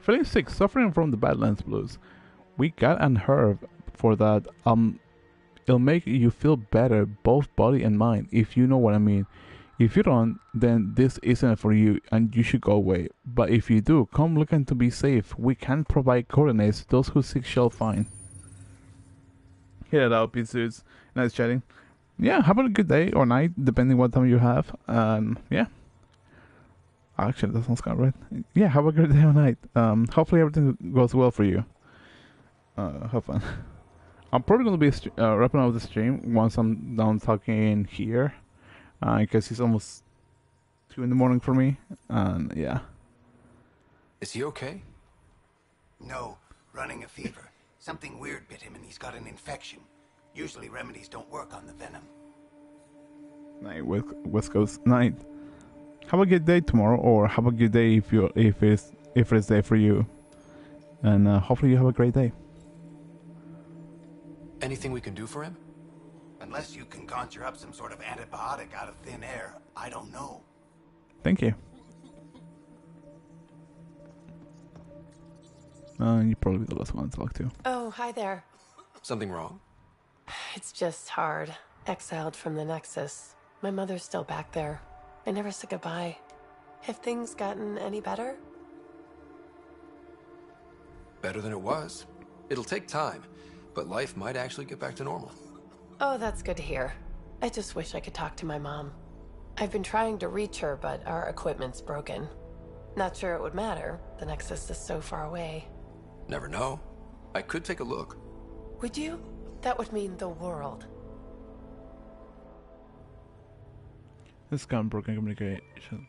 Feeling sick, suffering from the Badlands blues. We got an herb for that. It'll make you feel better, both body and mind, if you know what I mean. If you don't, then this isn't for you and you should go away. But if you do, come looking to be safe. We can provide coordinates. Those who seek shall find. Hear it out, Pizzuits. Nice chatting. Yeah, have a good day or night, depending what time you have. Yeah. Actually, that sounds kind of right. Yeah, have a good day or night. Hopefully everything goes well for you. Have fun. I'm probably going to be wrapping up the stream once I'm done talking here. Because it's almost 2 in the morning for me, and yeah. Is he okay? No, running a fever. Something weird bit him and he's got an infection. Usually remedies don't work on the venom. Night, West Coast night. Have a good day tomorrow, or have a good day if it's day for you, and hopefully you have a great day. Anything we can do for him? Unless you can conjure up some sort of antibiotic out of thin air, I don't know. Thank you. You're probably the last one to talk to. Oh, hi there. Something wrong? It's just hard. Exiled from the Nexus. My mother's still back there. I never said goodbye. Have things gotten any better? Better than it was. It'll take time, but life might actually get back to normal. Oh, that's good to hear. I just wish I could talk to my mom. I've been trying to reach her, but our equipment's broken. Not sure it would matter. The Nexus is so far away. Never know. I could take a look. Would you? That would mean the world. This kind of broken communication.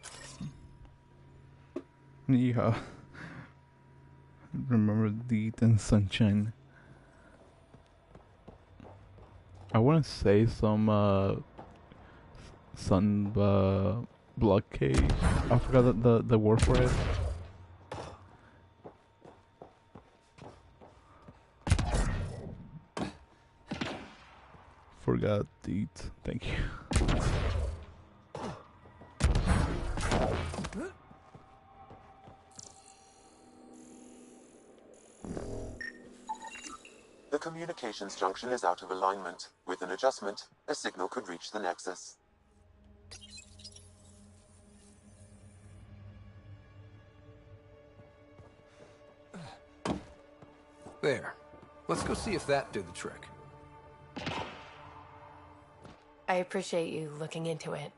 Yeah. Remember the heat and sunshine. I want to say some sun blockade. I forgot the word for it. Forgot the heat. Thank you. The communications junction is out of alignment. With an adjustment, a signal could reach the Nexus. There. Let's go see if that did the trick. I appreciate you looking into it.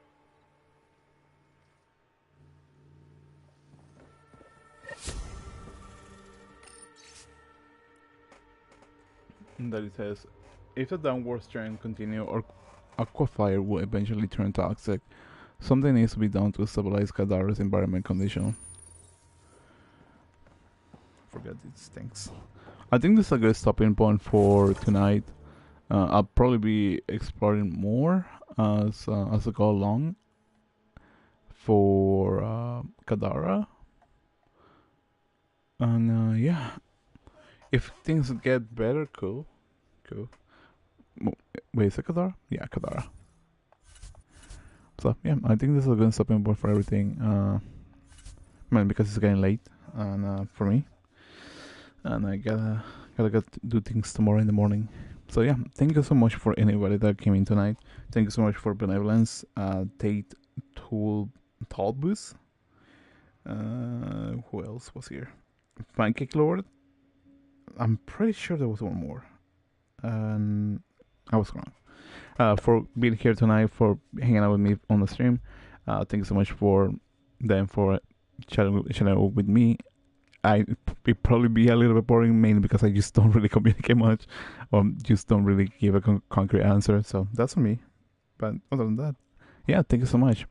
And that it says, if the downward trend continue, or aquafire will eventually turn toxic. Something needs to be done to stabilize Kadar's environment condition. Forget these things. I think this is a good stopping point for tonight. I'll probably be exploring more as I go along. for Kadara. And yeah, if things get better, cool. Wait, is it Kadara? Yeah, Kadara. So yeah, I think this is a good stopping point for everything. Because it's getting late, and for me, and I gotta do things tomorrow in the morning. So yeah, thank you so much for anybody that came in tonight. Thank you so much for Benevolence, Tate, Talbus. Who else was here? Pancake Lord. I'm pretty sure there was one more, and I was wrong. For being here tonight, for hanging out with me on the stream. Thank you so much for them for chatting with me. It probably be a little bit boring, mainly because I just don't really communicate much, or just don't really give a concrete answer. So that's for me. But other than that, yeah, thank you so much.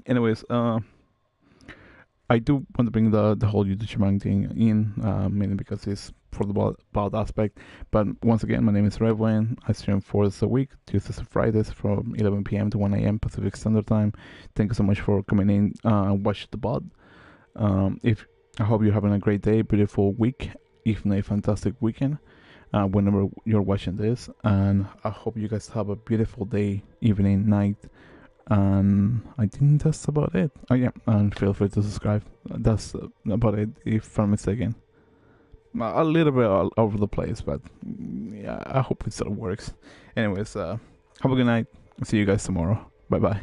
Anyways, I do want to bring the whole YouTube Shebang thing in, mainly because it's for the bald aspect. But once again, my name is Revwin. I stream 4 days a week, Tuesdays and Fridays from 11 p.m. to 1 a.m. Pacific Standard Time. Thank you so much for coming in and watch the bod. I hope you're having a great day, beautiful week, if not a fantastic weekend, whenever you're watching this. And I hope you guys have a beautiful day, evening, night. And I think that's about it. Oh yeah, and feel free to subscribe. That's about it, if I'm mistaken. A little bit all over the place, but yeah, I hope it still works. Anyways, have a good night. See you guys tomorrow. Bye bye.